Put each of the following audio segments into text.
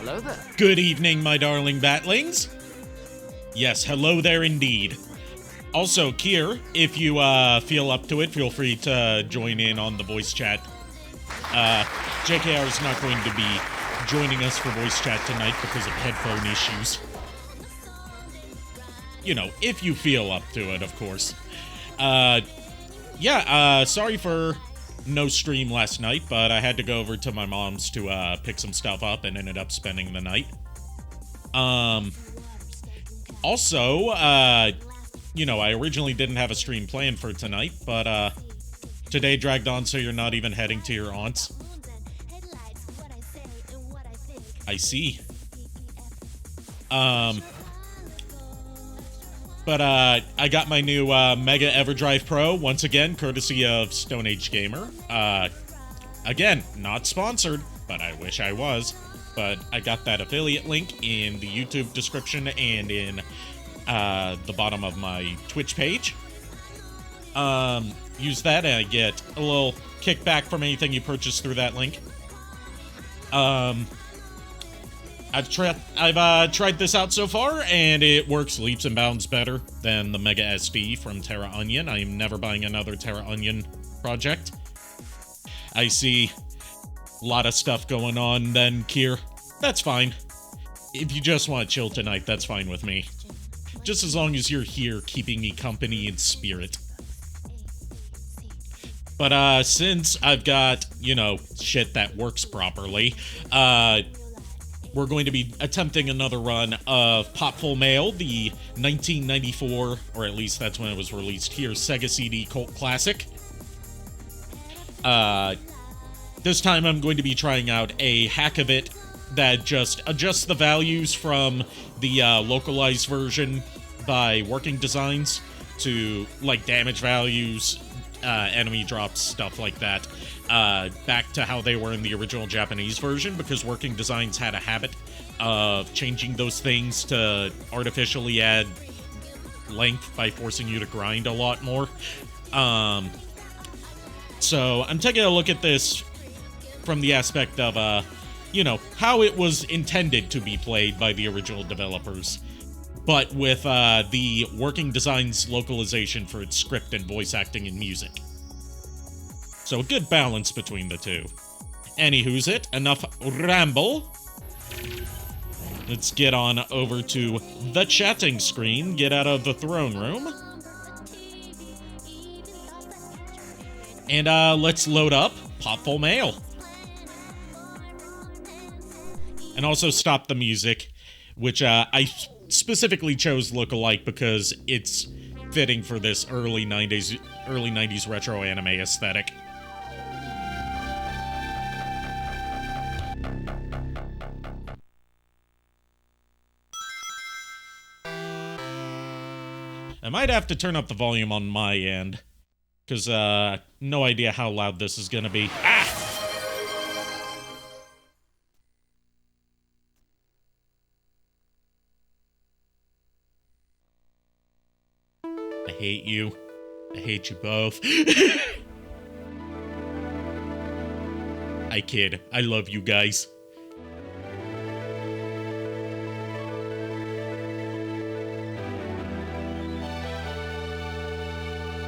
Hello there. Good evening, my darling batlings. Yes, hello there indeed. Also, Kier, if you feel up to it, feel free to join in on the voice chat. JKR is not going to be joining us for voice chat tonight because of headphone issues. You know, if you feel up to it, of course. Sorry for no stream last night, but I had to go over to my mom's to pick some stuff up and ended up spending the night. You know, I originally didn't have a stream planned for tonight, but today dragged on, so you're not even heading to your aunt's. I see. I got my new Mega EverDrive Pro, once again, courtesy of Stone Age Gamer. Again, not sponsored, but I wish I was. But I got that affiliate link in the YouTube description and in the bottom of my Twitch page. Use that and I get a little kickback from anything you purchase through that link. I've tried this out so far, and it works leaps and bounds better than the Mega SD from Terra Onion. I am never buying another Terra Onion project. I see a lot of stuff going on then, Kier. That's fine. If you just want to chill tonight, that's fine with me. Just as long as you're here keeping me company in spirit. But since I've got, you know, shit that works properly, we're going to be attempting another run of Popful Mail, the 1994, or at least that's when it was released here, Sega CD cult classic. This time I'm going to be trying out a hack of it that just adjusts the values from the localized version by Working Designs to, like, damage values, enemy drops, stuff like that, back to how they were in the original Japanese version, because Working Designs had a habit of changing those things to artificially add length by forcing you to grind a lot more. So I'm taking a look at this from the aspect of, you know, how it was intended to be played by the original developers, but with the Working Designs localization for its script and voice acting and music. So a good balance between the two. Anywho's it, enough ramble. Let's get on over to the chatting screen, get out of the throne room. And let's load up Popful Mail. And also stop the music, which I specifically chose lookalike because it's fitting for this early 90s retro anime aesthetic. I might have to turn up the volume on my end, because no idea how loud this is gonna be. Ah! I hate you. I hate you both. I kid. I love you guys.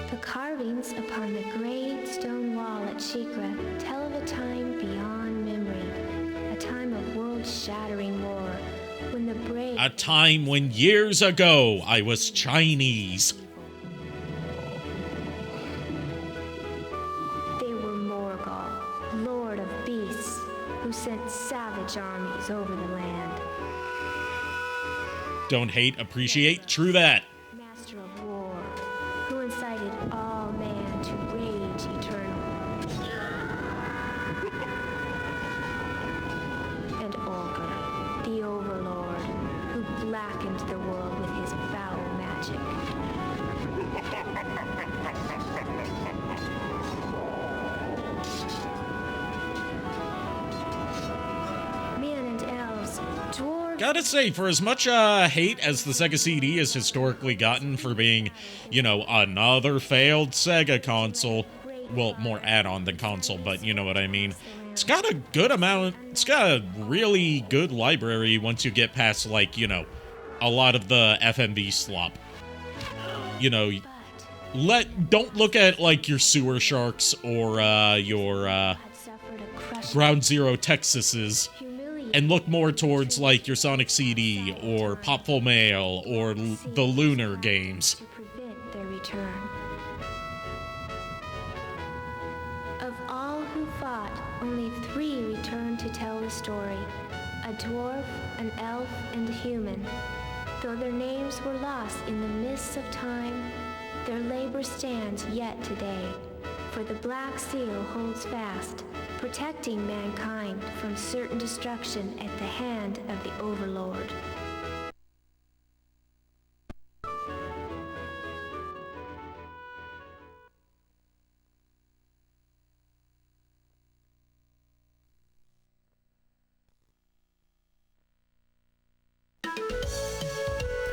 The carvings upon the great stone wall at Shikra tell of a time beyond memory, a time of world-shattering war, when the brave... A time when years ago I was Chinese. They were Morgul, lord of beasts, who sent savage armies over the land. Don't hate, appreciate, true that. Master of war, who incited all man to rage eternal. And Olger, the overlord, who blackened the world with his foul magic. Men and elves, dwarves... Gotta say, for as much hate as the Sega CD has historically gotten for being, you know, another failed Sega console, well, more add-on than console, but you know what I mean, It's got a good amount. It's got a really good library once you get past, like, you know, a lot of the FMV slop. You know, don't look at, like, your Sewer Sharks or your Ground Zero Texases, and look more towards, like, your Sonic CD or Popful Mail or the Lunar games. Of all who fought, only 3 returned to tell the story: a dwarf, an elf, and a human. Though their names were lost in the mists of time, their labor stands yet today. For the Black Seal holds fast, protecting mankind from certain destruction at the hand of the Overlord.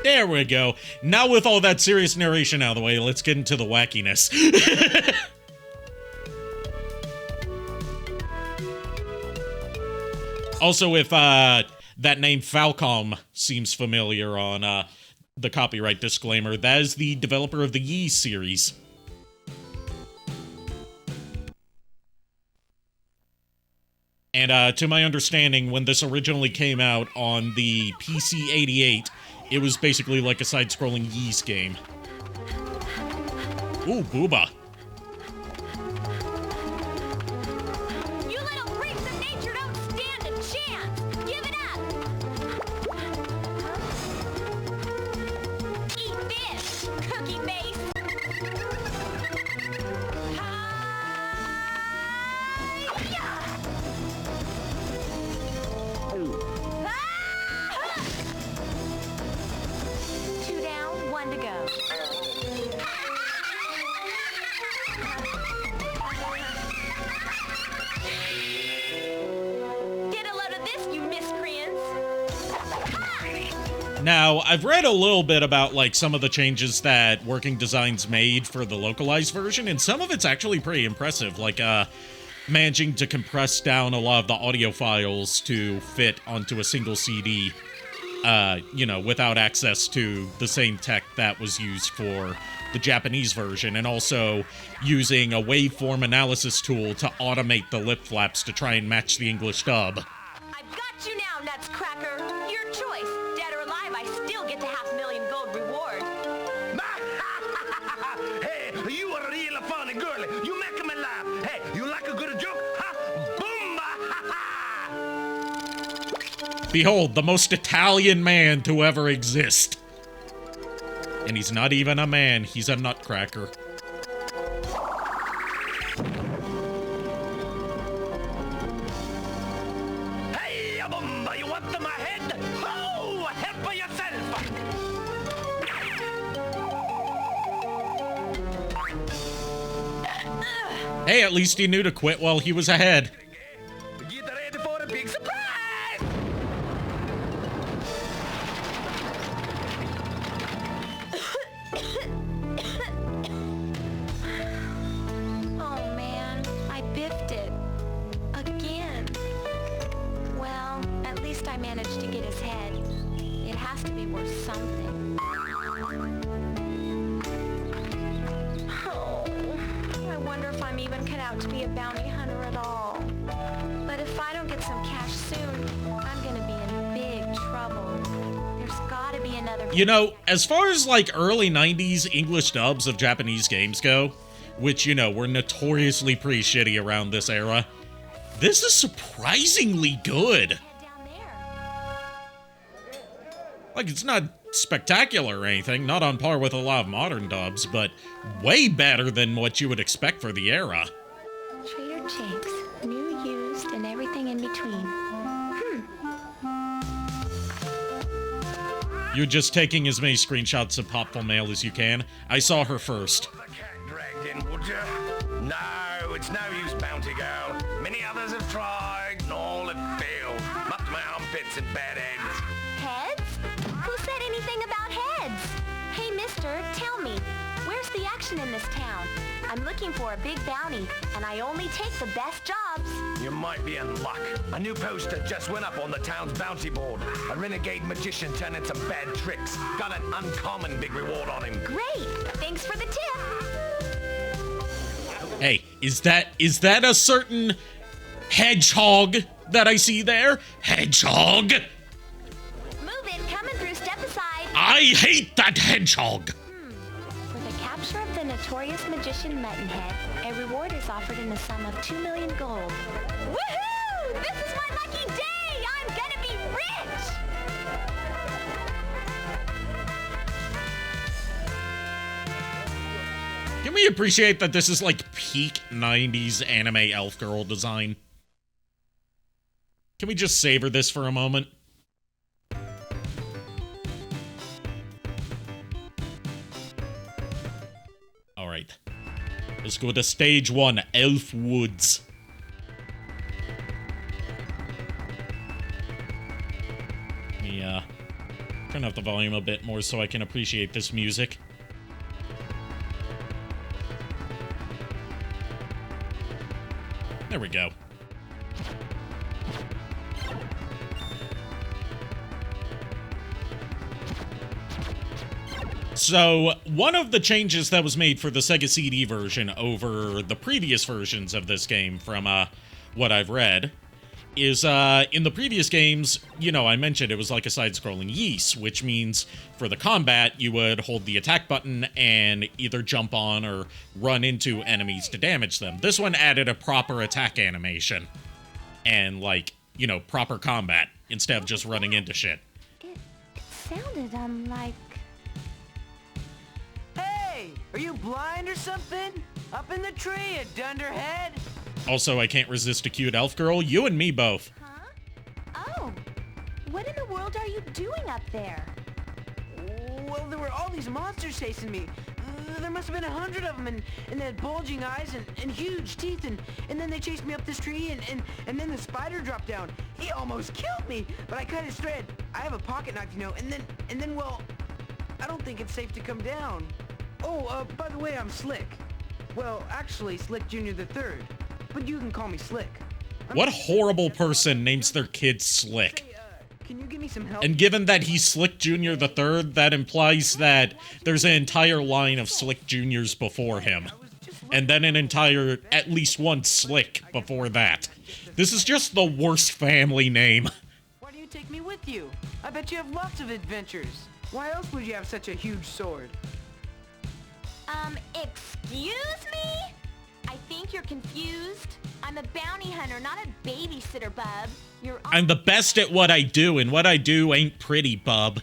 There we go. Now with all that serious narration out of the way, let's get into the wackiness. Also, if that name Falcom seems familiar on the copyright disclaimer, that is the developer of the Yi series. And to my understanding, when this originally came out on the PC-88, it was basically like a side-scrolling Ys game. Ooh, Booba. You little freaks of nature don't stand a chance! Give it up! Eat this, cookie face! Two down, 1 to go. Get a load of this, you miscreants! Now, I've read a little bit about, like, some of the changes that Working Designs made for the localized version, and some of it's actually pretty impressive, like, managing to compress down a lot of the audio files to fit onto a single CD, you know, without access to the same tech that was used for the Japanese version, and also using a waveform analysis tool to automate the lip flaps to try and match the English dub. I've got you now, Nutscracker! Your choice! Dead or alive, I still get to $500,000 gold reward! Hey, you are a real funny girl. You make me laugh. Hey, you like a good joke? Ha! Boom! Behold, the most Italian man to ever exist. And he's not even a man, he's a nutcracker. Hey, Bumba, you want my head? Oh, help yourself! Hey, at least he knew to quit while he was ahead. Get ready for a big surprise! Oh man, I biffed it. Again. Well, at least I managed to get his head. It has to be worth something. Oh, I wonder if I'm even cut out to be a bounty hunter at all. But if I don't get some cash soon, I'm gonna be in big trouble. There's gotta be another... You know, as far as, like, early 90s English dubs of Japanese games go, which, you know, were notoriously pretty shitty around this era, this is surprisingly good. down there. Like, it's not spectacular or anything, not on par with a lot of modern dubs, but way better than what you would expect for the era. Trader Jake's, new, used, and everything in between. You're just taking as many screenshots of Popful Mail as you can. I saw her first. The cat dragged in, would you? No, it's no use, Bounty Girl. Many others have tried, and all have failed. Mucked my armpits and bad heads. Heads? Who said anything about heads? Hey, mister, tell me, where's the action in this town? I'm looking for a big bounty, and I only take the best jobs. You might be in luck. A new poster just went up on the town's bounty board. A renegade magician turning some bad tricks. Got an uncommon big reward on him. Great! Thanks for the tip! Hey, is that a certain hedgehog that I see there? Hedgehog! Move it, coming through, step aside. I hate that hedgehog! For the capture of the notorious magician Muttonhead, a reward is offered in the sum of 2 million gold. Woohoo! This is my lucky day! I'm gonna be rich! Can we appreciate that this is like peak 90s anime elf girl design? Can we just savor this for a moment? Alright. Let's go to stage 1, Elf Woods. Let me turn up the volume a bit more so I can appreciate this music. There we go. So, one of the changes that was made for the Sega CD version over the previous versions of this game, from what I've read, is in the previous games, you know, I mentioned it was like a side-scrolling Ys, which means for the combat, you would hold the attack button and either jump on or run into enemies to damage them. This one added a proper attack animation and, like, you know, proper combat instead of just running into shit. It sounded, like... Hey! Are you blind or something? Up in the tree, you dunderhead! Also, I can't resist a cute elf girl. You and me both. Huh? Oh! What in the world are you doing up there? Well, there were all these monsters chasing me. There must have been 100 of them, and they had bulging eyes and huge teeth, and then they chased me up this tree, and then the spider dropped down. He almost killed me, but I cut his thread. I have a pocket knife, you know, and then, well, I don't think it's safe to come down. Oh, by the way, I'm Slick. Well, actually, Slick Jr. the Third, but you can call me Slick. What horrible person names their kid Slick? Hey, can you give me some help? And given that he's Slick Jr. the Third, that implies that there's an entire line of Slick Juniors before him. And then an entire, at least one Slick before that. This is just the worst family name. Why do you take me with you? I bet you have lots of adventures. Why else would you have such a huge sword? Excuse me? I think you're confused. I'm a bounty hunter, not a babysitter, bub. I'm the best at what I do, and what I do ain't pretty, bub.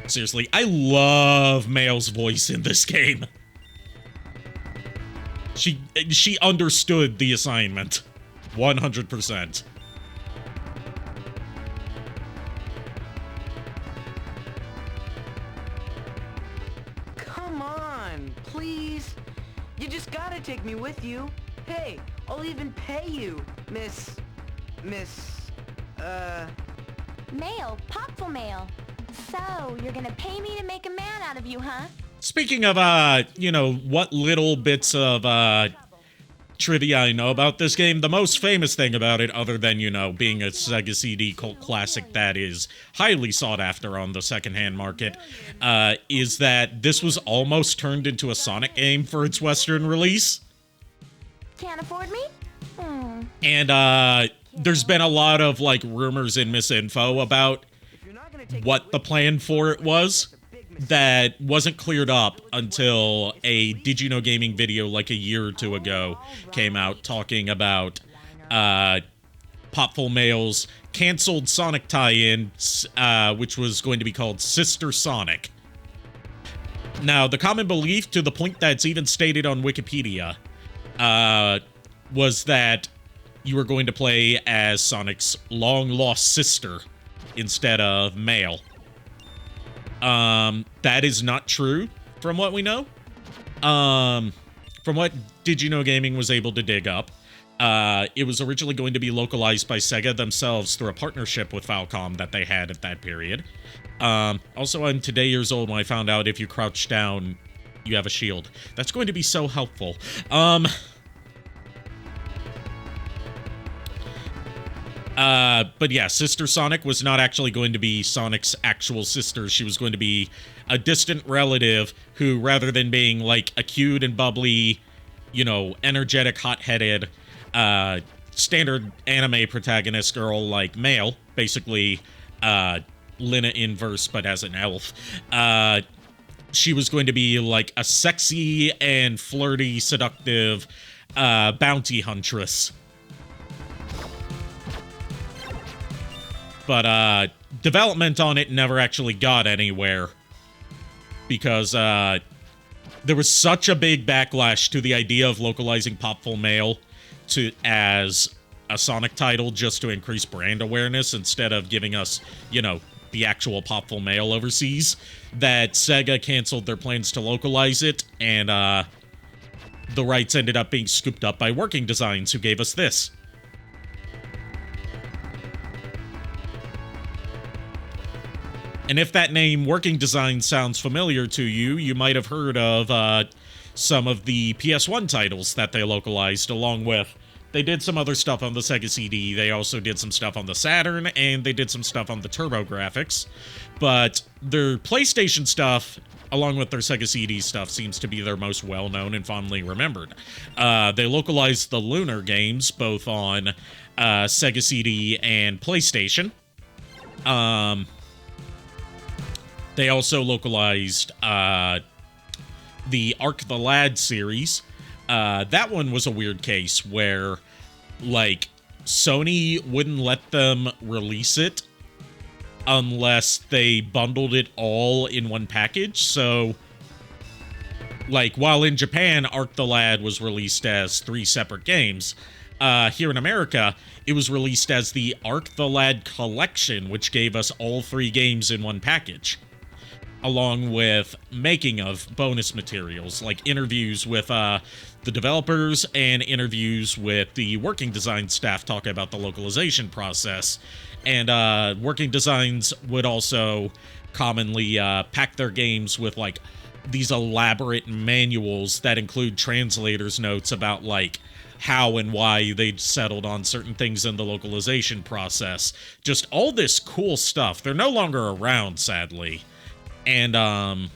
Seriously, I love Mail's voice in this game. She understood the assignment. 100%. Come on, please. You just gotta take me with you. Hey, I'll even pay you, Miss... Mail, Popful Mail. So, you're gonna pay me to make a man out of you, huh? Speaking of, you know, what little bits of, trivia I know about this game, the most famous thing about it, other than, you know, being a Sega CD cult classic that is highly sought after on the secondhand market, is that this was almost turned into a Sonic game for its Western release. Can't afford me? And, there's been a lot of, like, rumors and misinfo about what the plan for it was that wasn't cleared up until a Did You Know Gaming video like a year or two ago came out talking about Popful Mail's canceled Sonic tie-in, which was going to be called Sister Sonic. Now, the common belief, to the point that's even stated on Wikipedia, was that you were going to play as Sonic's long-lost sister instead of Mail. That is not true, from what we know. From what Did You Know Gaming was able to dig up, it was originally going to be localized by Sega themselves through a partnership with Falcom that they had at that period. Also, I'm today years old when I found out if you crouch down You have a shield. That's going to be so helpful. But yeah, Sister Sonic was not actually going to be Sonic's actual sister. She was going to be a distant relative who, rather than being like a cute and bubbly, you know, energetic, hot-headed, standard anime protagonist girl like male, basically, Lina inverse, but as an elf, she was going to be like a sexy and flirty, seductive, bounty huntress. But development on it never actually got anywhere because there was such a big backlash to the idea of localizing Popful Mail as a Sonic title just to increase brand awareness instead of giving us, you know, the actual Popful Mail overseas, that Sega canceled their plans to localize it, and the rights ended up being scooped up by Working Designs, who gave us this. And if that name, Working Designs, sounds familiar to you, you might have heard of some of the PS1 titles that they localized, along with... They did some other stuff on the Sega CD, they also did some stuff on the Saturn, and they did some stuff on the TurboGrafx. But their PlayStation stuff, along with their Sega CD stuff, seems to be their most well-known and fondly remembered. They localized the Lunar games, both on Sega CD and PlayStation. They also localized the Ark the Lad series. That one was a weird case where, like, Sony wouldn't let them release it unless they bundled it all in one package. So, like, while in Japan, Ark the Lad was released as 3 separate games, here in America, it was released as the Ark the Lad Collection, which gave us all 3 games in one package, along with making of bonus materials, like interviews with the developers and interviews with the Working Designs staff talking about the localization process. And Working Designs would also commonly pack their games with, like, these elaborate manuals that include translators' notes about, like, how and why they'd settled on certain things in the localization process. Just all this cool stuff. They're no longer around, sadly. And,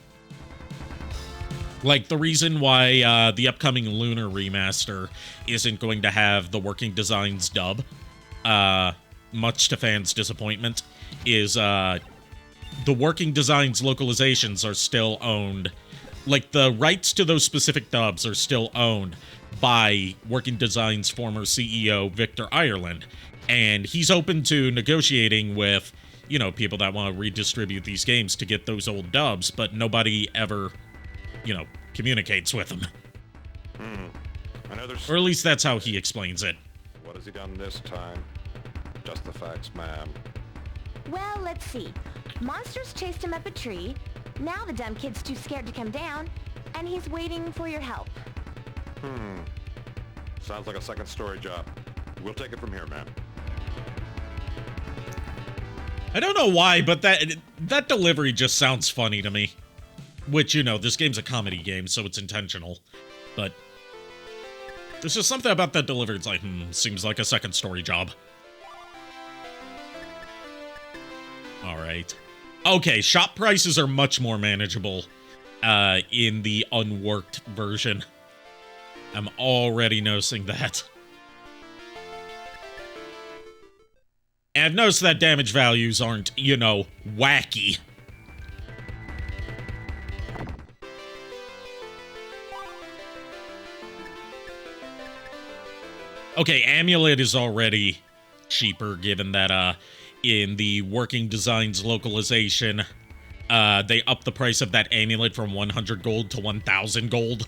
like, the reason why the upcoming Lunar remaster isn't going to have the Working Designs dub, much to fans' disappointment, is the Working Designs localizations are still owned. Like, the rights to those specific dubs are still owned by Working Designs' former CEO, Victor Ireland. And he's open to negotiating with, you know, people that want to redistribute these games to get those old dubs, but nobody ever, you know, communicates with them. I know there's... Or at least that's how he explains it. What has he done this time? Just the facts, ma'am. Well, let's see. Monsters chased him up a tree. Now the dumb kid's too scared to come down, and he's waiting for your help. Sounds like a second story job. We'll take it from here, ma'am. I don't know why, but that delivery just sounds funny to me. Which, you know, this game's a comedy game, so it's intentional. But there's just something about that delivery. It's like, seems like a second story job. Alright. Okay, shop prices are much more manageable in the unworked version. I'm already noticing that. And I've noticed that damage values aren't, you know, wacky. Okay, Amulet is already cheaper, given that, in the Working Designs localization, they upped the price of that amulet from 100 gold to 1,000 gold.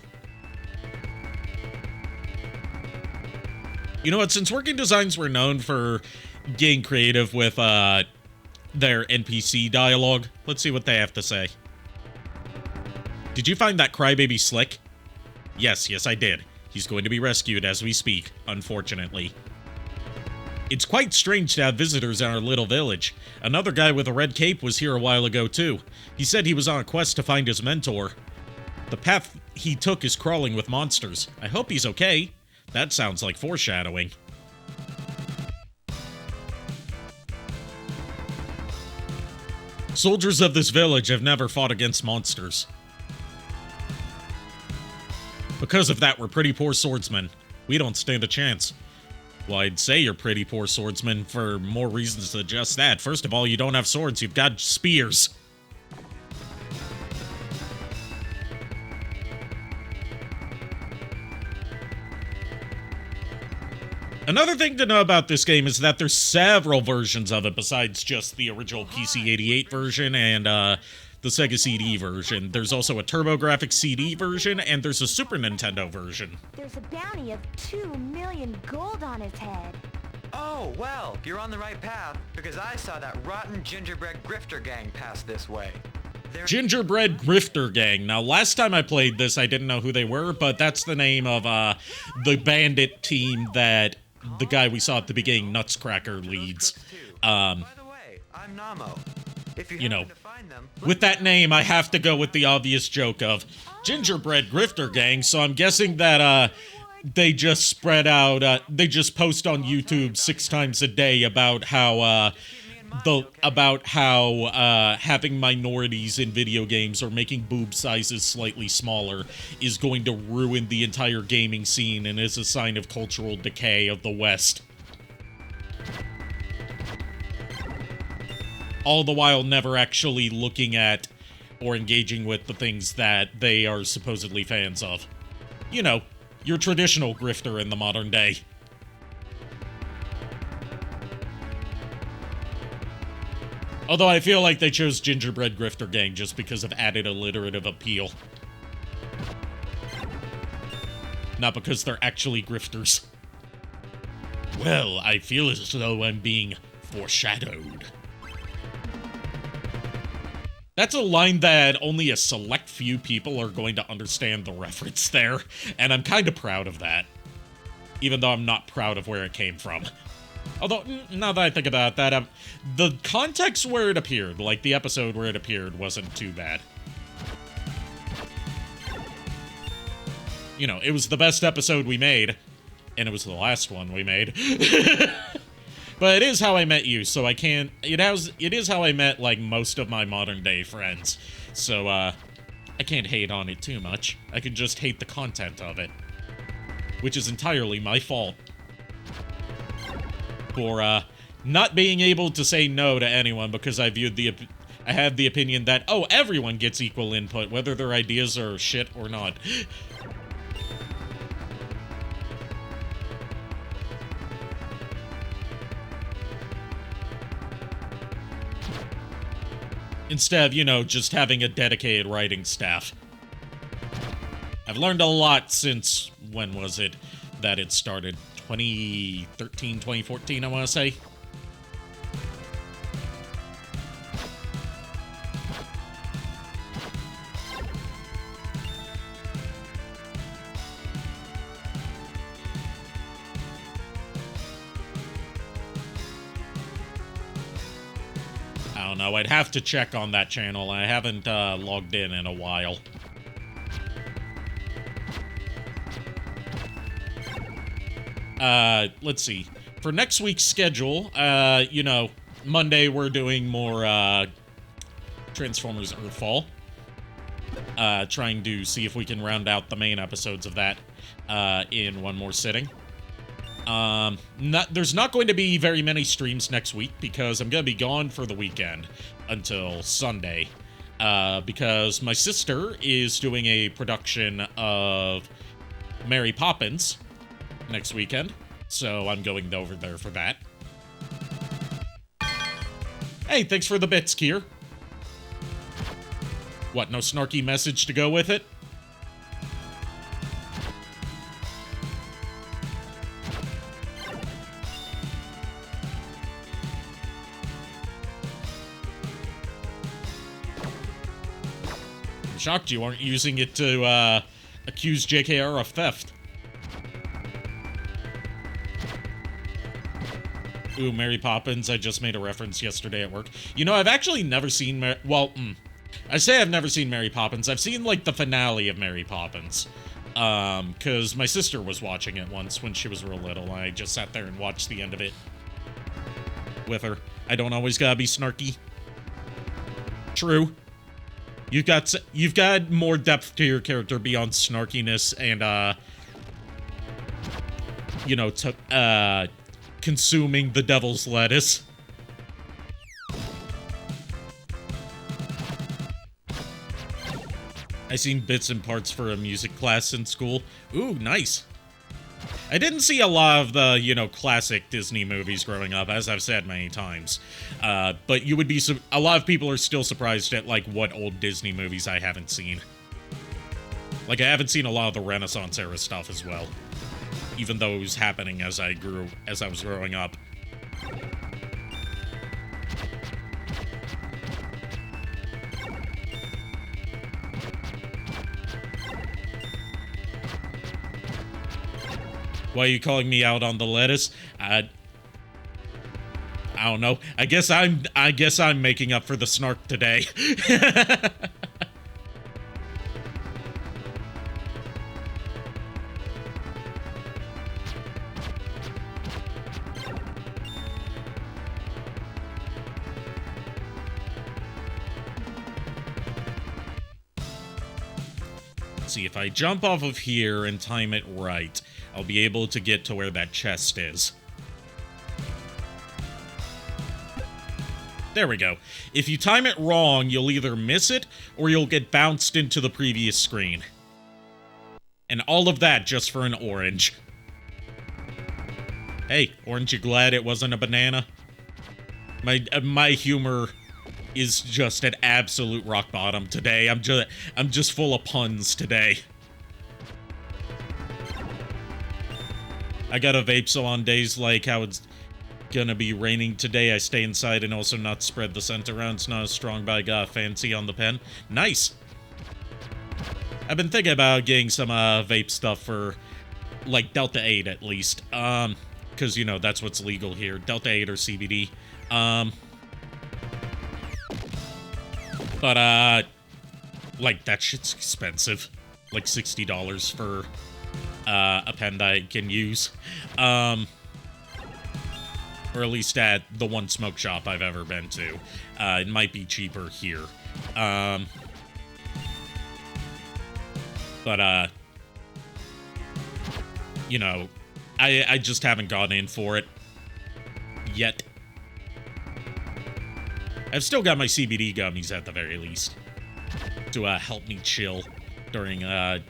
You know what, since Working Designs were known for getting creative with, their NPC dialogue, let's see what they have to say. Did you find that crybaby Slick? Yes, I did. He's going to be rescued as we speak, unfortunately. It's quite strange to have visitors in our little village. Another guy with a red cape was here a while ago, too. He said he was on a quest to find his mentor. The path he took is crawling with monsters. I hope he's okay. That sounds like foreshadowing. Soldiers of this village have never fought against monsters. Because of that, we're pretty poor swordsmen. We don't stand a chance. Well, I'd say you're pretty poor swordsmen for more reasons than just that. First of all, you don't have swords, you've got spears. Another thing to know about this game is that there's several versions of it besides just the original PC-88 version and the Sega CD version. There's also a TurboGrafx CD version, and there's a Super Nintendo version. There's a bounty of 2 million gold on his head. Oh, well, you're on the right path, because I saw that rotten gingerbread grifter gang pass this way. Gingerbread Grifter Gang. Now, last time I played this, I didn't know who they were, but that's the name of the bandit team that the guy we saw at the beginning, Nutscracker, leads. By the way, I'm Namo. If you know, happen to find them, with that name, I have to go with the obvious joke of Gingerbread Grifter Gang, so I'm guessing that they just spread out, they just post on YouTube 6 times a day about how having minorities in video games or making boob sizes slightly smaller is going to ruin the entire gaming scene and is a sign of cultural decay of the West. All the while never actually looking at or engaging with the things that they are supposedly fans of. You know, your traditional grifter in the modern day. Although I feel like they chose Gingerbread Grifter Gang just because of added alliterative appeal. Not because they're actually grifters. Well, I feel as though I'm being foreshadowed. That's a line that only a select few people are going to understand the reference there, and I'm kind of proud of that. Even though I'm not proud of where it came from. Although, now that I think about that, the context where it appeared, like the episode where it appeared, wasn't too bad. You know, it was the best episode we made, and it was the last one we made. But it is how I met you, so I can't... It is how I met, like, most of my modern-day friends. So, I can't hate on it too much. I can just hate the content of it. Which is entirely my fault. For, not being able to say no to anyone because I have the opinion that, oh, everyone gets equal input, whether their ideas are shit or not. Instead of, you know, just having a dedicated writing staff. I've learned a lot since, when was it that it started? 2013, 2014, I want to say. I don't know, I'd have to check on that channel. I haven't logged in a while. Let's see. For next week's schedule, you know, Monday we're doing more, Transformers Earthfall. Trying to see if we can round out the main episodes of that, in one more sitting. There's not going to be very many streams next week because I'm going to be gone for the weekend until Sunday. Because my sister is doing a production of Mary Poppins next weekend, so I'm going over there for that. Hey, thanks for the bits, Kier. What, no snarky message to go with it? I'm shocked you aren't using it to, accuse JKR of theft. Ooh, Mary Poppins, I just made a reference yesterday at work. You know, I've actually never seen I say I've never seen Mary Poppins. I've seen, like, the finale of Mary Poppins. Because my sister was watching it once when she was real little. I just sat there and watched the end of it with her. I don't always gotta be snarky. True. You've got more depth to your character beyond snarkiness and, you know, consuming the devil's lettuce. I seen bits and parts for a music class in school. Ooh, nice. I didn't see a lot of the, you know, classic Disney movies growing up, as I've said many times. But you would be, a lot of people are still surprised at, like, what old Disney movies I haven't seen. Like, I haven't seen a lot of the Renaissance era stuff as well. Even though it was happening as I was growing up. Why are you calling me out on the lettuce? I don't know. I guess I'm making up for the snark today. See, if I jump off of here and time it right, I'll be able to get to where that chest is. There we go. If you time it wrong, you'll either miss it, or you'll get bounced into the previous screen. And all of that just for an orange. Hey, aren't you glad it wasn't a banana? My humor is just at absolute rock bottom today. I'm just full of puns today. I got a vape, so on days like how it's gonna be raining today, I stay inside and also not spread the scent around. It's not as strong, but I got fancy on the pen. Nice! I've been thinking about getting some vape stuff for, like, Delta 8 at least. Because, you know, that's what's legal here. Delta 8 or CBD. But, like, that shit's expensive. Like, $60 for a pen that I can use. Or at least at the one smoke shop I've ever been to. It might be cheaper here. But, you know, I just haven't gone in for it yet. I've still got my CBD gummies at the very least to help me chill during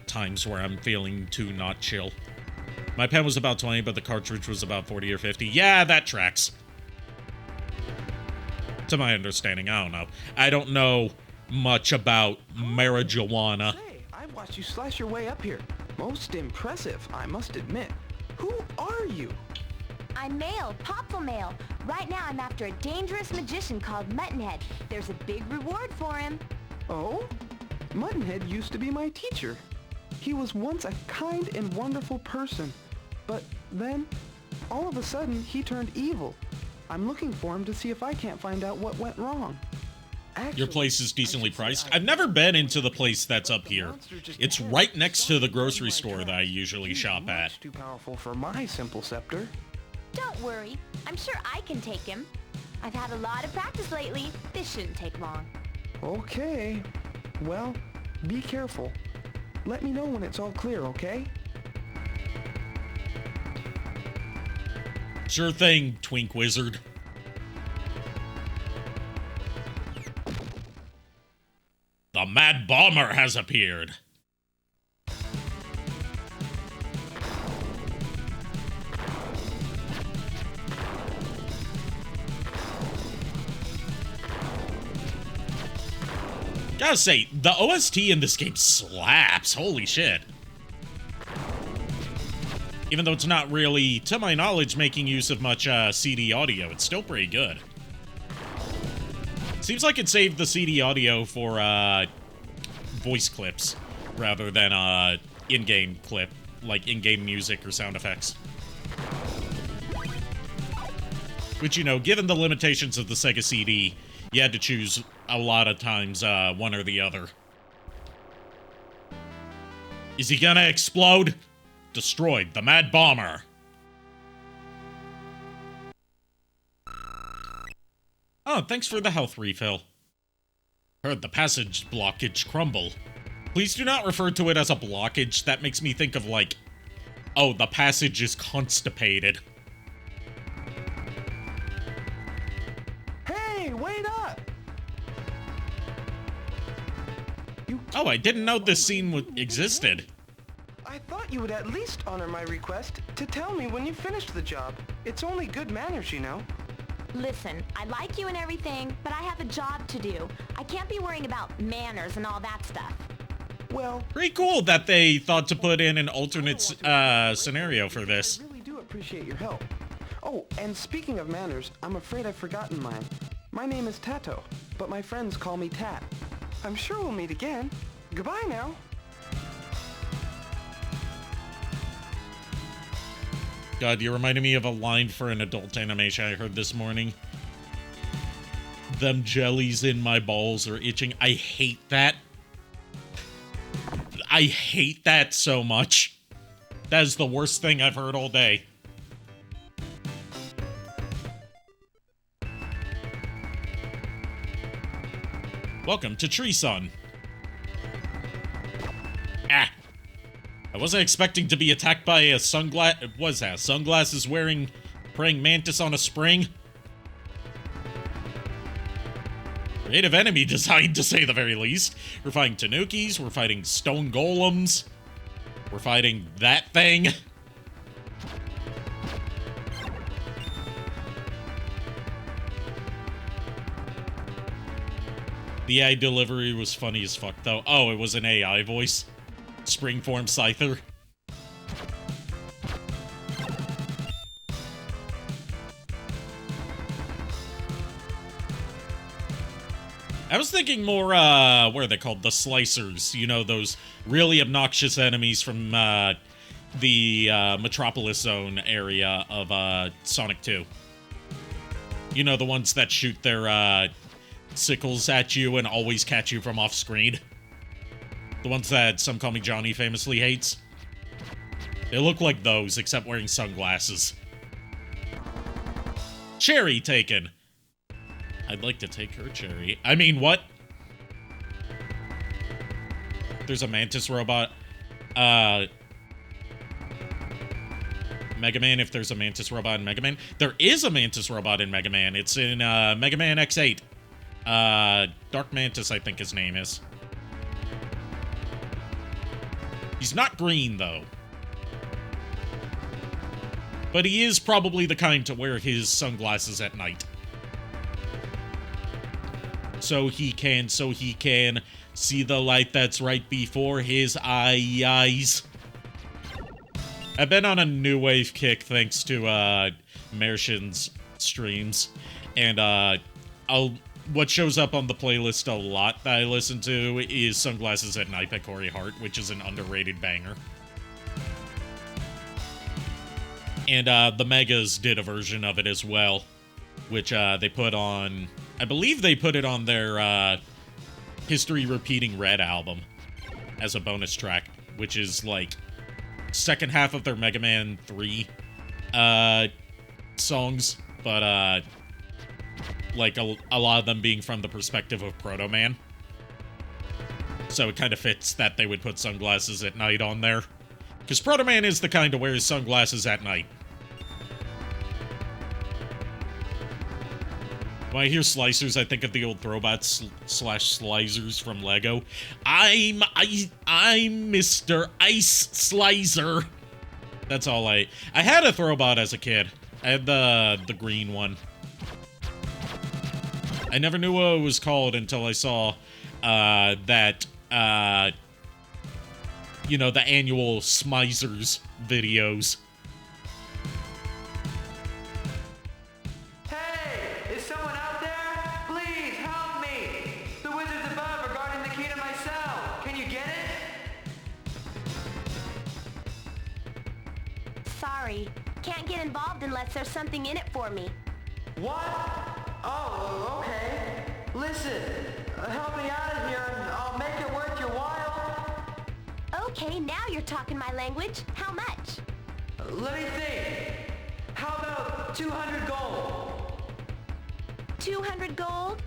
times where I'm feeling too not chill. My pen was about 20, but the cartridge was about 40 or 50. Yeah, that tracks. To my understanding, I don't know. I don't know much about marijuana. Hey, I watched you slash your way up here. Most impressive, I must admit. Who are you? I'm Mail, Popful Mail. Right now I'm after a dangerous magician called Muttonhead. There's a big reward for him. Oh? Muttonhead used to be my teacher. He was once a kind and wonderful person. But then, all of a sudden, he turned evil. I'm looking for him to see if I can't find out what went wrong. Actually, Your place is decently priced. I've never been into the place that's up here. It's right next to the grocery store that I usually shop at. Much too powerful for my simple scepter. Don't worry, I'm sure I can take him. I've had a lot of practice lately. This shouldn't take long. Okay. Well, be careful. Let me know when it's all clear, okay? Sure thing, Twink Wizard. The Mad Bomber has appeared. Gotta say, the OST in this game slaps. Holy shit. Even though it's not really, to my knowledge, making use of much CD audio, it's still pretty good. Seems like it saved the CD audio for voice clips rather than in-game clip, like in-game music or sound effects. Which, you know, given the limitations of the Sega CD, You had to choose a lot of times, one or the other. Is he gonna explode? Destroyed the Mad Bomber. Oh, thanks for the health refill. Heard the passage blockage crumble. Please do not refer to it as a blockage. That makes me think of like, oh, the passage is constipated. Hey, wait up! Oh, I didn't know this scene existed. I thought you would at least honor my request to tell me when you finished the job. It's only good manners, you know. Listen, I like you and everything, but I have a job to do. I can't be worrying about manners and all that stuff. Well, Pretty cool that they thought to put in an alternate scenario for this. I really do appreciate your help. Oh, and speaking of manners, I'm afraid I've forgotten mine. My name is Tato, but my friends call me Tat. I'm sure we'll meet again. Goodbye now. God, you reminded me of a line for an adult animation I heard this morning. Them jellies in my balls are itching. I hate that. I hate that so much. That is the worst thing I've heard all day. Welcome to Tree Sun. Ah. I wasn't expecting to be attacked by a sunglasses wearing praying mantis on a spring. Creative enemy design, to say the very least. We're fighting tanukis, we're fighting stone golems, we're fighting that thing. The AI delivery was funny as fuck, though. Oh, it was an AI voice. Springform Scyther. I was thinking more, what are they called? The Slicers. You know, those really obnoxious enemies from, the, Metropolis Zone area of, Sonic 2. You know, the ones that shoot their, sickles at you and always catch you from off-screen. The ones that Some Call Me Johnny famously hates. They look like those, except wearing sunglasses. Cherry taken. I'd like to take her cherry. I mean, what? There's a Mantis robot. Mega Man, if there's a Mantis robot in Mega Man. There is a Mantis robot in Mega Man. It's in, Mega Man X8. Dark Mantis, I think his name is. He's not green, though. But he is probably the kind to wear his sunglasses at night. So he can see the light that's right before his eyes. I've been on a new wave kick thanks to, Mershin's streams. And, what shows up on the playlist a lot that I listen to is Sunglasses at Night by Corey Hart, which is an underrated banger. And the Megas did a version of it as well, which they put on... I believe they put it on their History Repeating Red album as a bonus track, which is like second half of their Mega Man 3 songs, but like a lot of them being from the perspective of Proto Man. So it kind of fits that they would put Sunglasses at Night on there. Because Proto Man is the kind to wear his sunglasses at night. When I hear Slicers, I think of the old Throwbots slash Slicers from Lego. I'm Mr. Ice Slicer. That's all I had a Throwbot as a kid. I had the green one. I never knew what it was called until I saw that, you know, the annual Smizers videos. Hey, is someone out there? Please help me. The wizard's above are guarding the key to my cell. Can you get it? Sorry, can't get involved unless there's something in it for me. What? Oh, okay. listen. Help me out of here and I'll make it worth your while. Okay, now you're talking my language. How much? Let me think. How about 200 gold? 200 gold?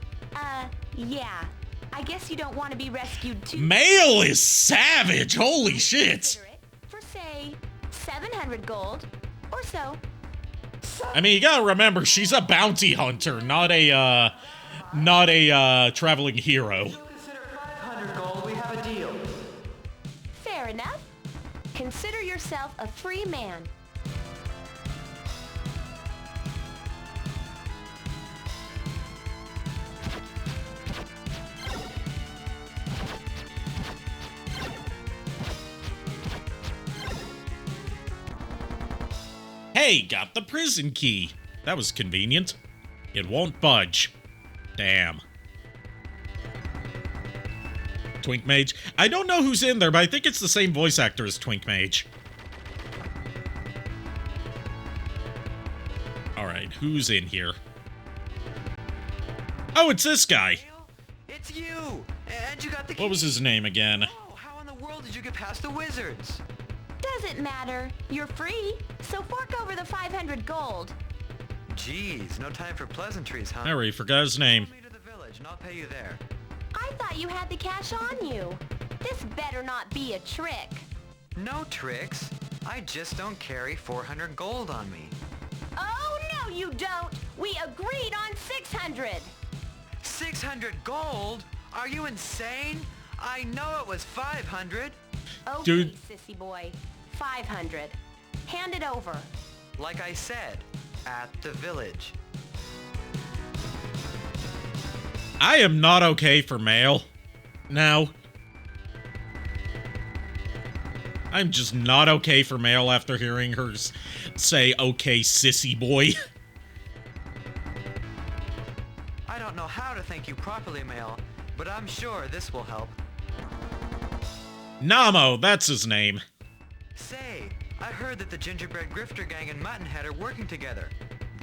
Yeah. I guess you don't want to be rescued too. Mail is savage. Holy shit. Consider it for, say, 700 gold or so. I mean, you gotta remember, she's a bounty hunter, not a traveling hero. Consider 500 gold. We have a deal. Fair enough. Consider yourself a free man. Hey, got the prison key. That was convenient. It won't budge. Damn. Twink Mage. I don't know who's in there, but I think it's the same voice actor as Twink Mage. Alright, who's in here? Oh, it's this guy. It's you! And you got the key. What was his name again? Oh, how in the world did you get past the wizards? Doesn't matter. You're free, so fork over the 500 gold. Jeez, no time for pleasantries, huh? I already forgot his name. Follow me to the village and I'll pay you there. I thought you had the cash on you. This better not be a trick. No tricks. I just don't carry 400 gold on me. Oh, no, you don't. We agreed on 600. 600 gold? Are you insane? I know it was 500. Okay, Dude. sissy boy. 500. Hand it over. Like I said, at the village. I am not okay for Mail. Now. I'm just not okay for Mail after hearing her say, okay, sissy boy. I don't know how to thank you properly, Mail, but I'm sure this will help. Namo, that's his name. Say, I heard that the Gingerbread Grifter Gang and Muttonhead are working together.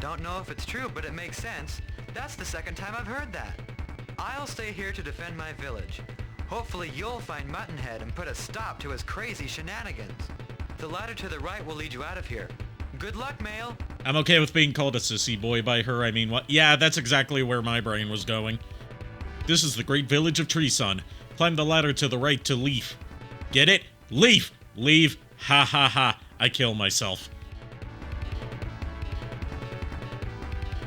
Don't know if it's true, but it makes sense. That's the second time I've heard that. I'll stay here to defend my village. Hopefully you'll find Muttonhead and put a stop to his crazy shenanigans. The ladder to the right will lead you out of here. Good luck, Mail. I'm okay with being called a sissy boy by her. I mean, what? Yeah, that's exactly where my brain was going. This is the great village of Treesun. Climb the ladder to the right to leave. Get it? Leave! Leave! Ha ha ha. I kill myself.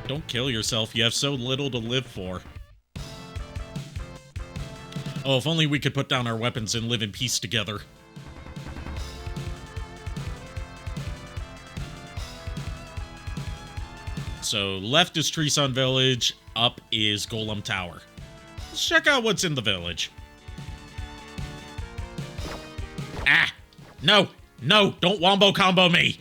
Don't kill yourself. You have so little to live for. Oh, if only we could put down our weapons and live in peace together. So, left is Treesun Village, up is Golem Tower. Let's check out what's in the village. Ah! No! No! Don't wombo combo me!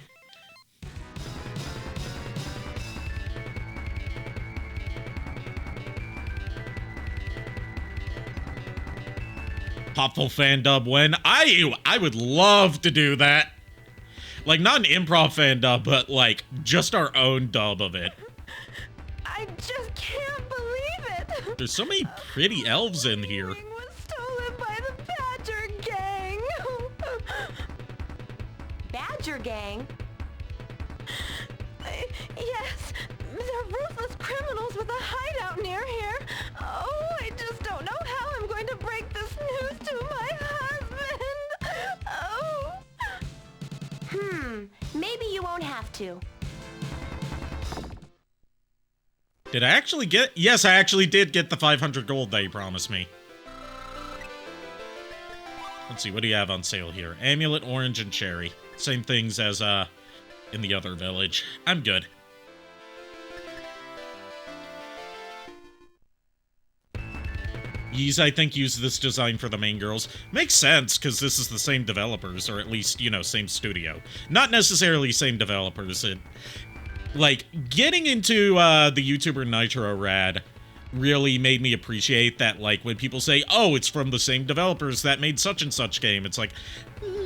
Popful fan dub when I would love to do that. Like, not an improv fan dub, but like just our own dub of it. I just can't believe it. There's so many pretty elves in here. Ring was stolen by the Badger Gang. Badger Gang? Yes, they're ruthless criminals with a hideout near here. Oh, I just don't know how I'm going to break this news to my husband. Oh. Maybe you won't have to. Did I actually get... Yes, I actually did get the 500 gold that you promised me. Let's see, what do you have on sale here? Amulet, orange, and cherry. Same things as, in the other village. I'm good. Yeez, I think, use this design for the main girls. Makes sense, because this is the same developers, or at least, you know, same studio. Not necessarily same developers. Like, getting into the YouTuber Nitro Rad really made me appreciate that, like, when people say, oh, it's from the same developers that made such and such game, it's like,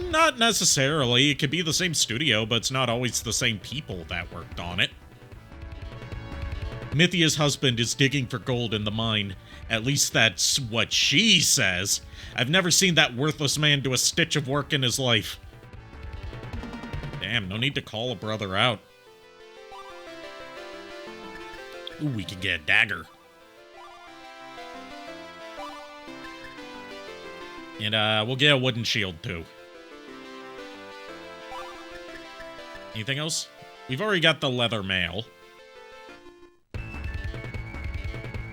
not necessarily. It could be the same studio, but it's not always the same people that worked on it. Mythia's husband is digging for gold in the mine. At least that's what she says. I've never seen that worthless man do a stitch of work in his life. Damn, no need to call a brother out. Ooh, we can get a dagger. And we'll get a wooden shield too. Anything else? We've already got the leather mail.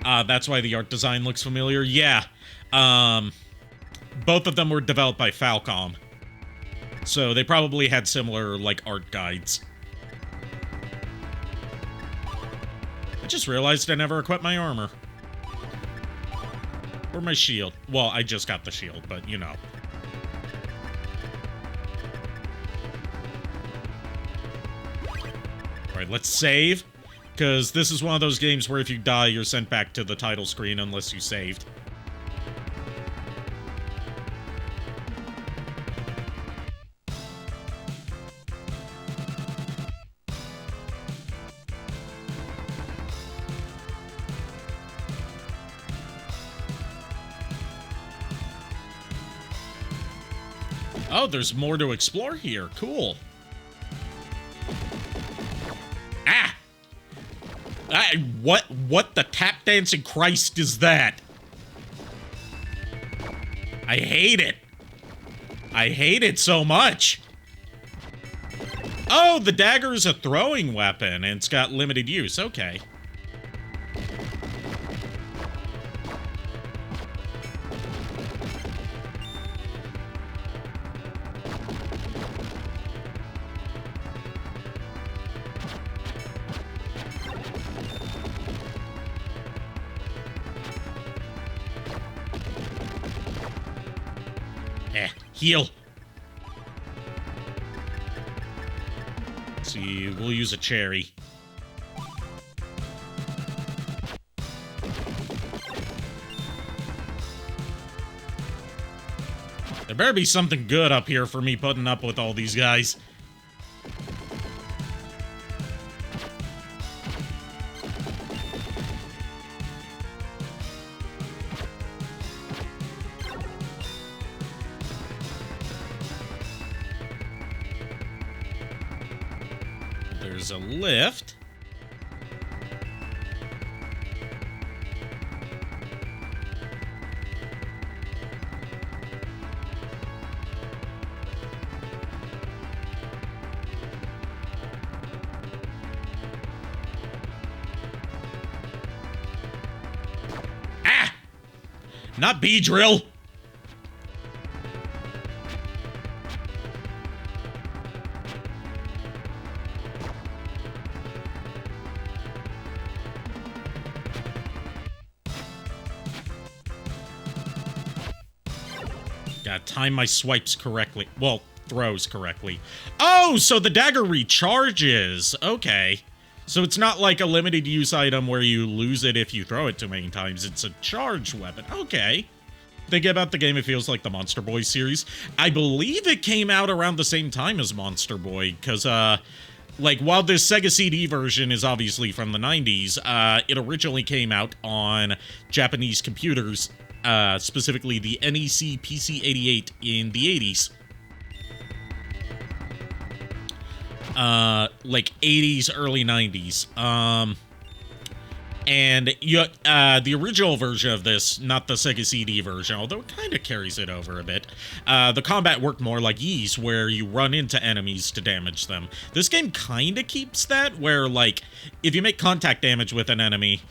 That's why the art design looks familiar. Yeah. Both of them were developed by Falcom. So they probably had similar, like, art guides. I just realized I never equipped my armor. Or my shield. Well, I just got the shield, but, you know. Alright, let's save. Because this is one of those games where if you die, you're sent back to the title screen unless you saved. Oh, there's more to explore here. Cool. Ah! What the tap dancing Christ is that? I hate it. I hate it so much. Oh, the dagger is a throwing weapon, and it's got limited use. Okay. Heal. See, we'll use a cherry. There better be something good up here for me putting up with all these guys. There's a lift. Ah! Not B-drill. Gotta time my swipes correctly. Well, throws correctly. Oh, so the dagger recharges. Okay. So it's not like a limited use item where you lose it if you throw it too many times. It's a charged weapon. Okay. Thinking about the game, it feels like the Monster Boy series. I believe it came out around the same time as Monster Boy, because, like, while this Sega CD version is obviously from the 90s, it originally came out on Japanese computers, specifically the NEC PC-88 in the 80s. Like 80s, early 90s. And the original version of this, not the Sega CD version, although it kind of carries it over a bit, the combat worked more like Ys, where you run into enemies to damage them. This game kind of keeps that, where, like, if you make contact damage with an enemy,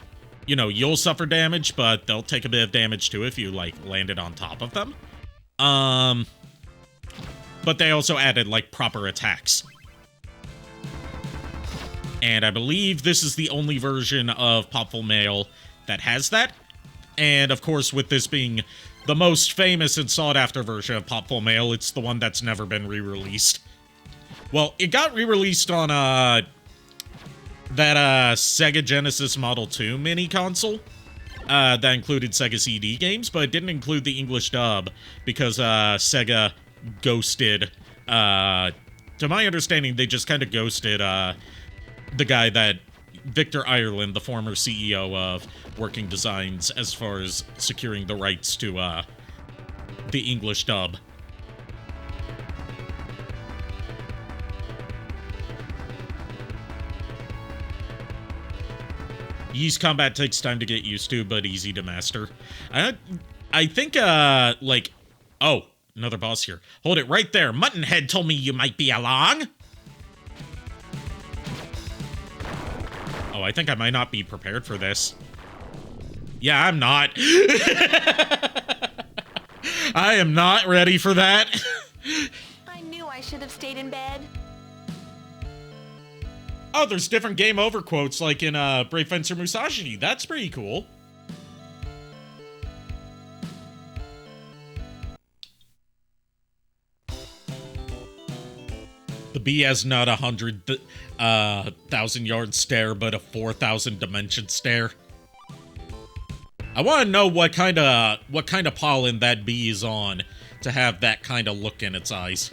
you know, you'll suffer damage, but they'll take a bit of damage too if you, like, landed on top of them. But they also added, like, proper attacks. And I believe this is the only version of Popful Mail that has that. And, of course, with this being the most famous and sought-after version of Popful Mail, it's the one that's never been re-released. Well, it got re-released on, that, Sega Genesis Model 2 mini-console. That included Sega CD games, but it didn't include the English dub, because, Sega ghosted, to my understanding, they just kind of ghosted, the guy that Victor Ireland, the former CEO of Working Designs, as far as securing the rights to the English dub. Ys combat takes time to get used to, but easy to master. I think, like... Oh, another boss here. Hold it right there. Muttonhead told me you might be along. Oh, I think I might not be prepared for this. Yeah, I'm not. I am not ready for that. I knew I should have stayed in bed. Oh, there's different game over quotes like in Brave Fencer Musashi. That's pretty cool. The bee has not 100,000-yard stare, but a 4,000 dimension stare. I want to know what kind of pollen that bee is on to have that kind of look in its eyes.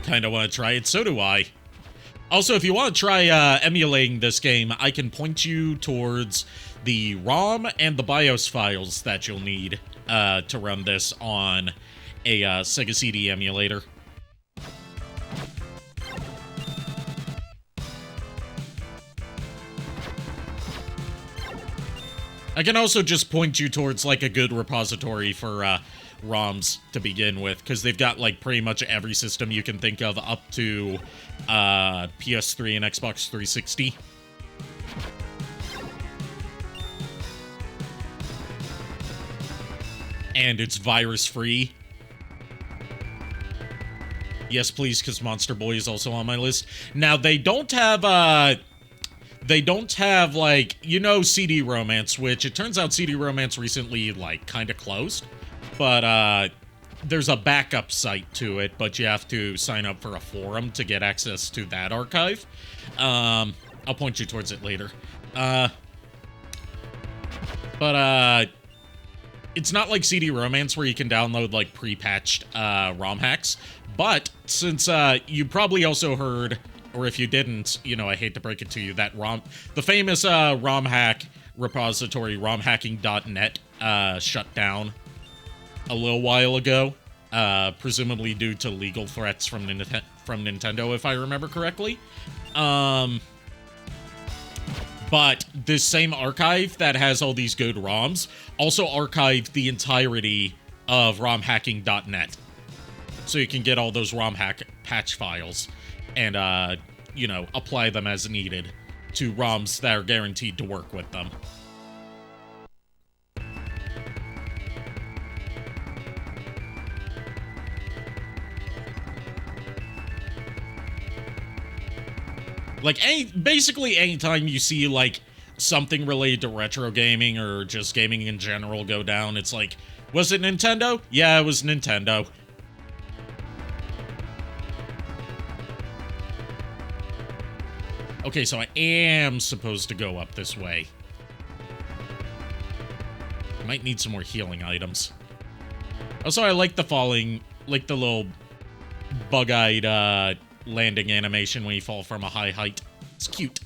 Kind of want to try it, so do I. Also, if you want to try emulating this game, I can point you towards the ROM and the BIOS files that you'll need to run this on a Sega CD emulator. I can also just point you towards, like, a good repository for ROMs to begin with, because they've got, like, pretty much every system you can think of up to PS3 and Xbox 360. And it's virus-free. Yes, please, because Monster Boy is also on my list. Now, they don't have, like, you know, CD Romance, which it turns out CD Romance recently, like, kind of closed. But, there's a backup site to it, but you have to sign up for a forum to get access to that archive. I'll point you towards it later. It's not like CD Romance where you can download, like, pre-patched, ROM hacks. But, since, you probably also heard, or if you didn't, you know, I hate to break it to you, that the famous, ROM hack repository, romhacking.net, shut down a little while ago, presumably due to legal threats from Nintendo, if I remember correctly. But this same archive that has all these good ROMs also archived the entirety of romhacking.net. So you can get all those ROM hack patch files and, you know, apply them as needed to ROMs that are guaranteed to work with them. Like, basically anytime you see, like, something related to retro gaming or just gaming in general go down, it's like, was it Nintendo? Yeah, it was Nintendo. Okay, so I am supposed to go up this way. I might need some more healing items. Also, I like the falling, like the little bug-eyed, landing animation when you fall from a high height. It's cute.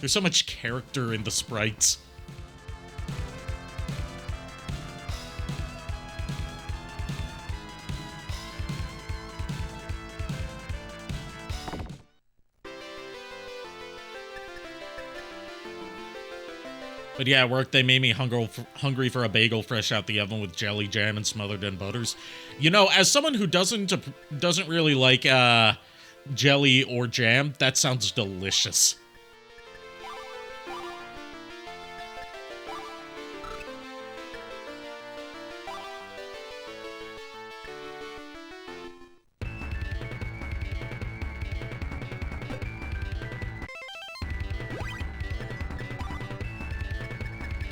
There's so much character in the sprites. But yeah, at work, they made me hungry for a bagel fresh out the oven with jelly, jam, and smothered in butters. You know, as someone who doesn't really like jelly or jam, that sounds delicious.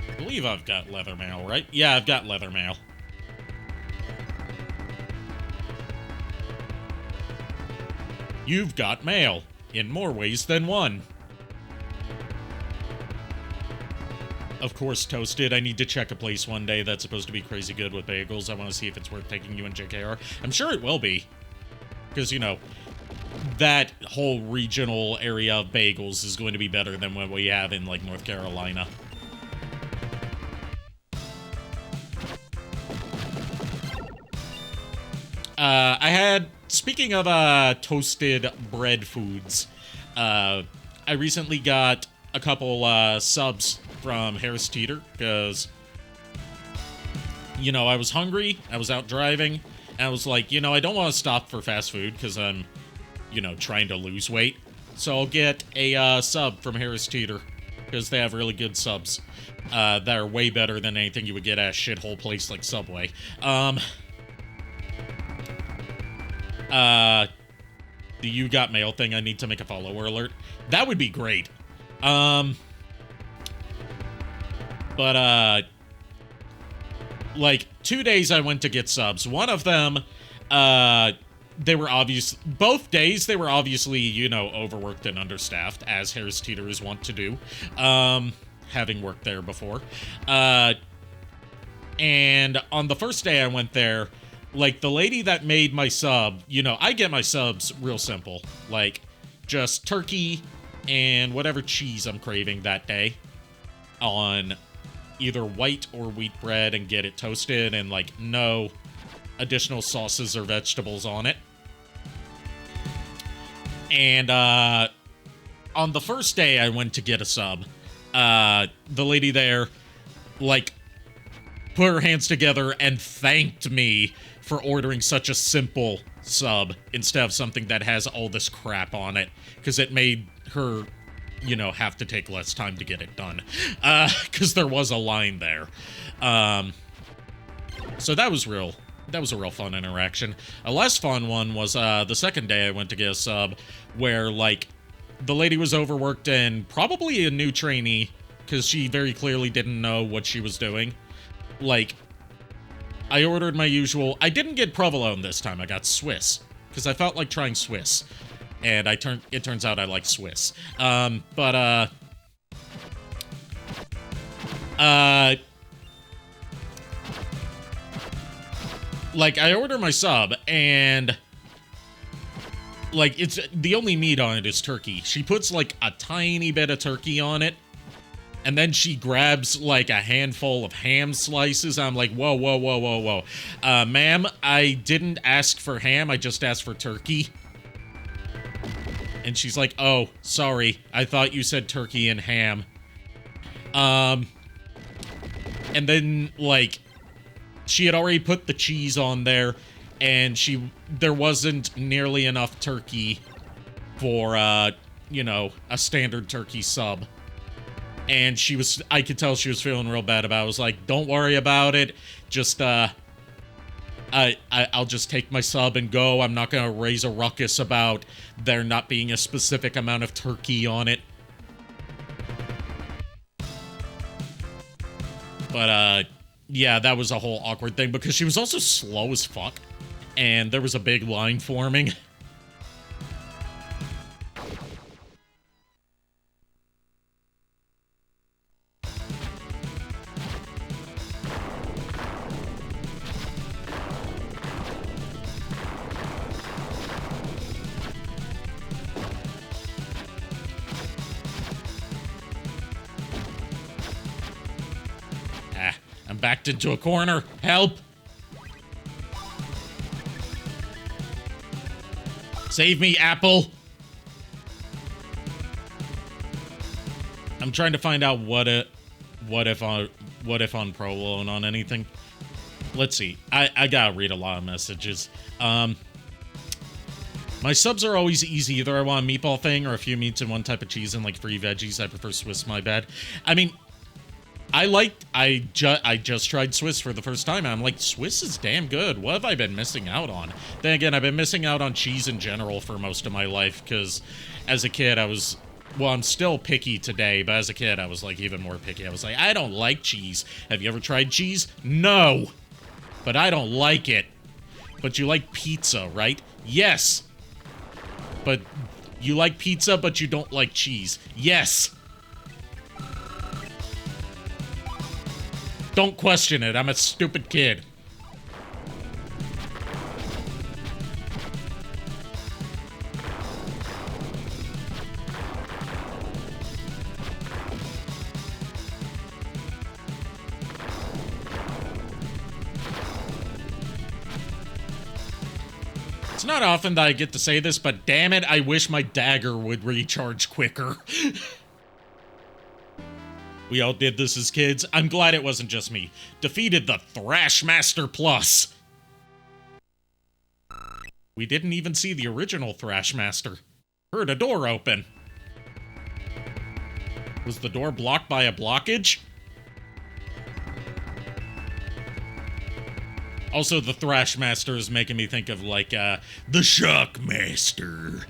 I believe I've got leather mail, right? Yeah, I've got leather mail. You've got mail, in more ways than one. Of course, Toasted, I need to check a place one day that's supposed to be crazy good with bagels. I want to see if it's worth taking you and JKR. I'm sure it will be. Because, you know, that whole regional area of bagels is going to be better than what we have in, like, North Carolina. I had, speaking of toasted bread foods, I recently got a couple subs from Harris Teeter, because, you know, I was hungry, I was out driving, and I was like, you know, I don't want to stop for fast food, because I'm, you know, trying to lose weight, so I'll get a sub from Harris Teeter, because they have really good subs, that are way better than anything you would get at a shithole place like Subway. The You Got Mail thing, I need to make a follower alert. That would be great. But, like, 2 days I went to get subs. One of them, they were both days they were obviously, you know, overworked and understaffed, as Harris Teeter is wont to do, having worked there before. And on the first day I went there, like, the lady that made my sub, you know, I get my subs real simple. Like, just turkey and whatever cheese I'm craving that day on either white or wheat bread, and get it toasted, and, like, no additional sauces or vegetables on it. And, on the first day I went to get a sub, the lady there, like, put her hands together and thanked me for ordering such a simple sub instead of something that has all this crap on it, because it made her, you know, have to take less time to get it done, because there was a line there. So that was a real fun interaction. A less fun one was the second day I went to get a sub, where, like, the lady was overworked and probably a new trainee, because she very clearly didn't know what she was doing. Like, I ordered my usual. I didn't get provolone this time. I got Swiss, because I felt like trying Swiss, and it turns out I like Swiss. Like, I order my sub, and, like, it's the only meat on it is turkey. She puts, like, a tiny bit of turkey on it, and then she grabs, like, a handful of ham slices. I'm like, whoa, whoa, whoa, whoa, whoa. Ma'am, I didn't ask for ham, I just asked for turkey. And she's like, oh, sorry, I thought you said turkey and ham. And then, like, she had already put the cheese on there, and there wasn't nearly enough turkey for, you know, a standard turkey sub. And I could tell she was feeling real bad about it. I was like, don't worry about it. Just, I'll just take my sub and go. I'm not gonna raise a ruckus about there not being a specific amount of turkey on it. But, yeah, that was a whole awkward thing, because she was also slow as fuck, and there was a big line forming. I'm backed into a corner. Help! Save me, Apple! I'm trying to find out what if on provolone on anything. Let's see. I gotta read a lot of messages. My subs are always easy. Either I want a meatball thing or a few meats and one type of cheese and, like, 3 veggies. I prefer Swiss, my bad. I mean, I just tried Swiss for the first time, and I'm like, Swiss is damn good. What have I been missing out on? Then again, I've been missing out on cheese in general for most of my life, because as a kid, well, I'm still picky today, but as a kid, I was, like, even more picky. I was like, I don't like cheese. Have you ever tried cheese? No! But I don't like it. But you like pizza, right? Yes! But you like pizza, but you don't like cheese. Yes. Don't question it. I'm a stupid kid. It's not often that I get to say this, but damn it, I wish my dagger would recharge quicker. We all did this as kids. I'm glad it wasn't just me. Defeated the Thrashmaster Plus. We didn't even see the original Thrashmaster. Heard a door open. Was the door blocked by a blockage? Also, the Thrashmaster is making me think of, like, the Shockmaster.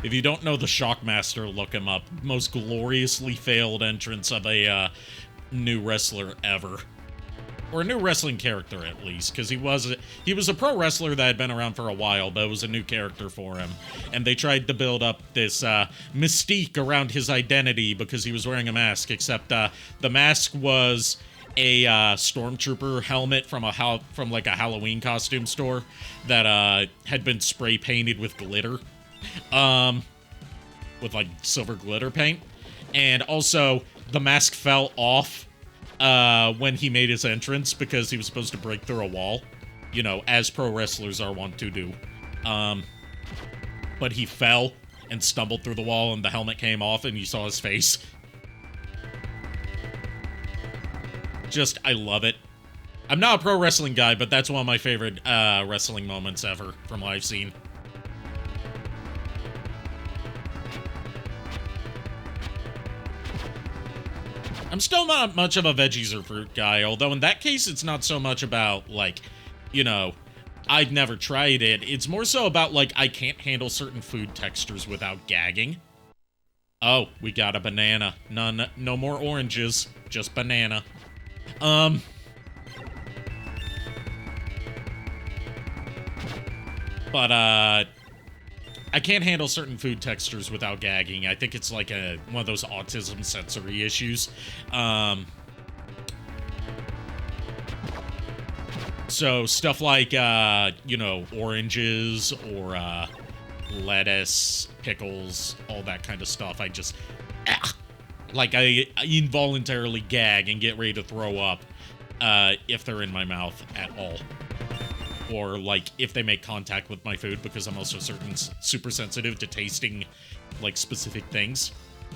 If you don't know the Shockmaster, look him up. Most gloriously failed entrance of a new wrestler ever. Or a new wrestling character, at least, because he was a pro wrestler that had been around for a while, but it was a new character for him. And they tried to build up this mystique around his identity because he was wearing a mask, except the mask was a stormtrooper helmet from like a Halloween costume store that had been spray painted with glitter. With like silver glitter paint. And also the mask fell off when he made his entrance because he was supposed to break through a wall, you know, as pro wrestlers are wont to do. But he fell and stumbled through the wall and the helmet came off and you saw his face. Just, I love it. I'm not a pro wrestling guy, but that's one of my favorite wrestling moments ever from what I've seen. I'm still not much of a veggies or fruit guy, although in that case, it's not so much about, like, you know, I've never tried it. It's more so about, like, I can't handle certain food textures without gagging. Oh, we got a banana. No more oranges, just banana. But, I can't handle certain food textures without gagging. I think it's like one of those autism sensory issues. So stuff like, you know, oranges or lettuce, pickles, all that kind of stuff. I just, like I involuntarily gag and get ready to throw up if they're in my mouth at all. Or, like, if they make contact with my food, because I'm also super sensitive to tasting, like, specific things.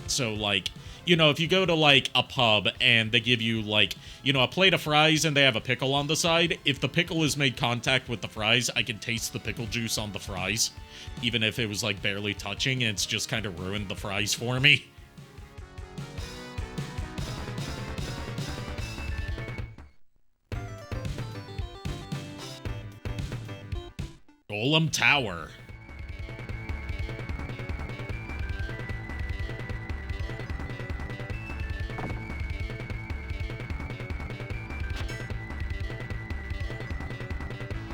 So, like, you know, if you go to, like, a pub and they give you, like, you know, a plate of fries and they have a pickle on the side, if the pickle has made contact with the fries, I can taste the pickle juice on the fries. Even if it was, like, barely touching, and it's just kind of ruined the fries for me. Golem Tower.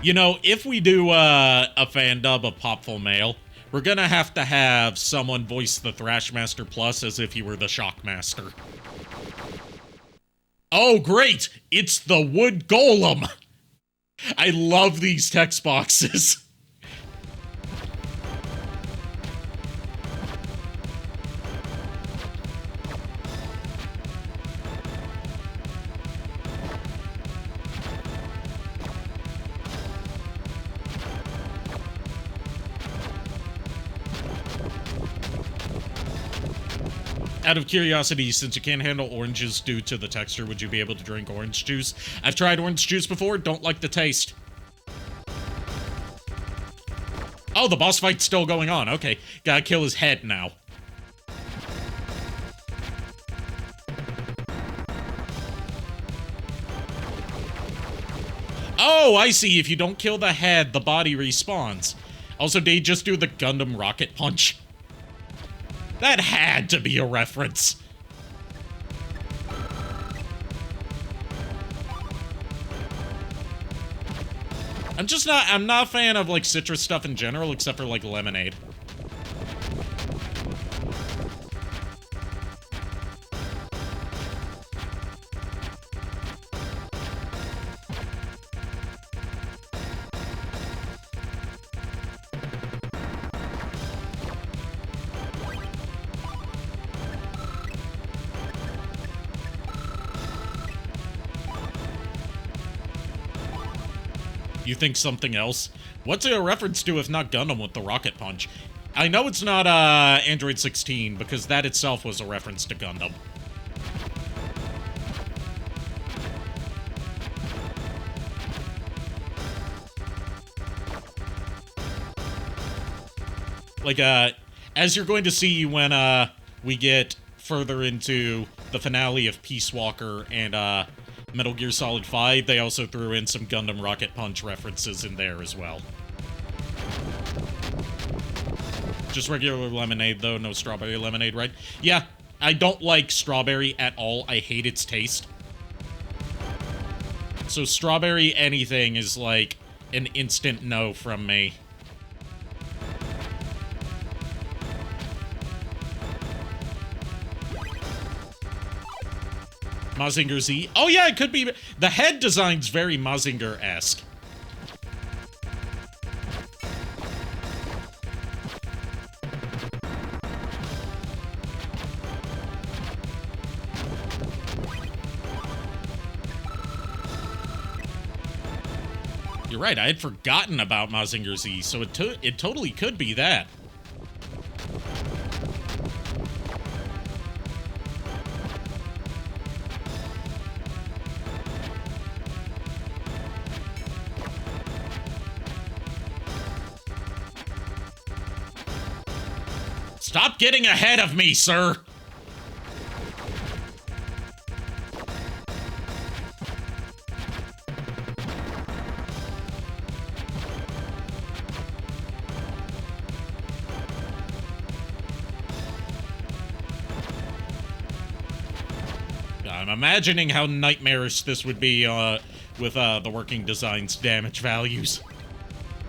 You know, if we do a fan dub of Popful Mail, we're gonna have to have someone voice the Thrashmaster Plus as if he were the Shockmaster. Oh, great! It's the Wood Golem! I love these text boxes. Out of curiosity, since you can't handle oranges due to the texture, would you be able to drink orange juice? I've tried orange juice before, don't like the taste. Oh, the boss fight's still going on. Okay, gotta kill his head now. Oh, I see. If you don't kill the head, the body respawns. Also, did he just do the Gundam rocket punch? That had to be a reference. I'm not a fan of, like, citrus stuff in general, except for, like, lemonade. You think something else? What's it a reference to if not Gundam with the rocket punch? I know it's not Android 16, because that itself was a reference to Gundam. Like, as you're going to see when we get further into the finale of Peace Walker and Metal Gear Solid 5, they also threw in some Gundam Rocket Punch references in there as well. Just regular lemonade, though, no strawberry lemonade, right? Yeah, I don't like strawberry at all. I hate its taste. So strawberry anything is like an instant no from me. Mazinger Z. Oh yeah, it could be. The head design's very Mazinger-esque. You're right, I had forgotten about Mazinger Z, so it totally could be that. Stop getting ahead of me, sir! I'm imagining how nightmarish this would be with the working designs damage values.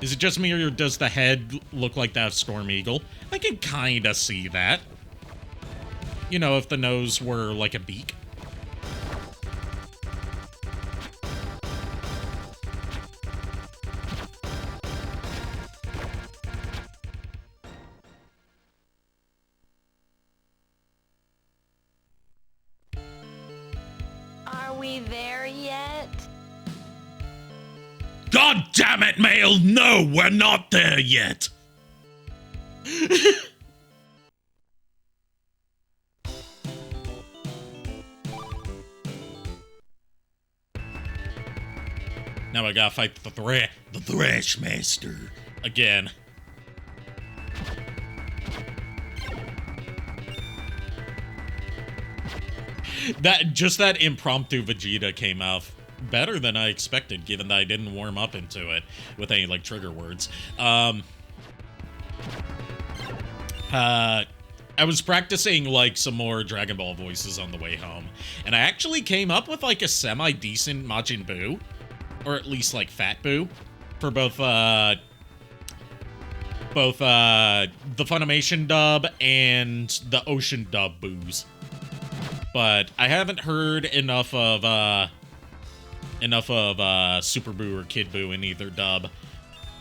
Is it just me, or does the head look like that Storm Eagle? I can kinda see that. You know, if the nose were like a beak. Are we there yet? God damn it, Mail! No, we're not there yet! Now I gotta fight the Thrash Master again. That impromptu Vegeta came out better than I expected, given that I didn't warm up into it with any, like, trigger words. I was practicing, like, some more Dragon Ball voices on the way home, and I actually came up with, like, a semi-decent Majin Buu, or at least, like, Fat Buu, for both the Funimation dub and the Ocean dub Boos. But I haven't heard enough of Super Buu or Kid Buu in either dub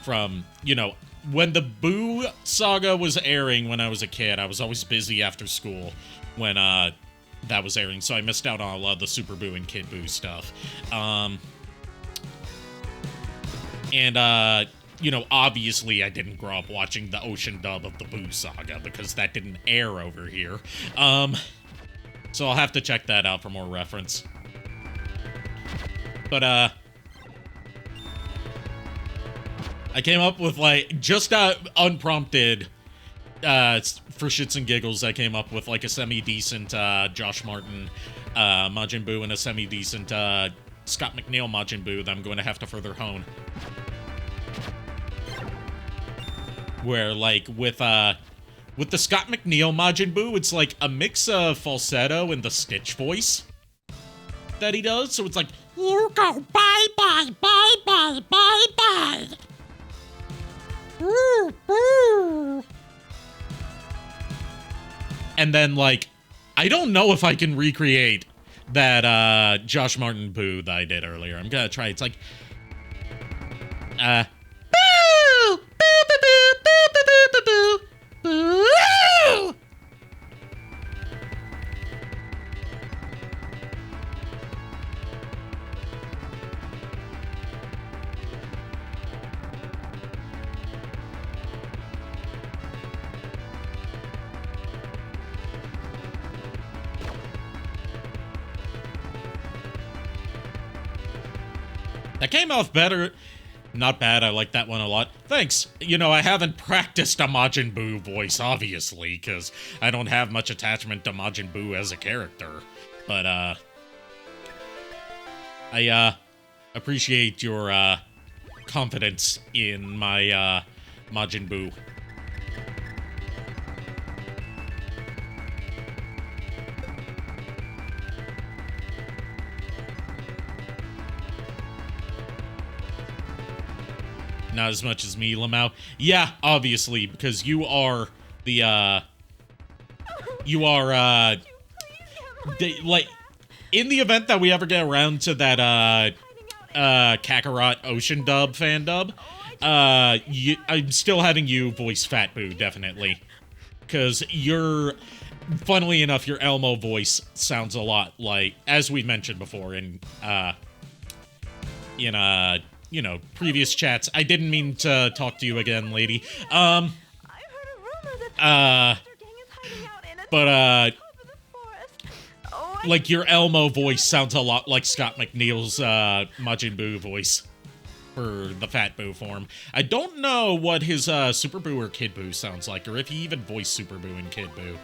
from, you know, when the Buu saga was airing when I was a kid. I was always busy after school when that was airing, so I missed out on a lot of the Super Buu and Kid Buu stuff. You know, obviously I didn't grow up watching the Ocean dub of the Buu saga because that didn't air over here. So I'll have to check that out for more reference. But, I came up with, like, just unprompted, for shits and giggles, I came up with, like, a semi-decent Josh Martin Majin Buu and a semi-decent Scott McNeil Majin Buu that I'm going to have to further hone. Where, like, with the Scott McNeil Majin Buu, it's like a mix of falsetto and the Stitch voice that he does. So it's like, you go bye bye bye bye bye bye. And then, like, I don't know if I can recreate that Josh Martin boo that I did earlier. I'm gonna try. It's like, boo, boo, boo, boo, boo, boo, boo, boo, boo. That came off better. Not bad, I like that one a lot. Thanks. You know, I haven't practiced a Majin Buu voice, obviously, because I don't have much attachment to Majin Buu as a character. But, I, appreciate your, confidence in my, Majin Buu. Not as much as me, Lamau. Yeah, obviously, because you are the, like, in the event that we ever get around to that, Kakarot Ocean dub, fan dub, I'm still having you voice Fat Boo, definitely. Because funnily enough, your Elmo voice sounds a lot like, as we mentioned before in you know, previous chats. I didn't mean to talk to you again, lady. I heard a rumor that the monster gang is hiding out in but top of the forest. Oh, like your Elmo voice sounds a lot like Scott McNeil's Majin Buu voice for the Fat Boo form. I don't know what his Super Boo or Kid Boo sounds like, or if he even voiced Super Boo and Kid Boo.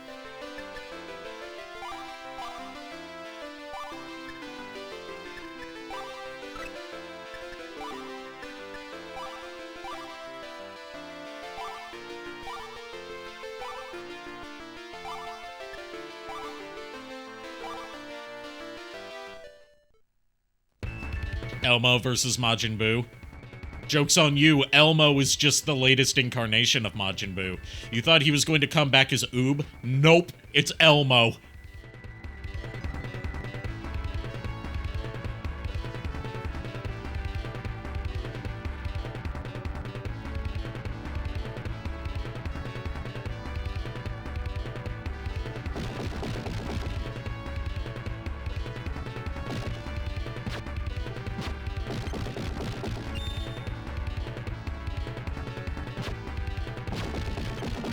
Elmo versus Majin Buu. Joke's on you, Elmo is just the latest incarnation of Majin Buu. You thought he was going to come back as Oob? Nope, it's Elmo.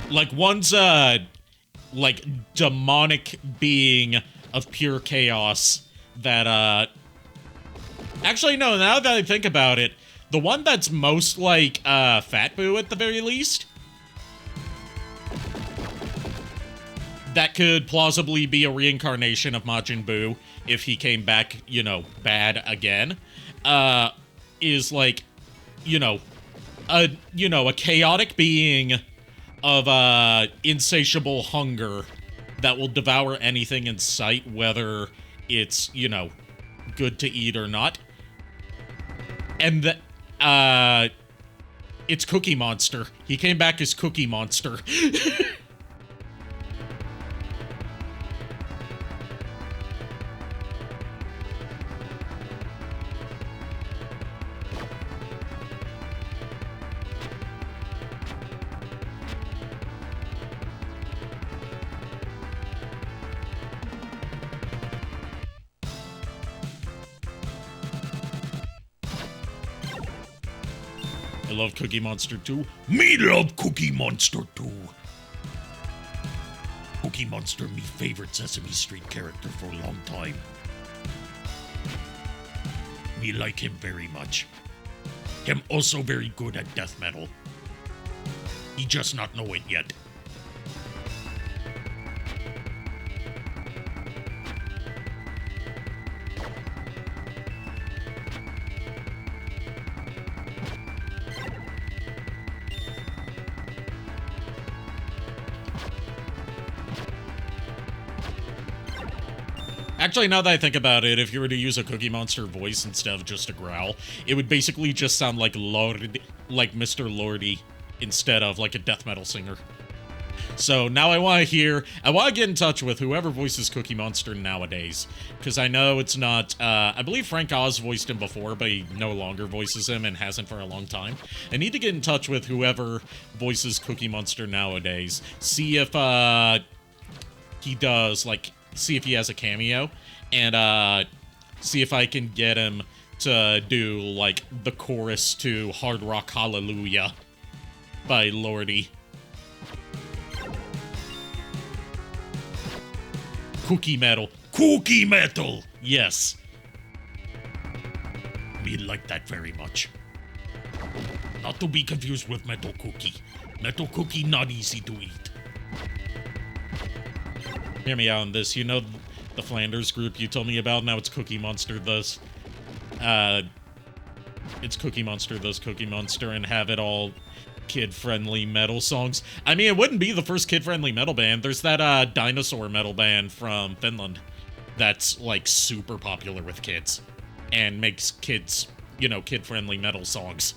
Like, one's like, demonic being of pure chaos that, actually, no, now that I think about it, the one that's most like, Fat Boo at the very least, that could plausibly be a reincarnation of Majin Buu if he came back, you know, bad again, is like, a chaotic being of insatiable hunger that will devour anything in sight, whether it's, good to eat or not. And it's Cookie Monster. He came back as Cookie Monster. I love Cookie Monster too. Me love Cookie Monster too. Cookie Monster, me favorite Sesame Street character for a long time. Me like him very much. Him also very good at death metal. He just not know it yet. Actually, now that I think about it, if you were to use a Cookie Monster voice instead of just a growl, it would basically just sound like like Mr. Lordy instead of like a death metal singer. So now I want to get in touch with whoever voices Cookie Monster nowadays. Because I know it's not, I believe Frank Oz voiced him before, but he no longer voices him and hasn't for a long time. I need to get in touch with whoever voices Cookie Monster nowadays. See if, he does, like, see if he has a cameo. And, see if I can get him to do, like, the chorus to Hard Rock Hallelujah by Lordy. Cookie metal. Cookie metal! Yes. We like that very much. Not to be confused with Metal Cookie. Metal Cookie not easy to eat. Hear me out on this. You know the Flanders group you told me about? Now it's Cookie Monster thus. It's Cookie Monster thus Cookie Monster and have it all kid-friendly metal songs. I mean, it wouldn't be the first kid-friendly metal band. There's that dinosaur metal band from Finland that's like super popular with kids and makes kids, you know, kid-friendly metal songs.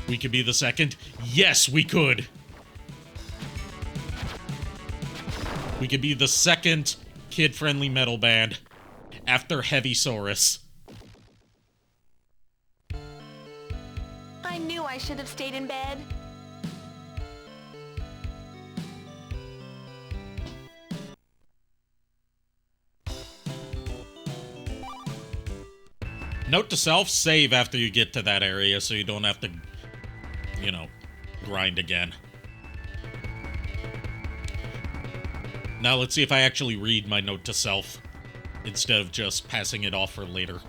We could be the second? Yes, we could! We could be the second kid-friendly metal band after Heavysaurus. I knew I should have stayed in bed. Note to self, save after you get to that area so you don't have to, you know, grind again. Now let's see if I actually read my note to self instead of just passing it off for later.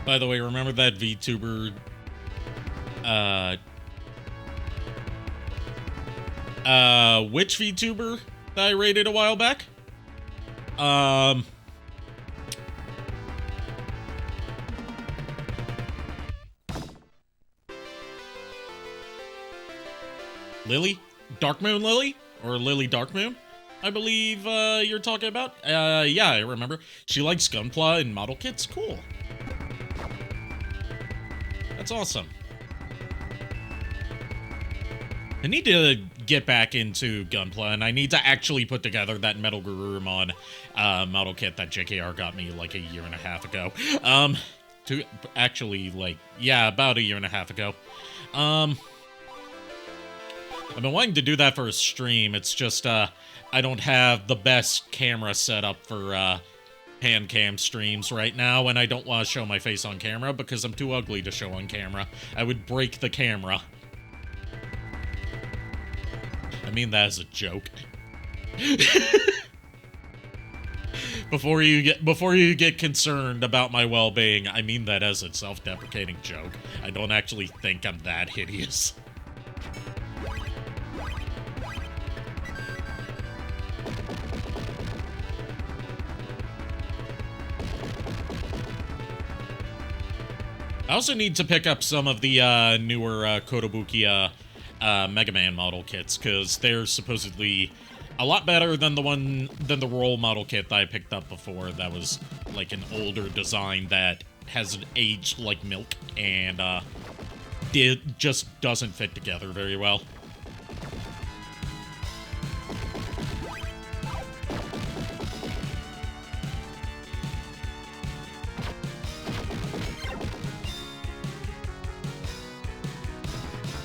By the way, remember that VTuber, which VTuber that I rated a while back? Lily? Darkmoon Lily? Or Lily Darkmoon? I believe, you're talking about? Yeah, I remember. She likes Gunpla and model kits? Cool. That's awesome. I need to get back into Gunpla, and I need to actually put together that Metal Garurumon model kit that JKR got me like a year and a half ago. About a year and a half ago. I've been wanting to do that for a stream. It's just, I don't have the best camera setup for, hand cam streams right now, and I don't want to show my face on camera because I'm too ugly to show on camera. I would break the camera. I mean that as a joke. Before you get concerned about my well-being, I mean that as a self-deprecating joke. I don't actually think I'm that hideous. I also need to pick up some of the newer Kotobuki Mega Man model kits, because they're supposedly a lot better than the Roll model kit that I picked up before. That was like an older design that has aged like milk and just doesn't fit together very well.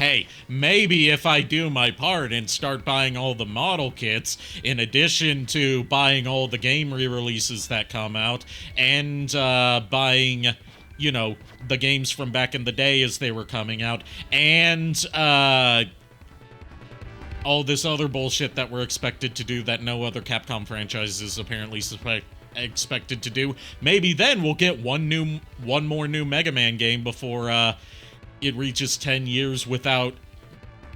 hey, maybe if I do my part and start buying all the model kits, in addition to buying all the game re-releases that come out, and buying, you know, the games from back in the day as they were coming out, and all this other bullshit that we're expected to do that no other Capcom franchise is apparently expected to do, maybe then we'll get one more new Mega Man game before it reaches 10 years without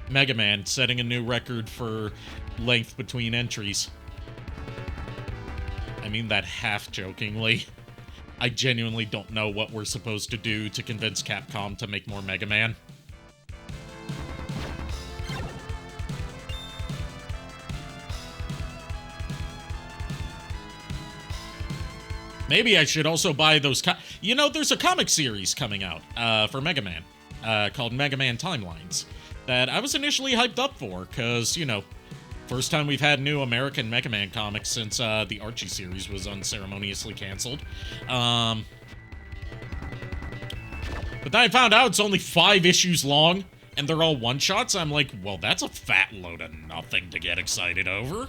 Mega Man, setting a new record for length between entries. I mean that half-jokingly. I genuinely don't know what we're supposed to do to convince Capcom to make more Mega Man. Maybe I should also buy those... You know, there's a comic series coming out for Mega Man called Mega Man Timelines that I was initially hyped up for because, you know, first time we've had new American Mega Man comics since the Archie series was unceremoniously canceled. But then I found out it's only 5 issues long and they're all one-shots. I'm like, well, that's a fat load of nothing to get excited over.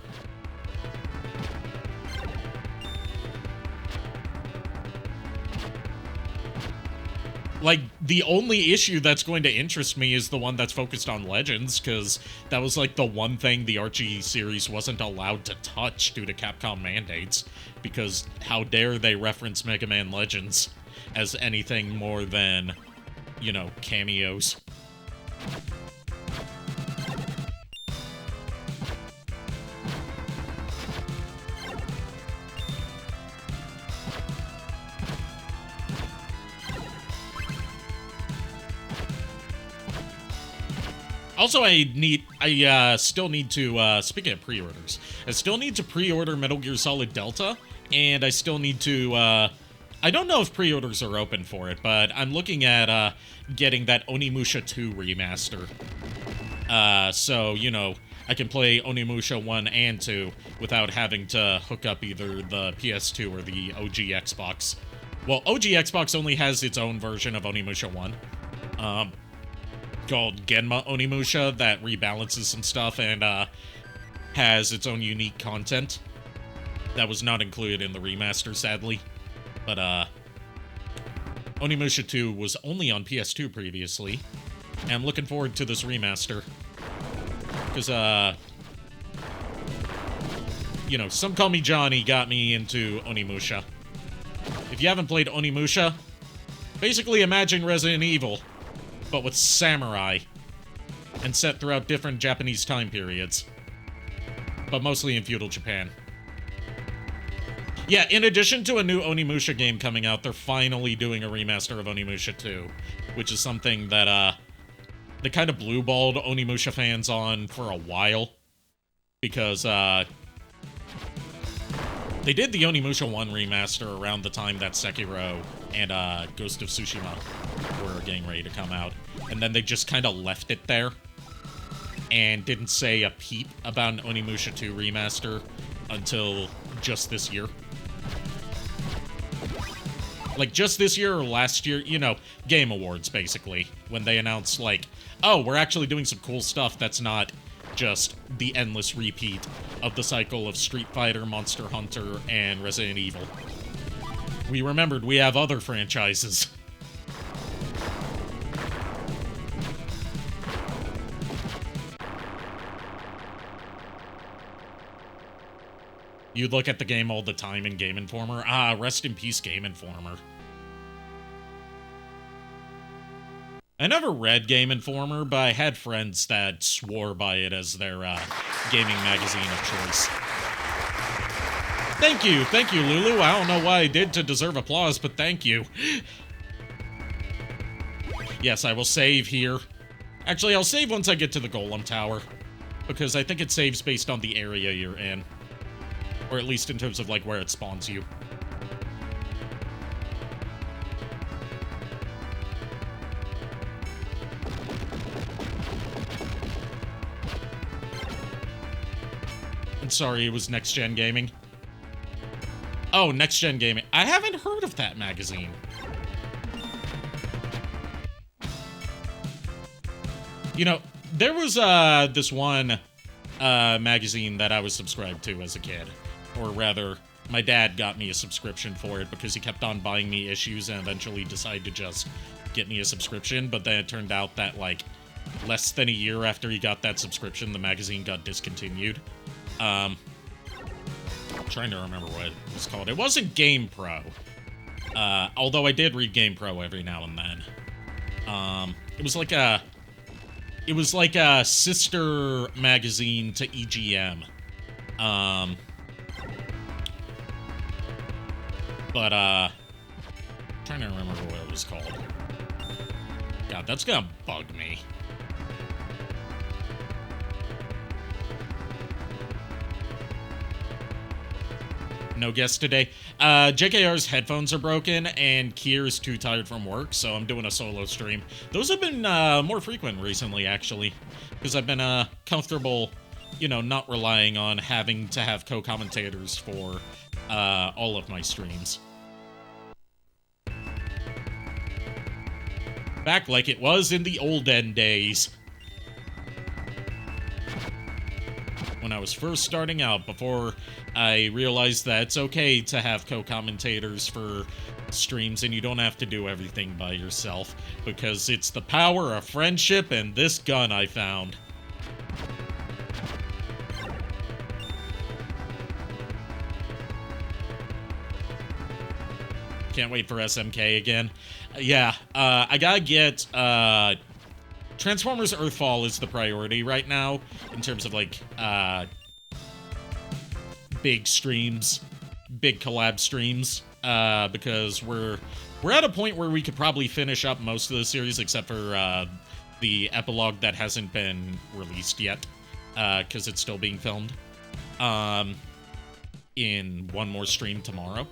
Like, the only issue that's going to interest me is the one that's focused on Legends, because that was, like, the one thing the Archie series wasn't allowed to touch due to Capcom mandates, because how dare they reference Mega Man Legends as anything more than, you know, cameos. Also, I still need to, speaking of pre-orders, I still need to pre-order Metal Gear Solid Delta, and I still need to, I don't know if pre-orders are open for it, but I'm looking at, getting that Onimusha 2 remaster. So, you know, I can play Onimusha 1 and 2 without having to hook up either the PS2 or the OG Xbox. Well, OG Xbox only has its own version of Onimusha 1. Called Genma Onimusha that rebalances some stuff and has its own unique content that was not included in the remaster, sadly. But Onimusha 2 was only on PS2 previously, and I'm looking forward to this remaster because you know, Some Call Me Johnny got me into Onimusha. If you haven't played Onimusha, basically imagine Resident Evil, but with samurai, and set throughout different Japanese time periods, but mostly in feudal Japan. Yeah, in addition to a new Onimusha game coming out, they're finally doing a remaster of Onimusha 2, which is something that, they kind of blue-balled Onimusha fans on for a while, because, they did the Onimusha 1 remaster around the time that Sekiro and Ghost of Tsushima were getting ready to come out. And then they just kind of left it there and didn't say a peep about an Onimusha 2 remaster until just this year. Like, just this year or last year, you know, Game Awards, basically, when they announced, like, oh, we're actually doing some cool stuff that's not just the endless repeat of the cycle of Street Fighter, Monster Hunter, and Resident Evil. We remembered we have other franchises. You look at the game all the time in Game Informer. Ah, rest in peace, Game Informer. I never read Game Informer, but I had friends that swore by it as their gaming magazine of choice. Thank you, Lulu. I don't know what I did to deserve applause, but thank you. Yes, I will save here. Actually, I'll save once I get to the Golem Tower, because I think it saves based on the area you're in. Or at least in terms of, like, where it spawns you. I'm sorry, it was Next Gen Gaming. Oh, Next Gen Gaming. I haven't heard of that magazine. You know, there was this one magazine that I was subscribed to as a kid. Or rather, my dad got me a subscription for it because he kept on buying me issues and eventually decided to just get me a subscription. But then it turned out that, like, less than a year after he got that subscription, the magazine got discontinued. I'm trying to remember what it was called. It wasn't Game Pro. Although I did read Game Pro every now and then. It was like a sister magazine to EGM. But trying to remember what it was called. God, that's gonna bug me. No guest today. JKR's headphones are broken, and Kier is too tired from work, so I'm doing a solo stream. Those have been more frequent recently, actually, because I've been comfortable, you know, not relying on having to have co-commentators for all of my streams. Back like it was in the olden days. When I was first starting out, before I realized that it's okay to have co-commentators for streams and you don't have to do everything by yourself, because it's the power of friendship and this gun I found. Can't wait for SMK again. Yeah, I gotta get, Transformers Earthfall is the priority right now, in terms of, like, big streams, big collab streams, because we're at a point where we could probably finish up most of the series, except for, the epilogue that hasn't been released yet, because it's still being filmed, in one more stream tomorrow.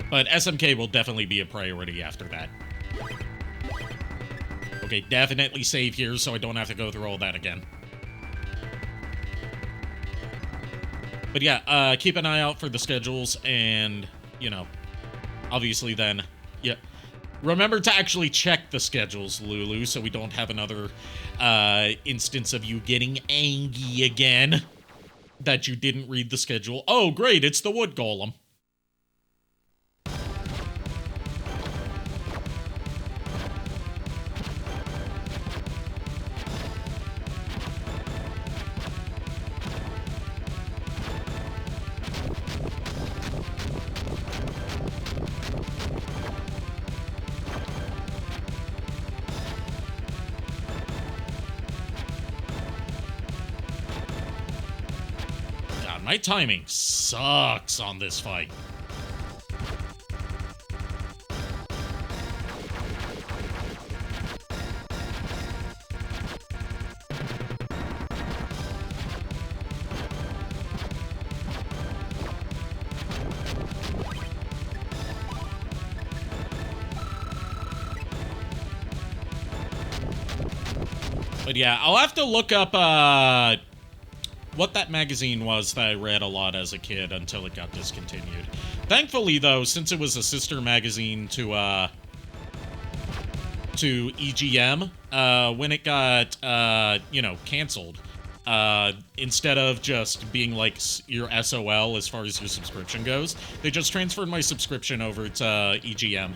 But SMK will definitely be a priority after that. Okay, definitely save here so I don't have to go through all that again. But yeah, keep an eye out for the schedules and, you know, obviously then, yeah. Remember to actually check the schedules, Lulu, so we don't have another instance of you getting angry again that you didn't read the schedule. Oh, great, it's the Wood Golem. My timing sucks on this fight. But yeah, I'll have to look up, what that magazine was that I read a lot as a kid until it got discontinued. Thankfully, though, since it was a sister magazine to EGM, when it got, you know, canceled, instead of just being, like, your SOL as far as your subscription goes, they just transferred my subscription over to EGM.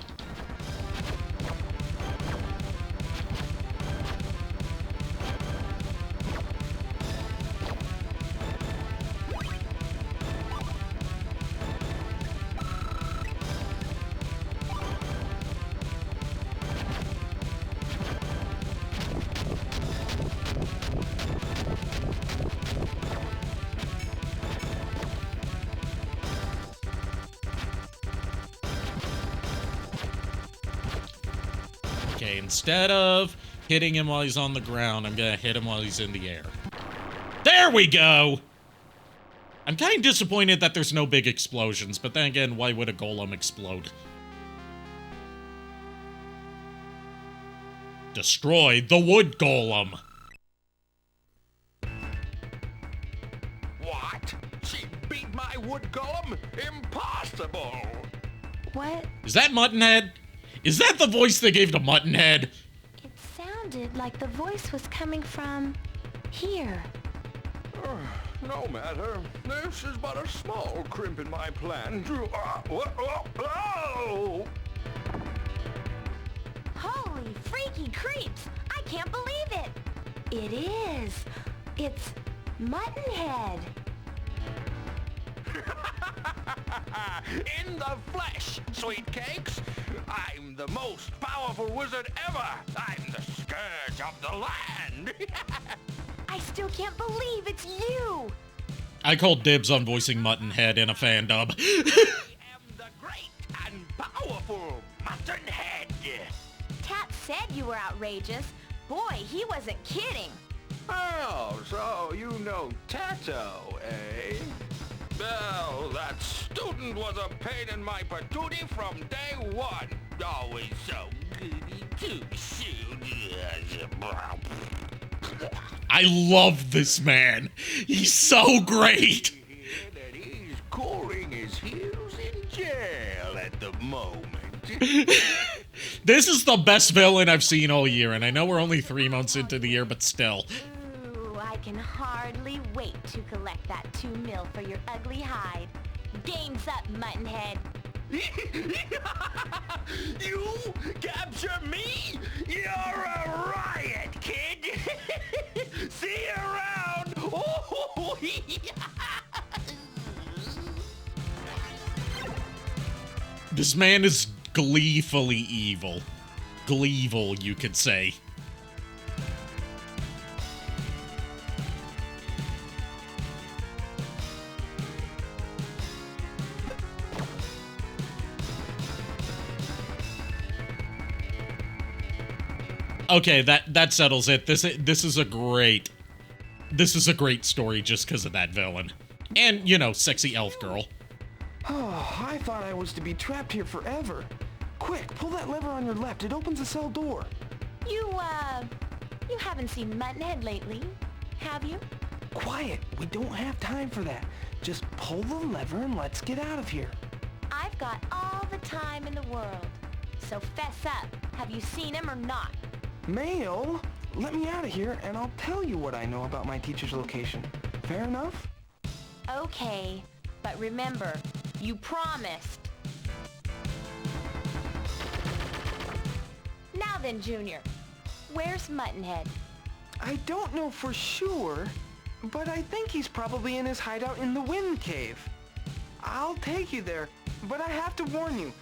Okay, instead of hitting him while he's on the ground, I'm gonna hit him while he's in the air. There we go! I'm kind of disappointed that there's no big explosions, but then again, why would a golem explode? Destroy the wood golem! What? She beat my wood golem? Impossible! What? Is that Muttonhead? Is that the voice they gave to Muttonhead? It sounded like the voice was coming from here. No matter. This is but a small crimp in my plan to... Holy freaky creeps! I can't believe it! It is. It's Muttonhead. In the flesh, sweet cakes. I'm the most powerful wizard ever. I'm the scourge of the land. I still can't believe it's you! I called dibs on voicing Muttonhead in a fan dub. I am the great and powerful Muttonhead. Tat said you were outrageous. Boy, he wasn't kidding. Oh, so you know Tato, eh? Well, that student was a pain in my patootie from day one. Always so goody two-shoes. I love this man. He's so great. That he's coring his heels in jail at the moment. This is the best villain I've seen all year, and I know we're only 3 months into the year, but still. Ooh, I can hardly wait to collect that 2 mil for your ugly hide. Game's up, Muttonhead. You capture me? You're a riot, kid. See you around. Oh, This man is gleefully evil. Gleevil, you could say. Okay, that settles it. This is a great story just because of that villain. And, you know, sexy elf girl. Oh, I thought I was to be trapped here forever. Quick, pull that lever on your left. It opens the cell door. You haven't seen Muttonhead lately, have you? Quiet. We don't have time for that. Just pull the lever and let's get out of here. I've got all the time in the world. So fess up. Have you seen him or not? Mail, let me out of here and I'll tell you what I know about my teacher's location. Fair enough? Okay, but remember, you promised. Now then, Junior, where's Muttonhead? I don't know for sure, but I think he's probably in his hideout in the Wind Cave. I'll take you there, but I have to warn you,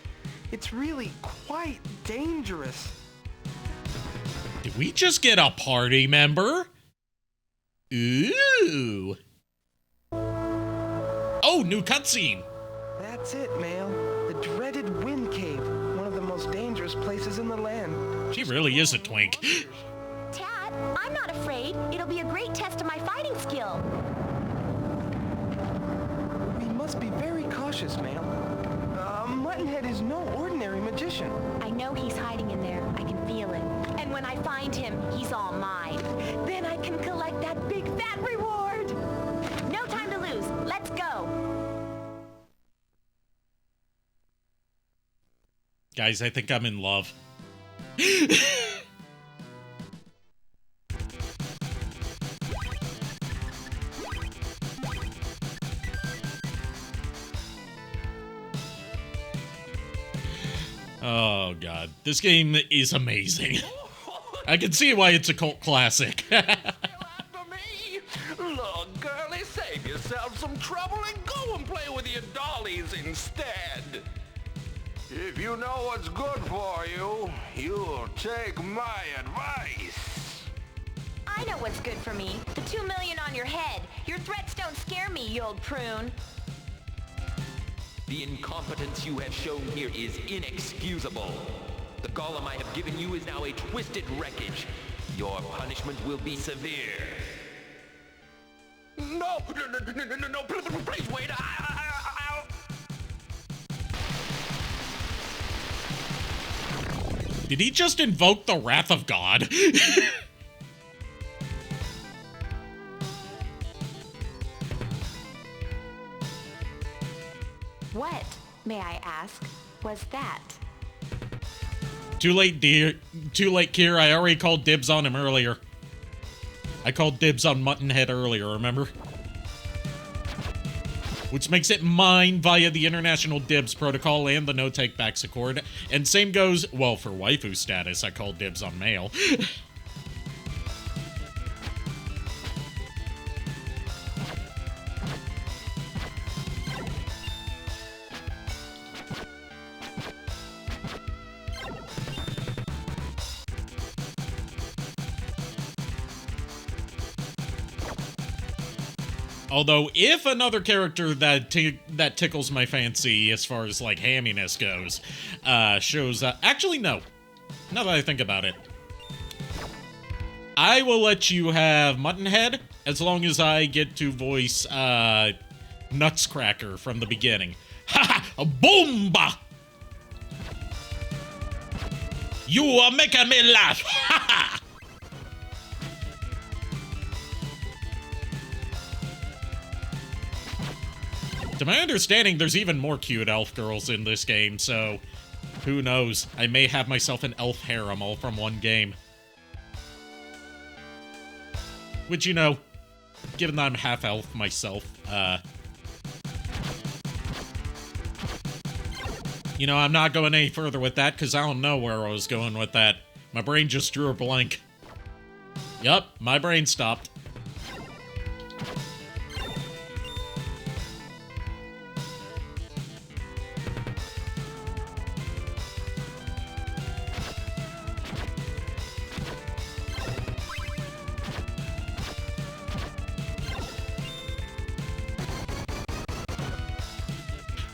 it's really quite dangerous. Did we just get a party member? Ooh. Oh, new cutscene. That's it, Mail. The dreaded Wind Cave, one of the most dangerous places in the land. She really is a twink. Tad, I'm not afraid. It'll be a great test of my fighting skill. We must be very cautious, Mail. Muttonhead is no ordinary magician. I know he's hiding in there. I can feel it. And when I find him, he's all mine. Then I can collect that big fat reward. No time to lose. Let's go. Guys, I think I'm in love. Oh, God. This game is amazing. I can see why it's a cult classic. After me? Look, girlie, save yourself some trouble and go and play with your dollies instead. If you know what's good for you, you'll take my advice. I know what's good for me. The 2 million on your head. Your threats don't scare me, you old prune. The incompetence you have shown here is inexcusable. The golem I have given you is now a twisted wreckage. Your punishment will be severe. No, please wait. Did he just invoke the wrath of God? What, may I ask, was that? Too late, dear. Too late, Kier. I already called dibs on him earlier. I called dibs on Muttonhead earlier, remember? Which makes it mine via the International Dibs Protocol and the No Take Backs Accord. And same goes, well, for waifu status, I called dibs on mail. Although, if another character that tickles my fancy as far as, like, hamminess goes, shows up... Actually, no. Now that I think about it. I will let you have Muttonhead, as long as I get to voice, Nutscracker from the beginning. Ha ha! Boomba! You are making me laugh! Ha ha! To my understanding, there's even more cute elf girls in this game, so who knows? I may have myself an elf harem all from one game. Which, you know, given that I'm half elf myself, you know, I'm not going any further with that, because I don't know where I was going with that. My brain just drew a blank. Yup, my brain stopped.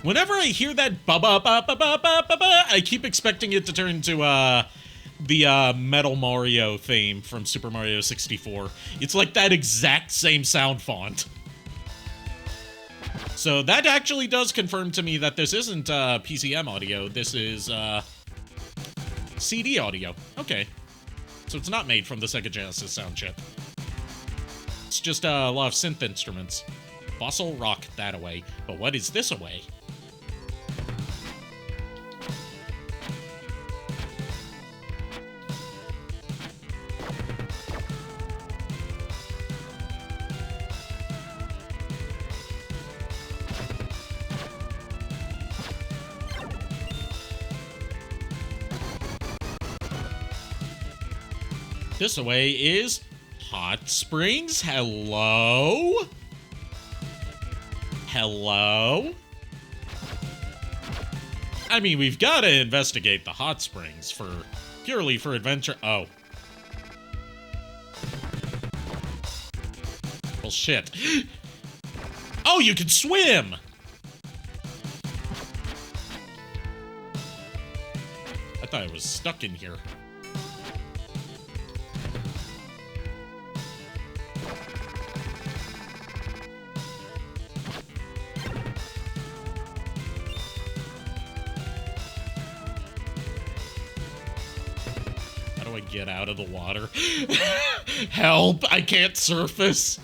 Whenever I hear that ba-ba-ba-ba-ba-ba-ba, I keep expecting it to turn into, the, Metal Mario theme from Super Mario 64. It's like that exact same sound font. So that actually does confirm to me that this isn't, PCM audio. This is, CD audio. Okay. So it's not made from the Sega Genesis sound chip. It's just, a lot of synth instruments. Fossil rock that away. But what is this away? This away is Hot Springs. Hello? Hello? I mean, we've got to investigate the hot springs purely for adventure. Oh. Well, shit. Oh, you can swim! I thought I was stuck in here. Get out of the water. Help! I can't surface.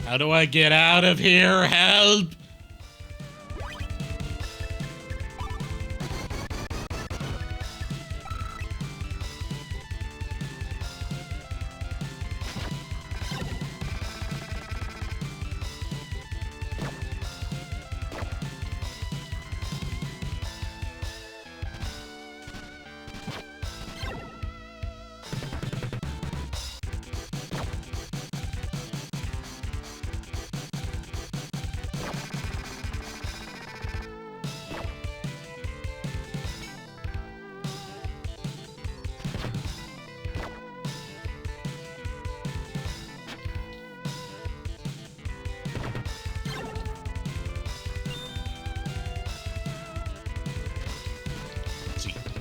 How do I get out of here? Help!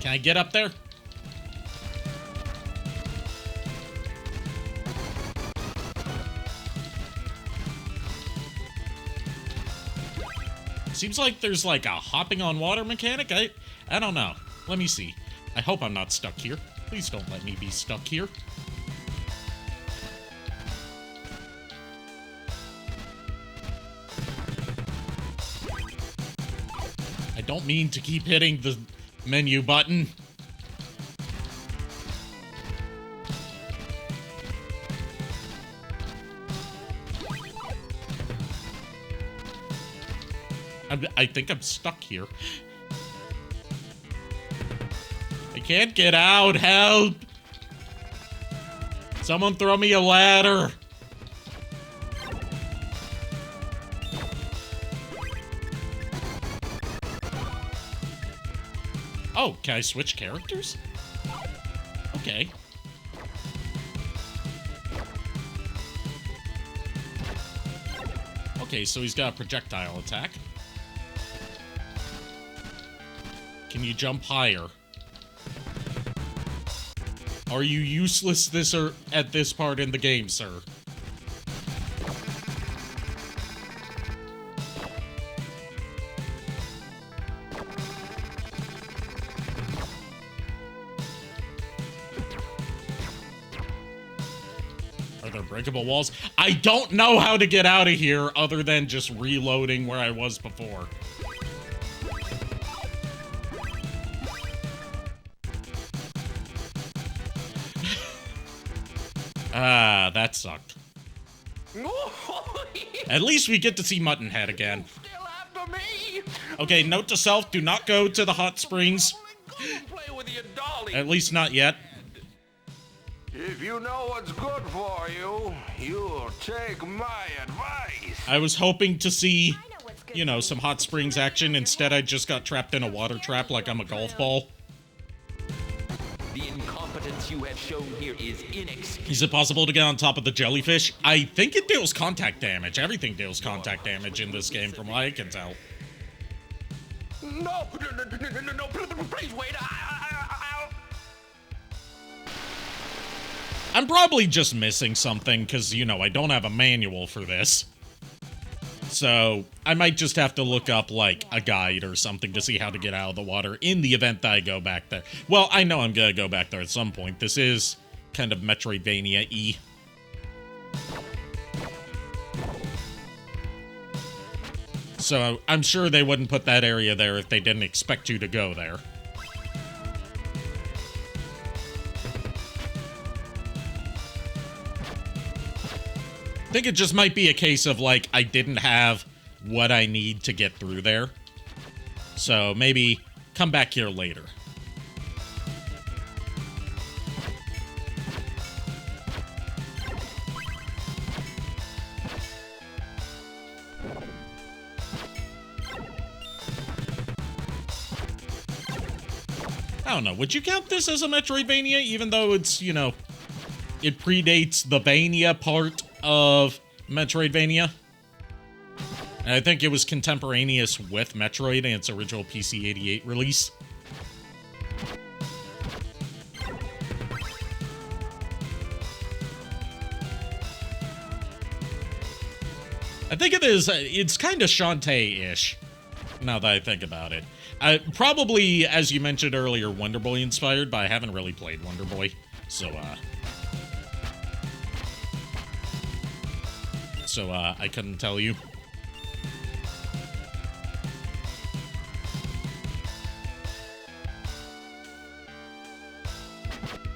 Can I get up there? Seems like there's like a hopping on water mechanic. I don't know. Let me see. I hope I'm not stuck here. Please don't let me be stuck here. I don't mean to keep hitting the menu button. I think I'm stuck here. I can't get out. Help! Someone throw me a ladder. Oh, can I switch characters? Okay. Okay, so he's got a projectile attack. Can you jump higher? Are you useless at this part in the game, sir? Are there breakable walls? I don't know how to get out of here other than just reloading where I was before. Ah, that sucked. At least we get to see Muttonhead again. Okay, note to self, do not go to the hot springs. At least not yet. If you know what's good for you, you'll take my advice. I was hoping to see, you know, some hot springs action. Instead, I just got trapped in a water trap like I'm a golf ball. The incompetence you have shown here is inexcusable. Is it possible to get on top of the jellyfish? I think it deals contact damage. Everything deals contact damage in this game, from what I can tell. No, please wait. I'm probably just missing something, because, you know, I don't have a manual for this. So, I might just have to look up, like, a guide or something to see how to get out of the water in the event that I go back there. Well, I know I'm gonna go back there at some point. This is kind of Metroidvania-y. So, I'm sure they wouldn't put that area there if they didn't expect you to go there. I think it just might be a case of, like, I didn't have what I need to get through there. So maybe come back here later. I don't know. Would you count this as a Metroidvania, even though it's, you know, it predates the Vania part of Metroidvania? And I think it was contemporaneous with Metroid and its original PC-88 release. I think it is, it's kind of Shantae-ish, now that I think about it. Probably, as you mentioned earlier, Wonder Boy inspired, but I haven't really played Wonder Boy, so I couldn't tell you.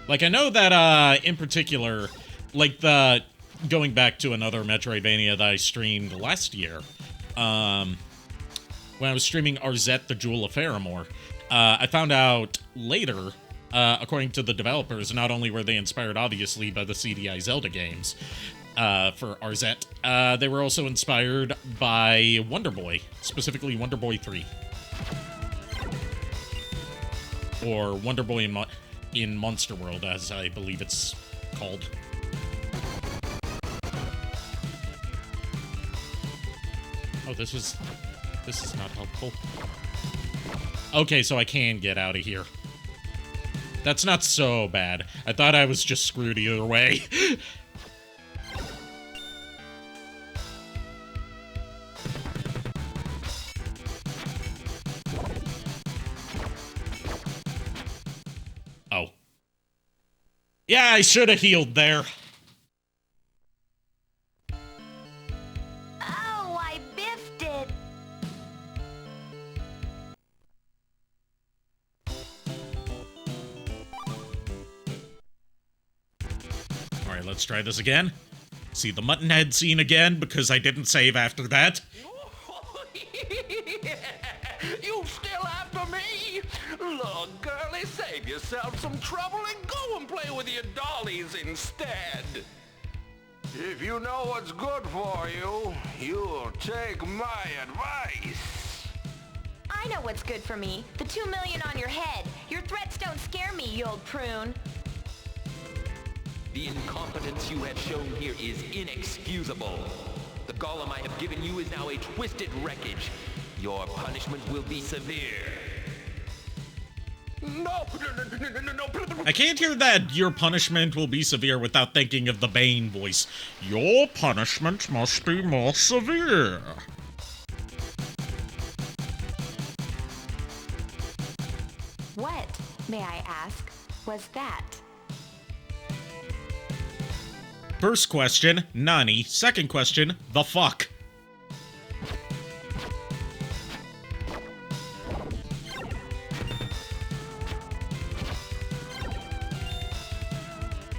Like, I know that, in particular, like, going back to another Metroidvania that I streamed last year, when I was streaming Arzette, the Jewel of Faramore, I found out later, according to the developers, not only were they inspired, obviously, by the CDI Zelda games, for Arzette, they were also inspired by Wonder Boy, specifically Wonder Boy 3. Or Wonder Boy in Monster World, as I believe it's called. Oh, this is not helpful. Okay, so I can get out of here. That's not so bad. I thought I was just screwed either way. Oh. Yeah, I should have healed there. Oh, I biffed it. Alright, let's try this again. See the mutton head scene again, because I didn't save after that. You still after me? Look, girlie, save yourself some trouble and go and play with your dollies instead. If you know what's good for you, you'll take my advice. I know what's good for me. The 2 million on your head. Your threats don't scare me, you old prune. The incompetence you have shown here is inexcusable. The golem I have given you is now a twisted wreckage. Your punishment will be severe. No. I can't hear that your punishment will be severe without thinking of the Bane voice. Your punishment must be more severe. What, may I ask, was that? First question, Nani. Second question, the fuck?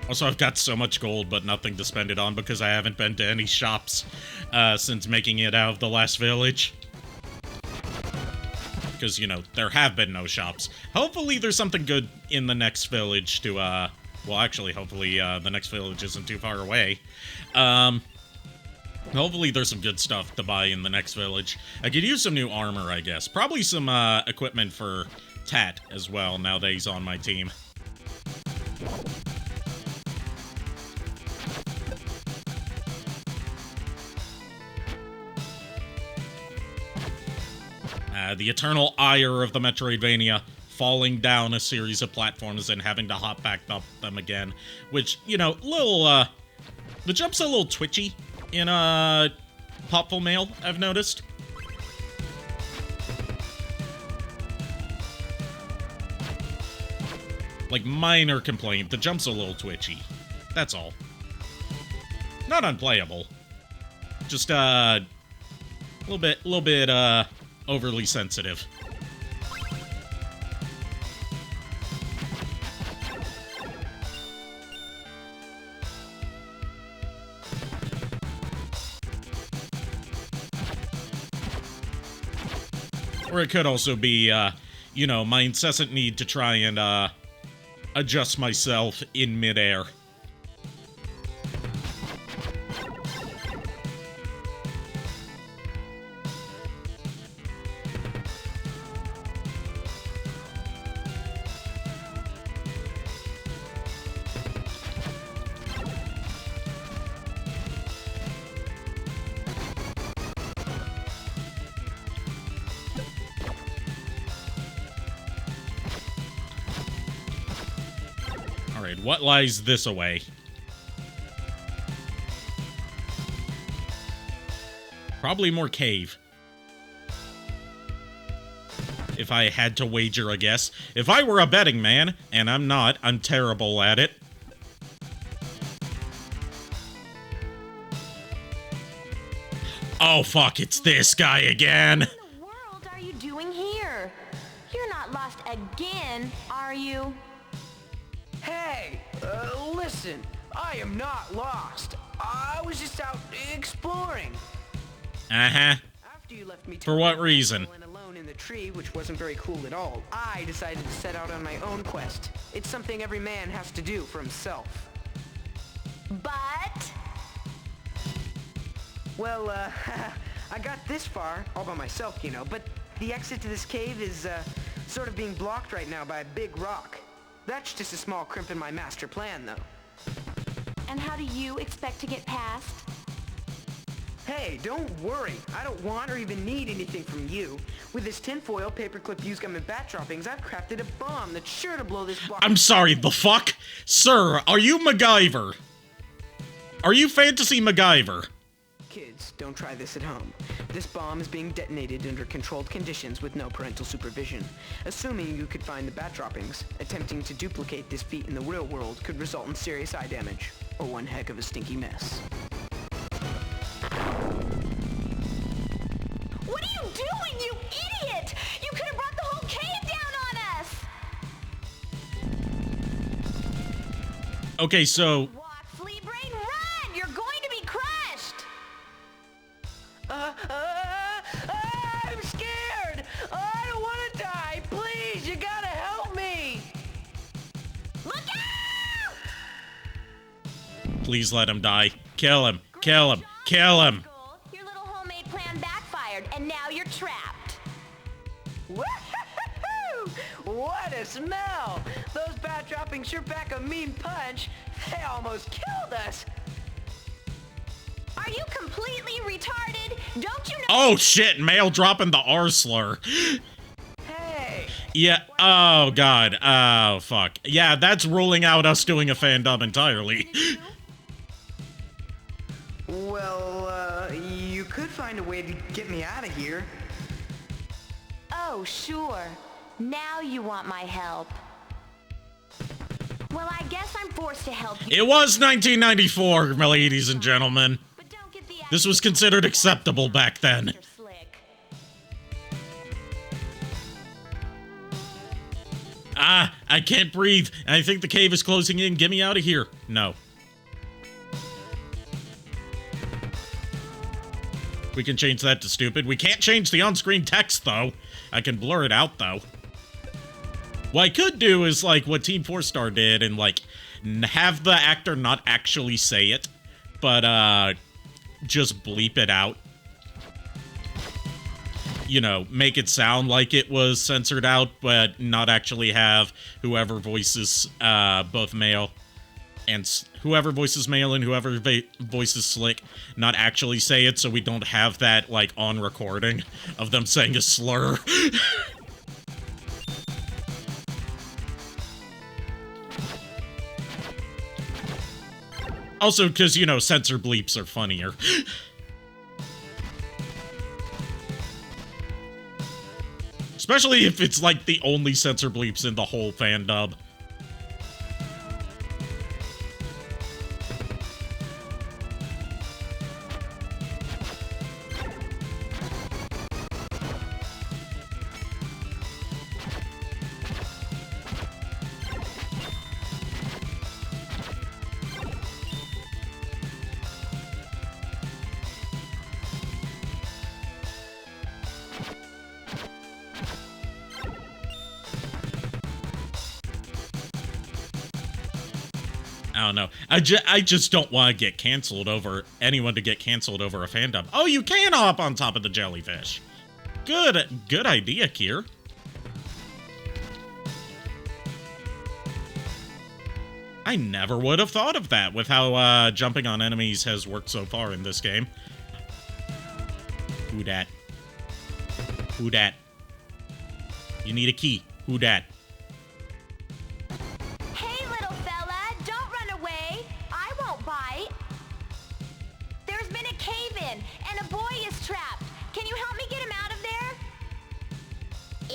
Also, I've got so much gold, but nothing to spend it on because I haven't been to any shops since making it out of the last village. Because, you know, there have been no shops. Hopefully there's something good in the next village to, well, actually, hopefully the next village isn't too far away. Hopefully there's some good stuff to buy in the next village. I could use some new armor, I guess. Probably some equipment for Tat as well, now that he's on my team. The eternal ire of the Metroidvania, falling down a series of platforms and having to hop back up them again. Which, you know, the jump's a little twitchy in Popful Mail, I've noticed. Like, minor complaint, the jump's a little twitchy. That's all. Not unplayable. Just, little bit, overly sensitive. Or it could also be, you know, my incessant need to try and, adjust myself in midair. What lies this away? Probably more cave. If I had to wager a guess. If I were a betting man, and I'm not, I'm terrible at it. Oh fuck, it's this guy again! What in the world are you doing here? You're not lost again, are you? Hey, listen, I am not lost. I was just out exploring. Uh-huh. After you left me For what reason? and alone in the tree, which wasn't very cool at all, I decided to set out on my own quest. It's something every man has to do for himself. But... Well, I got this far, all by myself, you know, but the exit to this cave is, sort of being blocked right now by a big rock. That's just a small crimp in my master plan, though. And how do you expect to get past? Hey, don't worry. I don't want or even need anything from you. With this tinfoil, paperclip, use gum, and bat droppings, I've crafted a bomb that's sure to blow this block. I'm sorry, the fuck? Sir, are you MacGyver? Are you Fantasy MacGyver? Kids, don't try this at home. This bomb is being detonated under controlled conditions with no parental supervision. Assuming you could find the bat droppings, attempting to duplicate this feat in the real world could result in serious eye damage, or one heck of a stinky mess. What are you doing, you idiot? You could have brought the whole cave down on us! Okay, so... Walk, flea brain, run! You're going to be crushed! I'm scared! I don't want to die! Please, you gotta help me! Look out! Please let him die. Kill him. Kill him. Kill him. Your little homemade plan backfired, and now you're trapped. Woo-hoo-hoo! What a smell! Those bat droppings sure pack a mean punch. They almost killed us. Are you completely retarded? Don't you know? Oh shit, Mail dropping the R slur. Hey! Yeah, oh god. Oh fuck. Yeah, that's ruling out us doing a fandom entirely. Well, you could find a way to get me out of here. Oh, sure. Now you want my help. Well, I guess I'm forced to help you. It was 1994, my ladies and gentlemen. But don't get the This was considered acceptable back then. You're slick. Ah, I can't breathe. I think the cave is closing in. Get me out of here. No. We can change that to stupid. We can't change the on-screen text, though. I can blur it out, though. What I could do is, like, what Team 4-Star did and, like, have the actor not actually say it, but, just bleep it out. You know, make it sound like it was censored out, but not actually have whoever voices, both male and whoever voices Mail and whoever voices Slick not actually say it, so we don't have that, like, on recording of them saying a slur. Also, because, you know, censor bleeps are funnier. Especially if it's, like, the only censor bleeps in the whole fan dub. I don't know. I just don't want to get canceled over anyone to get canceled over a fandom. Oh, you can hop on top of the jellyfish. Good idea, Kier. I never would have thought of that with how jumping on enemies has worked so far in this game. Who dat? Who dat? You need a key. Who dat? Hey, little fella, don't run away. I won't bite. There's been a cave-in, and a boy is trapped. Can you help me get him out of there?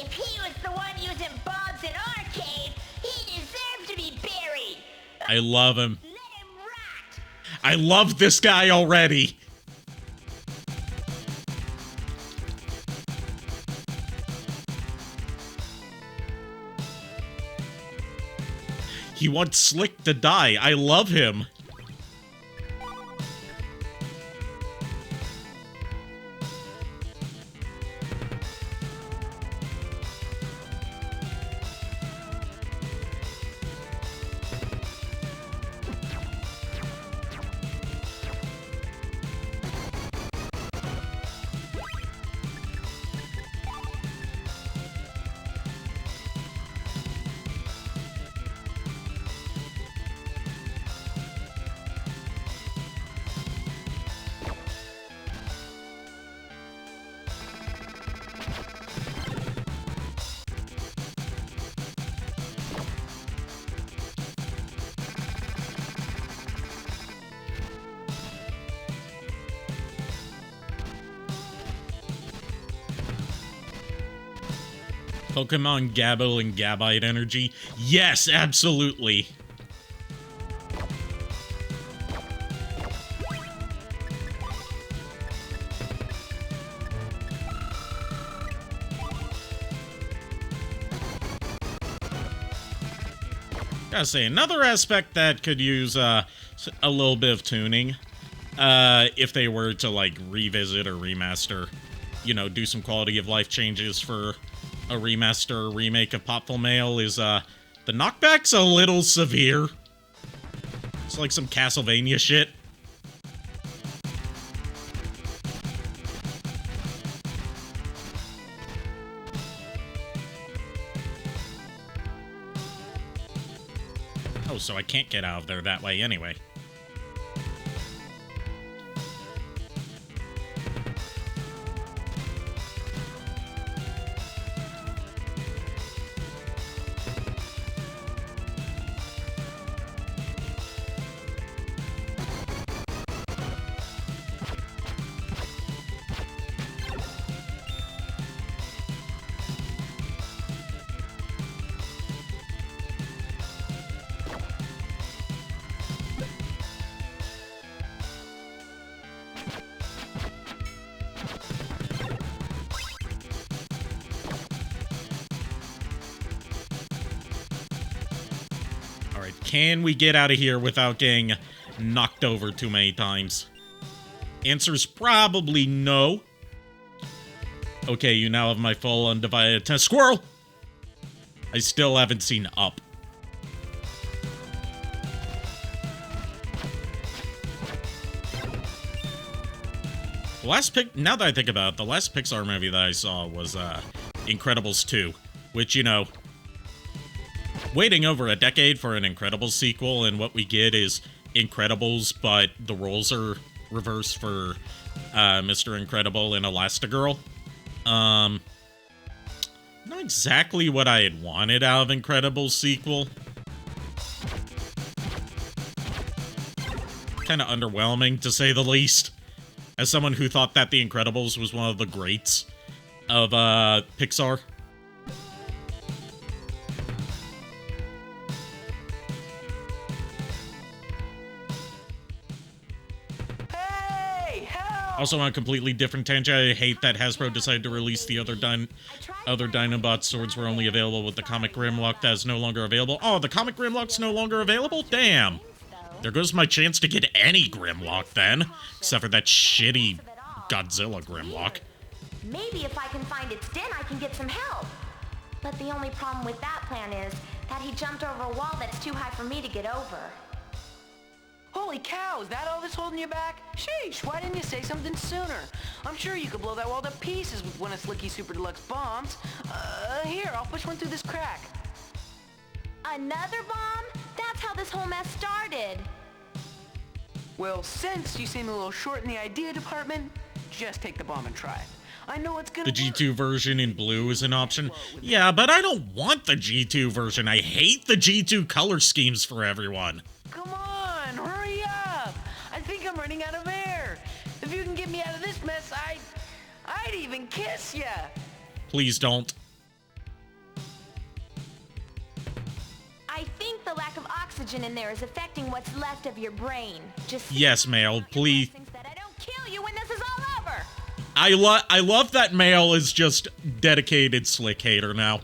If he was the one using bombs in our cave, he deserved to be buried. I love him. Let him rot. I love this guy already. He wants Slick to die. I love him. Pokemon Gabble and Gabite energy? Yes, absolutely. Gotta say, another aspect that could use a little bit of tuning, if they were to, like, revisit or remaster, you know, do some quality of life changes for a remaster or remake of Popful Mail, is, the knockback's a little severe. It's like some Castlevania shit. Oh, so I can't get out of there that way anyway. Can we get out of here without getting knocked over too many times? Answer's probably no. Okay, you now have my full undivided attention. Squirrel! I still haven't seen Up. Now that I think about it, the last Pixar movie that I saw was Incredibles 2, which, you know, waiting over a decade for an Incredibles sequel, and what we get is Incredibles, but the roles are reversed for Mr. Incredible and Elastigirl. Not exactly what I had wanted out of Incredibles sequel. Kind of underwhelming, to say the least. As someone who thought that The Incredibles was one of the greats of Pixar. Also, on a completely different tangent, I hate that Hasbro decided to release the other Dinobot swords were only available with the comic Grimlock that is no longer available. Oh, the comic Grimlock's no longer available? Damn. There goes my chance to get any Grimlock then. Except for that shitty Godzilla Grimlock. Maybe if I can find its den, I can get some help. But the only problem with that plan is that he jumped over a wall that's too high for me to get over. Holy cow, is that all that's holding you back? Sheesh, why didn't you say something sooner? I'm sure you could blow that wall to pieces with one of Slicky's Super Deluxe bombs. Here, I'll push one through this crack. Another bomb? That's how this whole mess started. Well, since you seem a little short in the idea department, just take the bomb and try it. I know it's gonna The G2 version in blue is an option. Yeah, but I don't want the G2 version. I hate the G2 color schemes for everyone. Come on, hurry up! I think I'm running out of air. If you can get me out of this mess, I'd even kiss ya. Please don't. I think the lack of oxygen in there is affecting what's left of your brain. Just yes, Mail, please. That I don't kill you when this is all over. I love that Mail is just dedicated Slick hater now.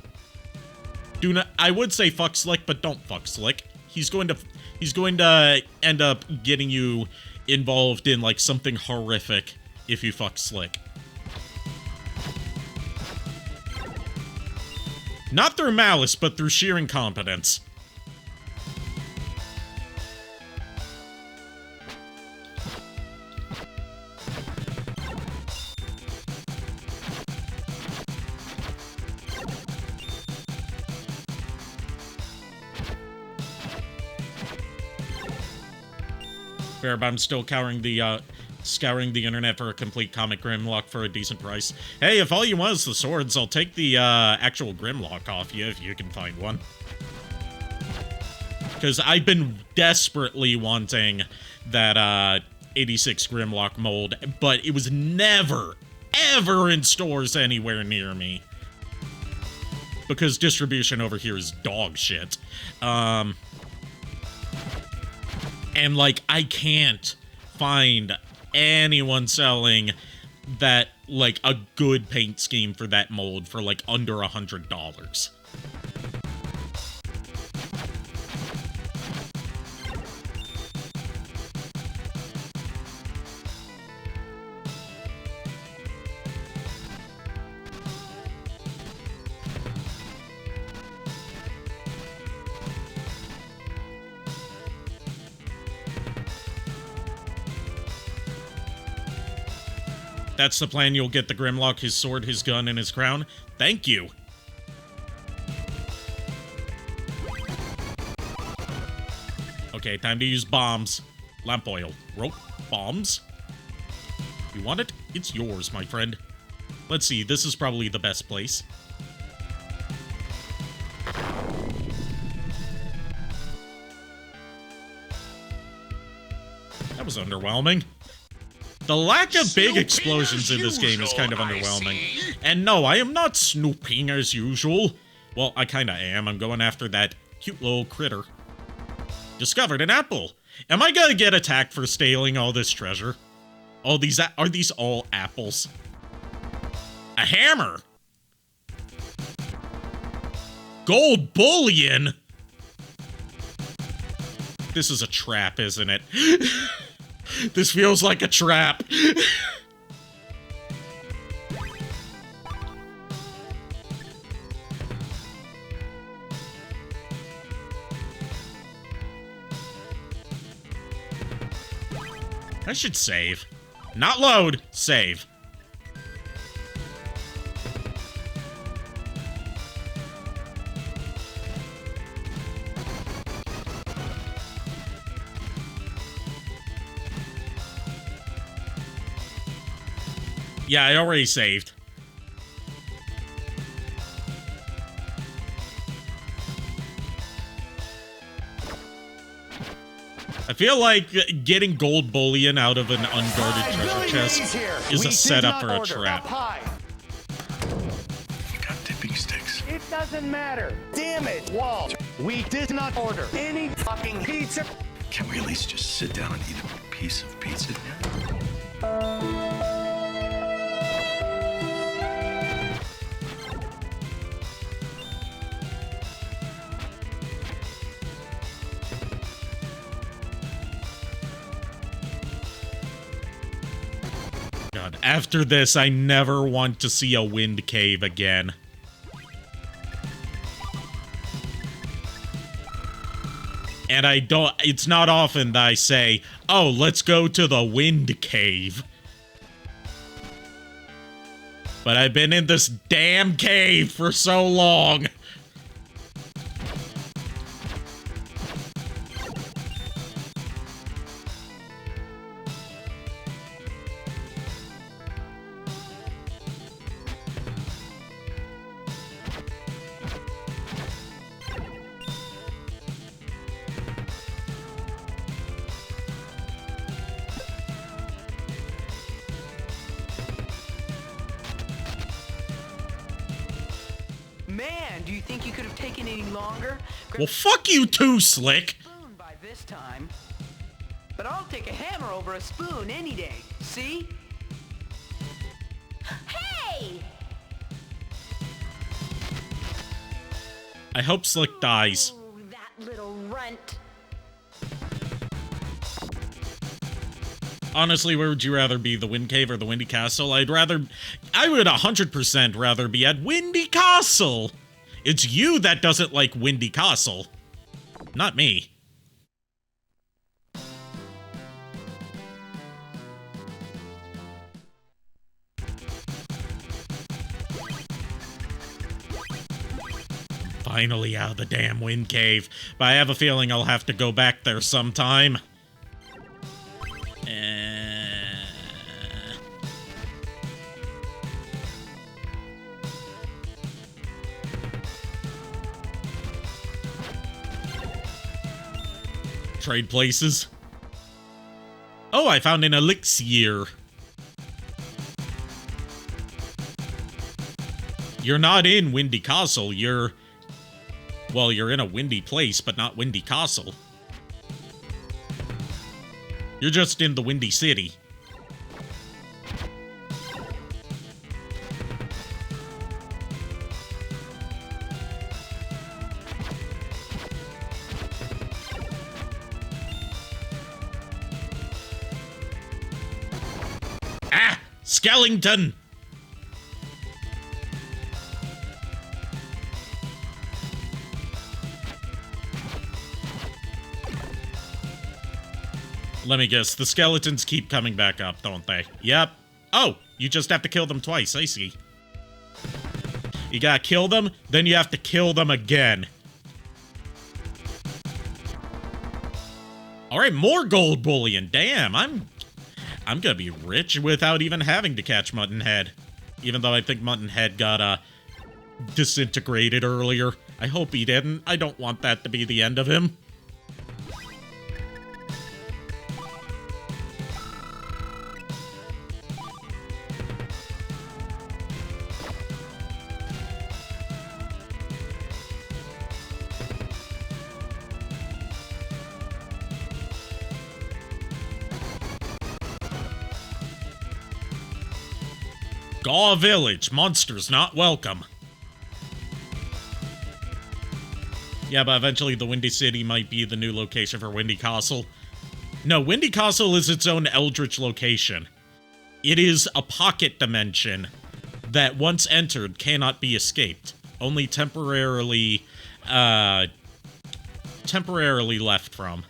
I would say fuck Slick, but don't fuck Slick. He's going to end up getting you involved in like something horrific if you fuck Slick. Not through malice, but through sheer incompetence. Fair, but I'm still scouring the internet for a complete comic Grimlock for a decent price. Hey, if all you want is the swords, I'll take the actual Grimlock off you if you can find one. Because I've been desperately wanting that 86 Grimlock mold, but it was never, ever in stores anywhere near me. because distribution over here is dog shit. And, like, I can't find anyone selling that, like, a good paint scheme for that mold for, like, under $100. That's the plan. You'll get the Grimlock, his sword, his gun, and his crown. Thank you. Okay, time to use bombs. Lamp oil. Rope. Bombs. You want it? It's yours, my friend. Let's see. This is probably the best place. That was underwhelming. The lack of big explosions in this game is kind of underwhelming. And no, I am not snooping as usual. Well, I kinda am. I'm going after that cute little critter. Discovered an apple. Am I gonna get attacked for stealing all this treasure? Oh, are these all apples? A hammer! Gold bullion! This is a trap, isn't it? This feels like a trap. I should save. Not load, save. Yeah, I already saved. I feel like getting gold bullion out of an unguarded treasure chest is a setup for a trap. Got dipping sticks. It doesn't matter. Damn it, Walt. We did not order any fucking pizza. Can we at least just sit down and eat a piece of pizza? God, after this, I never want to see a wind cave again. And it's not often that I say, oh, let's go to the wind cave. But I've been in this damn cave for so long. Man, do you think you could have taken any longer? Well, fuck you too, Slick. Spoon by this time. But I'll take a hammer over a spoon any day. See? Hey! I hope Slick dies. Oh, that little runt. Honestly, where would you rather be, the Wind Cave or the Windy Castle? I would 100% rather be at Windy Castle. It's you that doesn't like Windy Castle, not me. Finally out of the damn Wind Cave, but I have a feeling I'll have to go back there sometime. Trade places. Oh, I found an elixir. You're not in Windy Castle, well, you're in a windy place, but not Windy Castle. You're just in the Windy City. Ah! Skellington! Let me guess, the skeletons keep coming back up, don't they? Yep. Oh, you just have to kill them twice, I see. You gotta kill them, then you have to kill them again. Alright, more gold bullion. Damn, I'm gonna be rich without even having to catch Muttonhead. Even though I think Muttonhead got, disintegrated earlier. I hope he didn't. I don't want that to be the end of him. Gaw Village, monsters not welcome. Yeah, but eventually the Windy City might be the new location for Windy Castle. No, Windy Castle is its own eldritch location. It is a pocket dimension that once entered cannot be escaped. Only temporarily left from.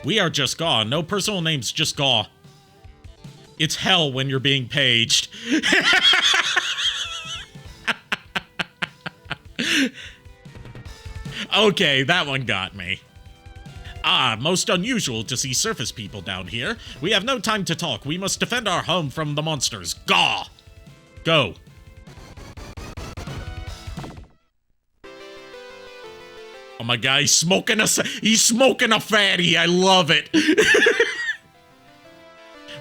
We are just Gaw. No personal names, just Gaw. It's hell when you're being paged. Okay, that one got me. Ah, most unusual to see surface people down here. We have no time to talk. We must defend our home from the monsters. Gaw! Go. Oh my god, he's smoking a fatty. I love it.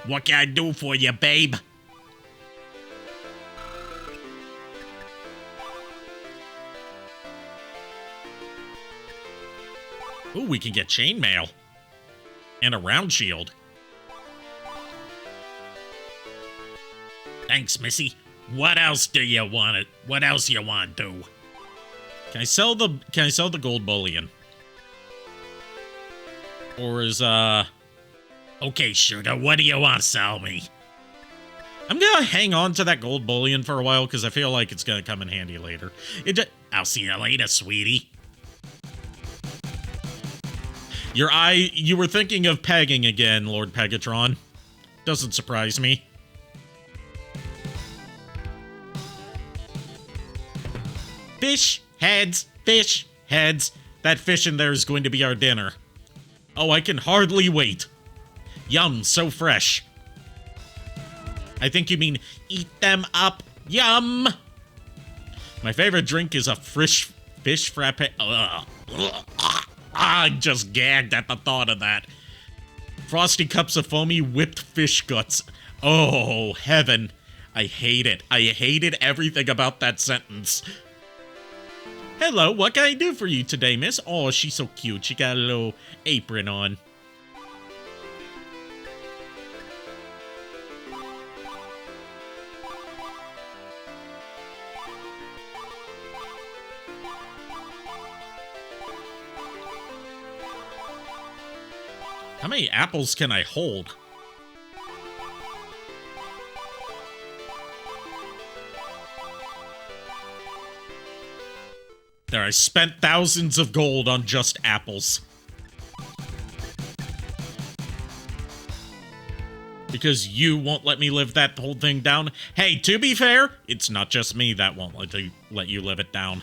What can I do for you, babe? Ooh, we can get chainmail. And a round shield. Thanks, Missy. What else do you want? What else you want to do? Can I sell the gold bullion? Or is, okay, sugar, what do you want to sell me? I'm gonna hang on to that gold bullion for a while, because I feel like it's gonna come in handy later. I'll see you later, sweetie. You were thinking of pegging again, Lord Pegatron. Doesn't surprise me. Fish heads, fish heads. That fish in there is going to be our dinner. Oh, I can hardly wait. Yum, so fresh. I think you mean eat them up. Yum! My favorite drink is a fish frappe. I just gagged at the thought of that. Frosty cups of foamy whipped fish guts. Oh, heaven. I hate it. I hated everything about that sentence. Hello, what can I do for you today, miss? Oh, she's so cute. She got a little apron on. How many apples can I hold? There, I spent thousands of gold on just apples. Because you won't let me live that whole thing down. Hey, to be fair, it's not just me that won't let you live it down.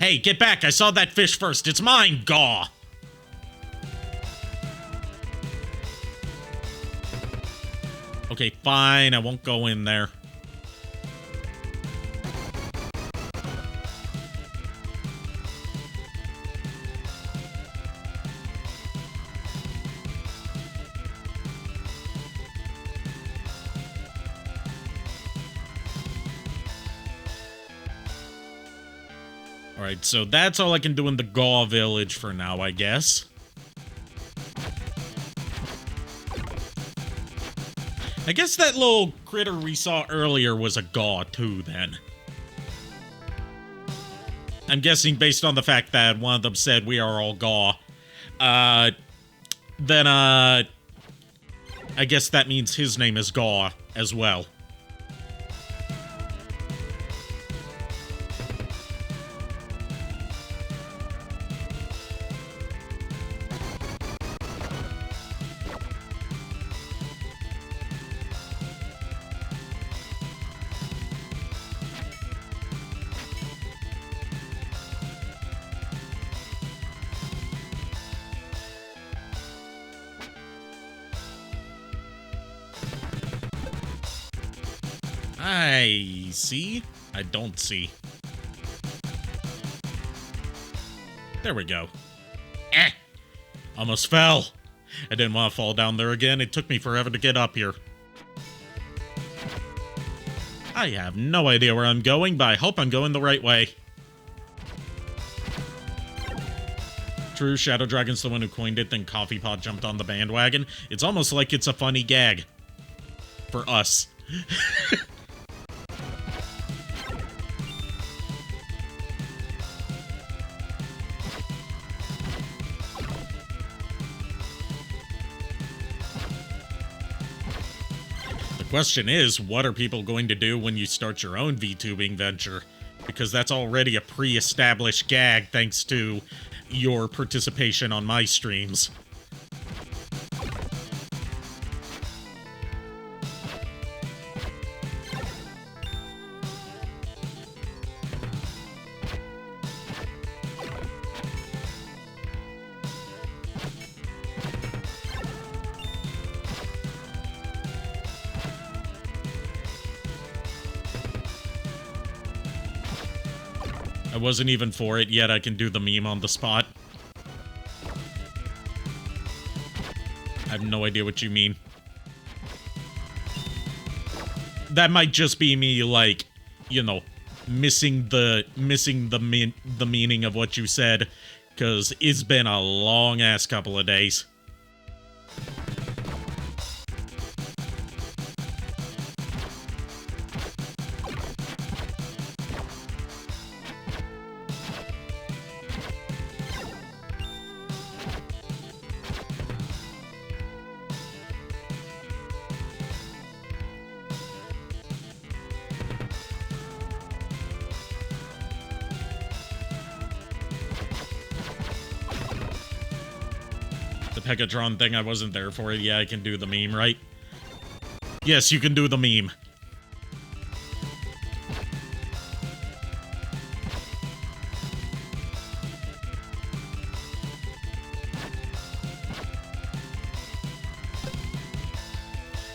Hey, get back! I saw that fish first. It's mine, Gaw! Okay, fine. I won't go in there. Alright, so that's all I can do in the Gaw village for now, I guess. I guess that little critter we saw earlier was a Gaw too, then. I'm guessing based on the fact that one of them said we are all Gaw. Then, I guess that means his name is Gaw as well. I see. I don't see. There we go. Eh! Almost fell. I didn't want to fall down there again. It took me forever to get up here. I have no idea where I'm going, but I hope I'm going the right way. True, Shadow Dragon's the one who coined it, then Coffee Pot jumped on the bandwagon. It's almost like it's a funny gag. For us. The question is, what are people going to do when you start your own VTubing venture? Because that's already a pre-established gag thanks to your participation on my streams. I wasn't even for it, yet I can do the meme on the spot. I have no idea what you mean. That might just be me, like, you know, missing the meaning of what you said, because it's been a long-ass couple of days. Pegatron thing, I wasn't there for it. Yeah, I can do the meme, right? Yes, you can do the meme.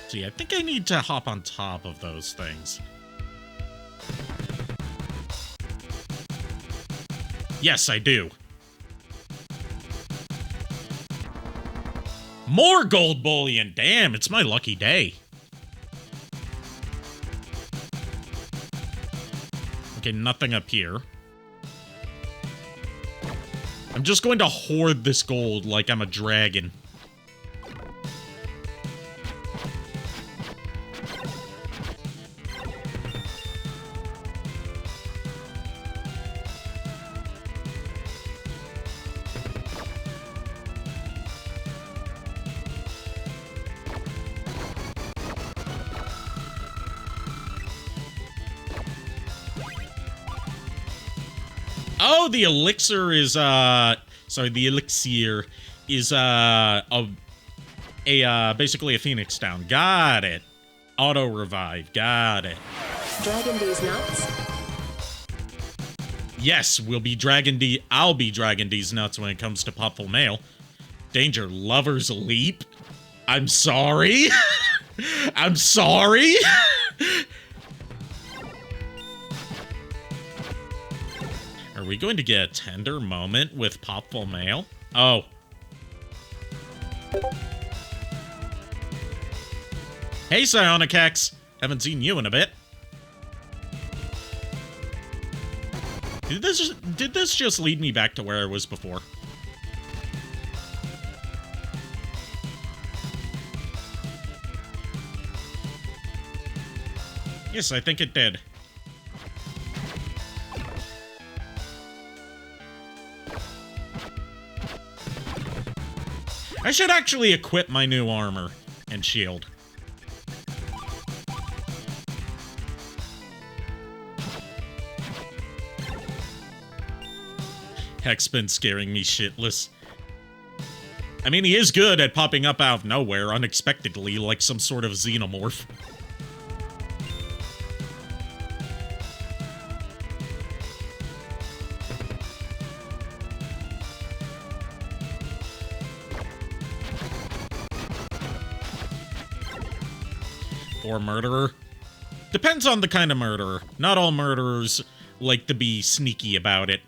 See, I think I need to hop on top of those things. Yes, I do. More gold bullion! Damn, it's my lucky day. Okay, nothing up here. I'm just going to hoard this gold like I'm a dragon. Oh, the elixir is, sorry, the elixir is, basically a phoenix down. Got it. Auto revive. Got it. Dragon D's nuts? Yes, I'll be Dragon D's nuts when it comes to Popful Mail. Danger, Lover's Leap? I'm sorry? I'm sorry? Are we going to get a tender moment with Popful Mail? Oh. Hey, Psionic Hex! Haven't seen you in a bit. Did this just lead me back to where I was before? Yes, I think it did. I should actually equip my new armor and shield. Heck's been scaring me shitless. I mean, he is good at popping up out of nowhere unexpectedly like some sort of xenomorph. Or murderer. Depends on the kind of murderer. Not all murderers like to be sneaky about it.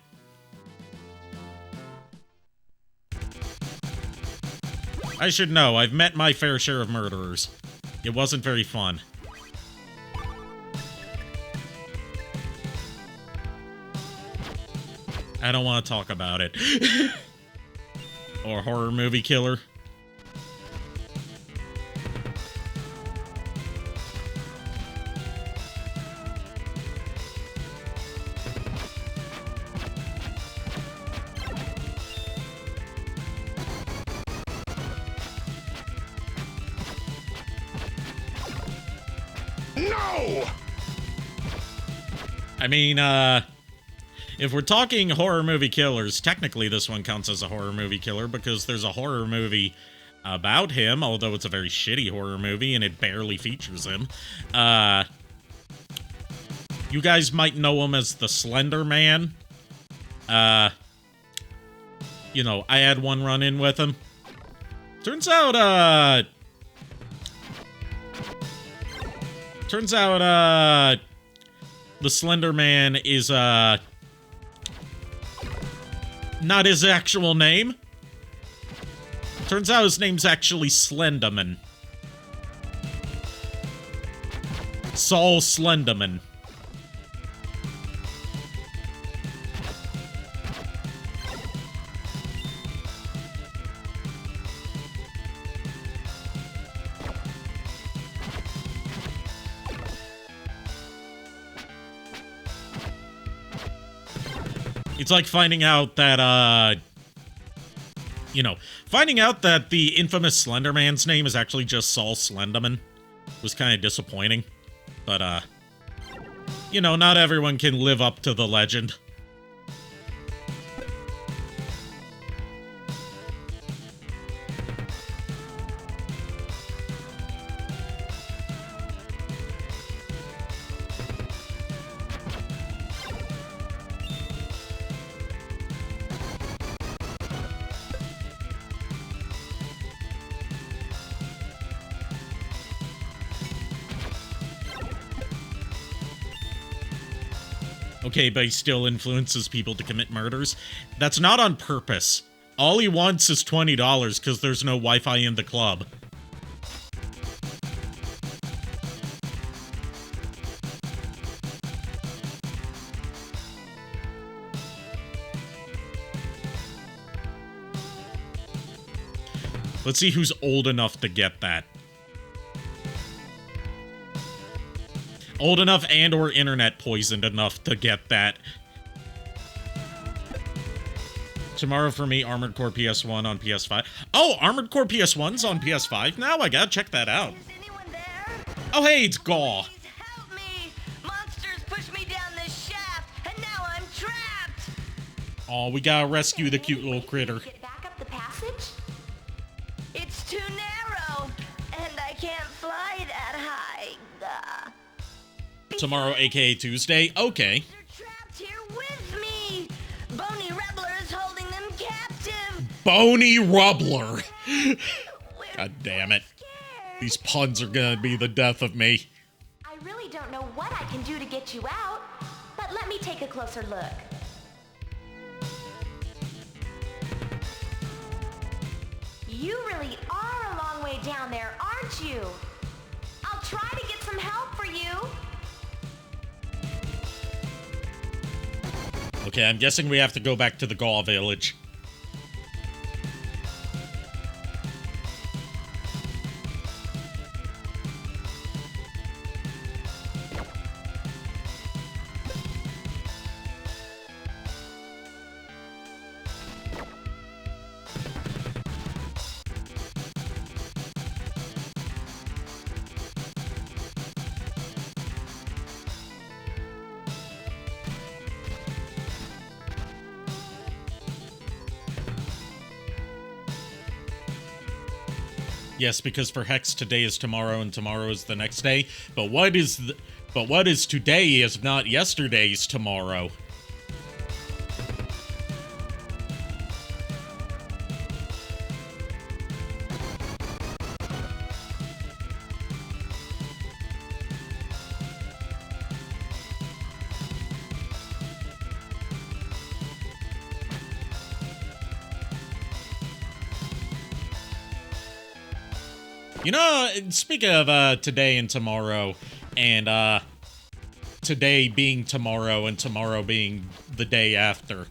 I should know, I've met my fair share of murderers. It wasn't very fun. I don't want to talk about it. Or horror movie killer. No! I mean, if we're talking horror movie killers, technically this one counts as a horror movie killer because there's a horror movie about him, although it's a very shitty horror movie and it barely features him. You guys might know him as the Slender Man. You know, I had one run-in with him. Turns out, the Slender Man is, not his actual name. Turns out his name's actually Slenderman. Saul Slenderman. It's like finding out that, finding out that the infamous Slender Man's name is actually just Saul Slenderman was kind of disappointing. But, not everyone can live up to the legend. Okay, but he still influences people to commit murders. That's not on purpose. All he wants is $20 because there's no Wi-Fi in the club. Let's see who's old enough to get that. Old enough and or internet poisoned enough to get that. Tomorrow for me, Armored Core PS1 on PS5. Oh, Armored Core PS1's on PS5 now? I gotta check that out. Is anyone there? Oh, hey, it's Gaw. Please help me! Monsters pushed me down this shaft, and now I'm trapped! Oh, we gotta rescue the cute little critter. Get back up the passage? It's too narrow, and I can't fly that high. Tomorrow, aka Tuesday? Okay. They're trapped here with me! Bony Rebbler is holding them captive! Bony Rubbler. God damn it. These puns are gonna be the death of me. I really don't know what I can do to get you out, but let me take a closer look. You really are a long way down there, aren't you? I'll try to get some help for you. Okay, I'm guessing we have to go back to the Gaul village. Yes, because for Hex, today is tomorrow and tomorrow is the next day. But what is today is not yesterday's tomorrow. You know, speaking of today and tomorrow, and today being tomorrow and tomorrow being the day after,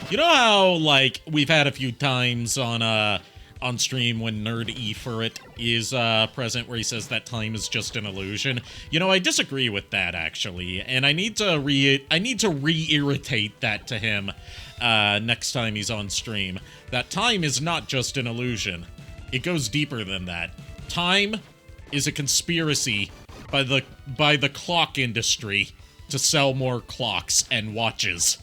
you know how, like, we've had a few times on stream when Nerd Eferit is present where he says that time is just an illusion? You know, I disagree with that, actually, and I need to re-irritate that to him next time he's on stream. That time is not just an illusion. It goes deeper than that. Time is a conspiracy by the clock industry to sell more clocks and watches.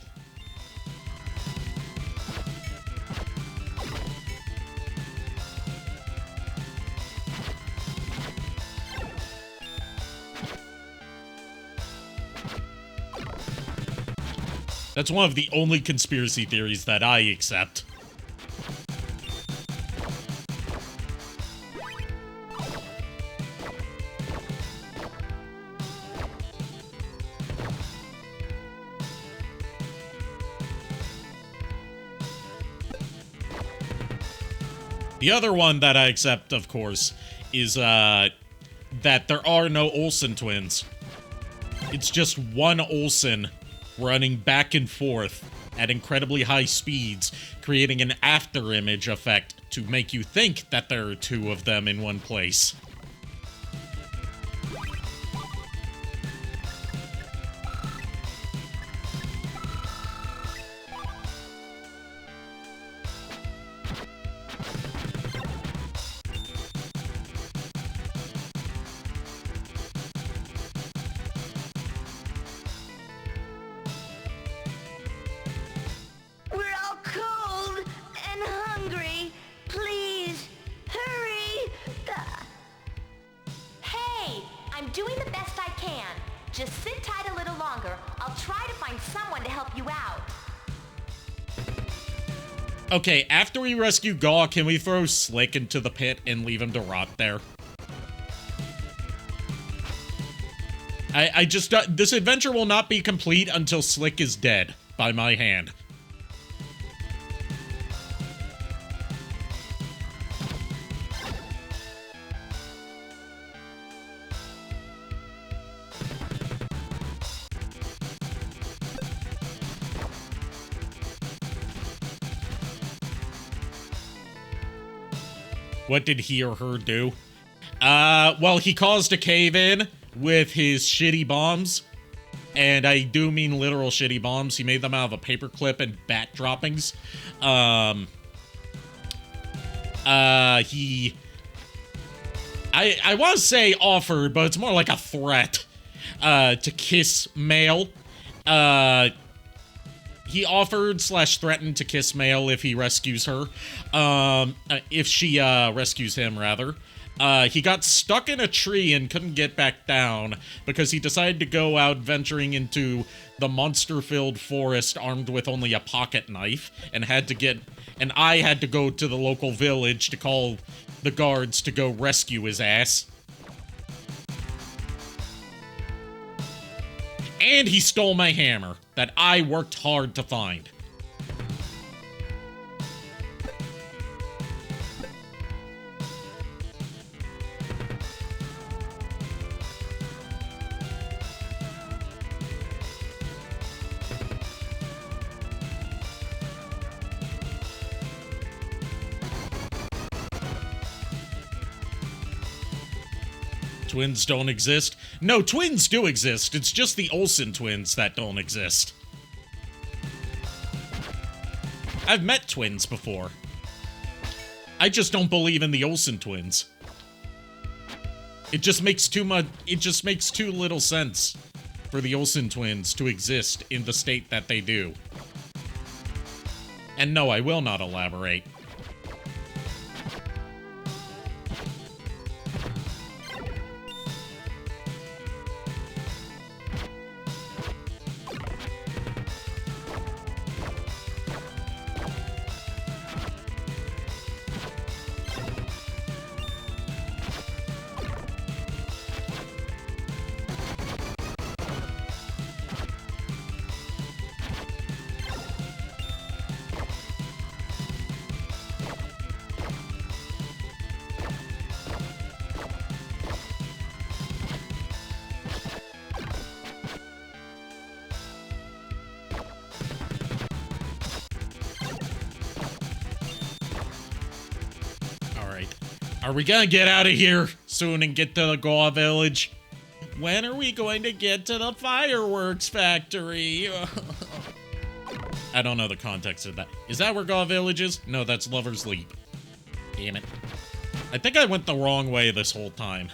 That's one of the only conspiracy theories that I accept. The other one that I accept, of course, is that there are no Olsen twins. It's just one Olsen running back and forth at incredibly high speeds, creating an afterimage effect to make you think that there are two of them in one place. Okay, after we rescue Gaw, can we throw Slick into the pit and leave him to rot there? I just... this adventure will not be complete until Slick is dead by my hand. What did he or her do? Well, he caused a cave-in with his shitty bombs. And I do mean literal shitty bombs. He made them out of a paperclip and bat droppings. I want to say offered, but it's more like a threat, to kiss Mail. He offered/threatened to kiss Mail if he rescues her. If she, rescues him, rather. He got stuck in a tree and couldn't get back down because he decided to go out venturing into the monster-filled forest armed with only a pocket knife and I had to go to the local village to call the guards to go rescue his ass. And he stole my hammer that I worked hard to find. Twins don't exist? No, twins do exist. It's just the Olsen twins that don't exist. I've met twins before. I just don't believe in the Olsen twins. It just makes too little sense for the Olsen twins to exist in the state that they do. And no, I will not elaborate. Are we gonna get out of here soon and get to the Gaw Village? When are we going to get to the fireworks factory? I don't know the context of that. Is that where Gaw Village is? No, that's Lover's Leap. Damn it. I think I went the wrong way this whole time.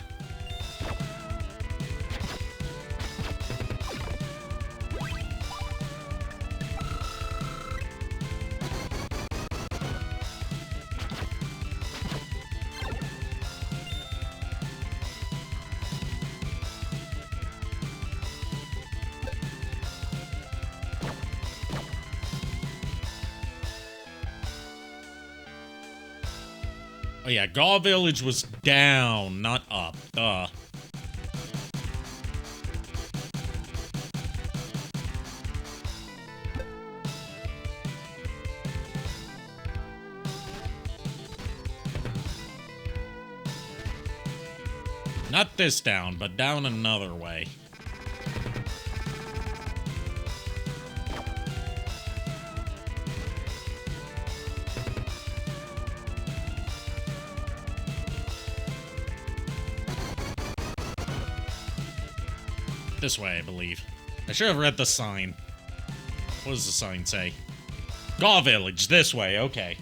Oh yeah, Gaw Village was down, not up. Duh. Not this down, but down another way. This way, I believe. I should have read the sign. What does the sign say? Gaw Village, this way, okay.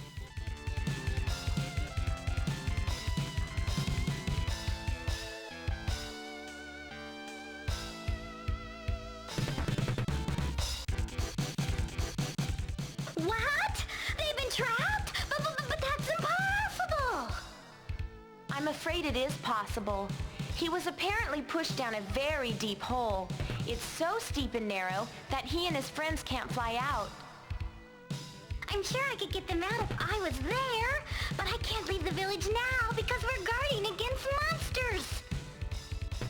What? They've been trapped? But that's impossible! I'm afraid it is possible. He was apparently pushed down a very deep hole. It's so steep and narrow that he and his friends can't fly out. I'm sure I could get them out if I was there, but I can't leave the village now because we're guarding against monsters.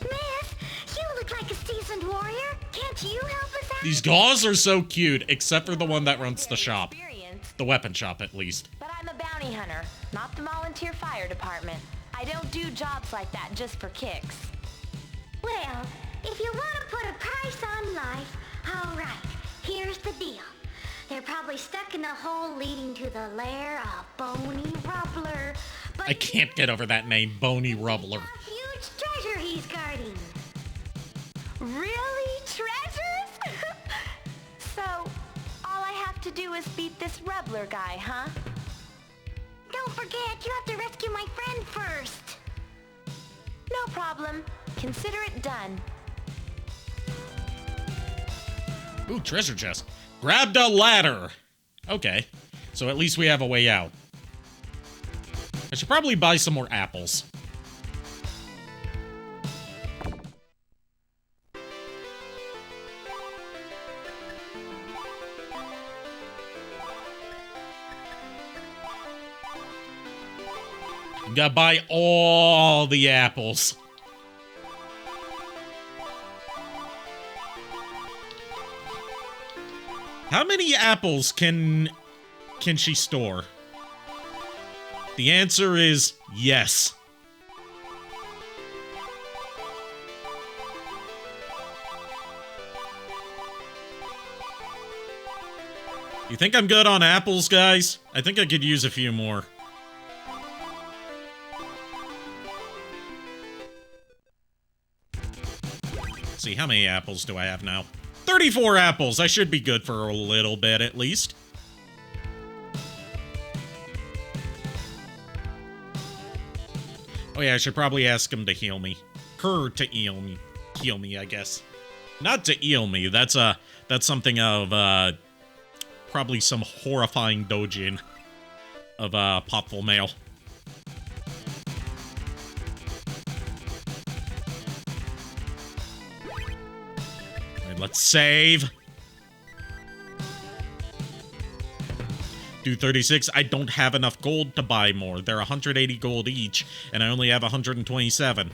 Miss, you look like a seasoned warrior. Can't you help us out? These Gaws are so cute, except for the one that runs the shop. The weapon shop, at least. But I'm a bounty hunter, not the volunteer fire department. I don't do jobs like that just for kicks. Well, if you want to put a price on life, all right, here's the deal. They're probably stuck in a hole leading to the lair of Boney Rubbler. But I can't get over that name, Boney Rubbler. a huge treasure he's guarding. Really? Treasures? So, all I have to do is beat this Rubbler guy, huh? Don't forget, you have to rescue my friend first. No problem. Consider it done. Ooh, treasure chest. Grabbed a ladder. Okay, so at least we have a way out. I should probably buy some more apples. You gotta buy all the apples. How many apples can she store? The answer is yes. You think I'm good on apples, guys? I think I could use a few more. see, how many apples do I have now? 34 apples! I should be good for a little bit, at least. Oh yeah, I should probably ask him to heal me. Her to heal me. Heal me, I guess. Not to heal me, that's something of, probably some horrifying dojin of, Popful Mail. Alright, let's save. Do 36. I don't have enough gold to buy more. They're 180 gold each, and I only have 127.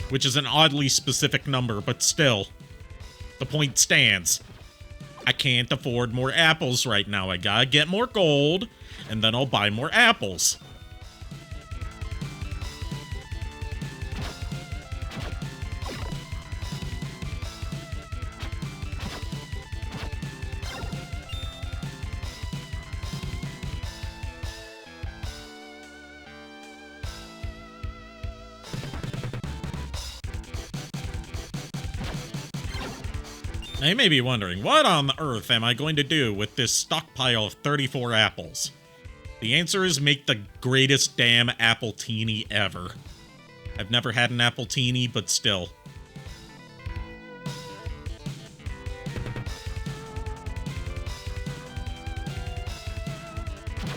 Which is an oddly specific number, but still. The point stands. I can't afford more apples right now. I gotta get more gold, and then I'll buy more apples. Now you may be wondering, what on earth am I going to do with this stockpile of 34 apples? The answer is make the greatest damn appletini ever. I've never had an appletini, but still.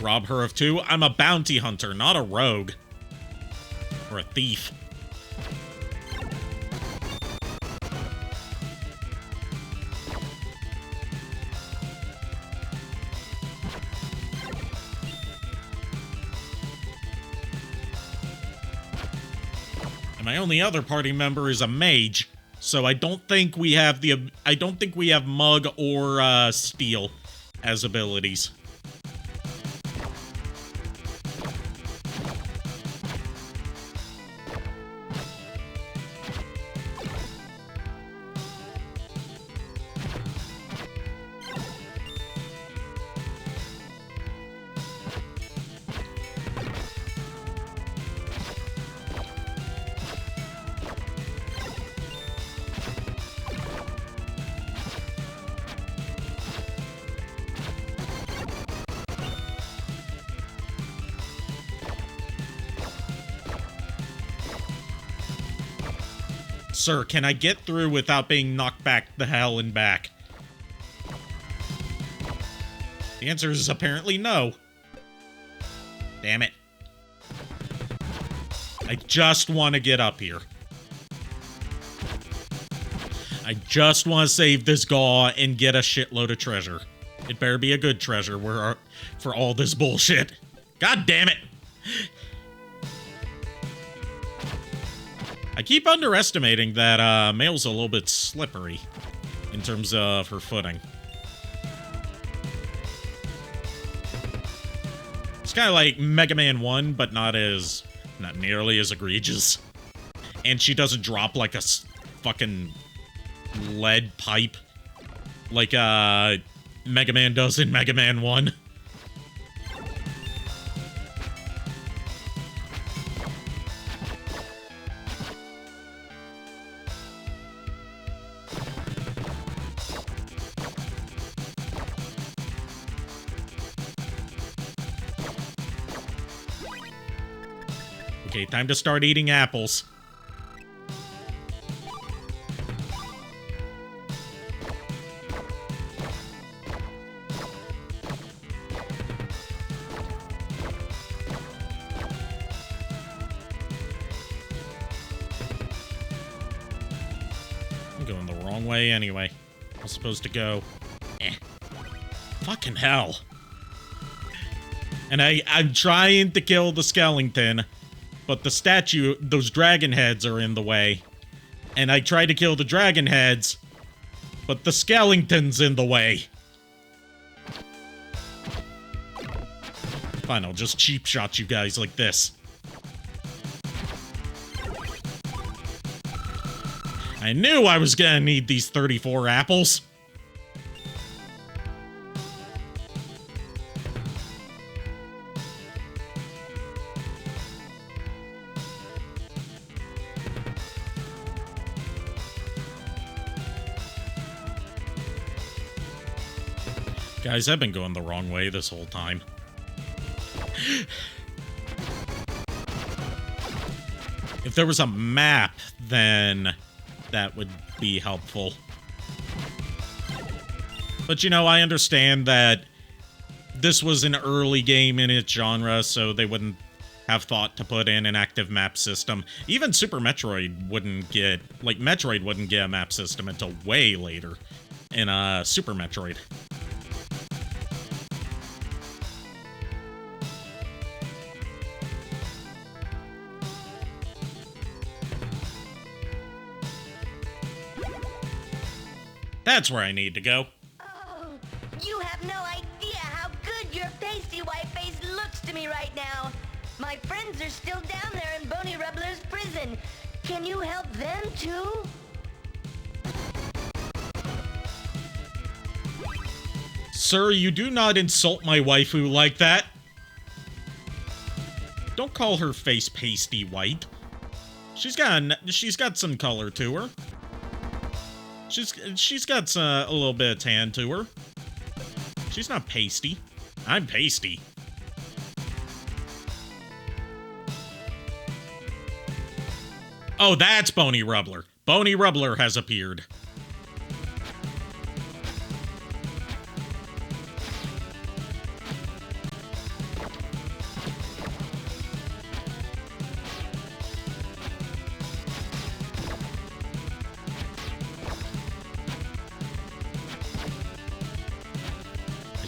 Rob her of 2? I'm a bounty hunter, not a rogue. Or a thief. My only other party member is a mage, so I don't think we have mug or steel as abilities. Sir, can I get through without being knocked back the hell and back? The answer is apparently no. Damn it. I just want to get up here. I just want to save this gaw and get a shitload of treasure. It better be a good treasure for all this bullshit. God damn it! I keep underestimating that Mail's a little bit slippery in terms of her footing. It's kind of like Mega Man 1, but not nearly as egregious. And she doesn't drop like a fucking lead pipe like Mega Man does in Mega Man 1. Okay, time to start eating apples. I'm going the wrong way anyway. I'm supposed to go. Fucking hell. And I'm trying to kill the skeleton, but the statue, those dragon heads are in the way. And I try to kill the dragon heads, but the skeleton's in the way. Fine, I'll just cheap shot you guys like this. I knew I was gonna need these 34 apples. Guys, I've been going the wrong way this whole time. If there was a map, then that would be helpful. But, you know, I understand that this was an early game in its genre, so they wouldn't have thought to put in an active map system. Even Super Metroid wouldn't get... Like, Metroid wouldn't get a map system until way later in Super Metroid. That's where I need to go. Oh, you have no idea how good your pasty white face looks to me right now. My friends are still down there in Boney Rubbler's prison. Can you help them too? Sir, you do not insult my waifu like that. Don't call her face pasty white. She's got some color to her. She's got a little bit of tan to her. She's not pasty. I'm pasty. Oh, that's Boney Rubbler. Boney Rubbler has appeared.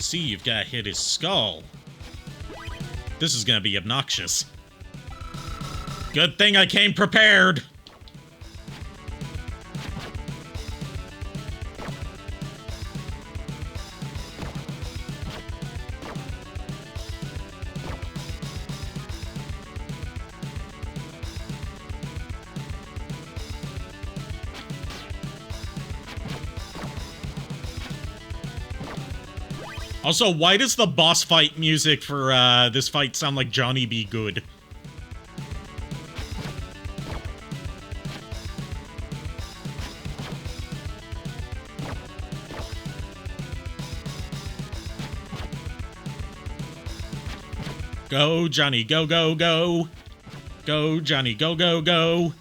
See, you've got to hit his skull. This is gonna be obnoxious. Good thing I came prepared. Also, why does the boss fight music for this fight sound like Johnny Be Good? Go, Johnny, go, go, go. Go, Johnny, go, go, go.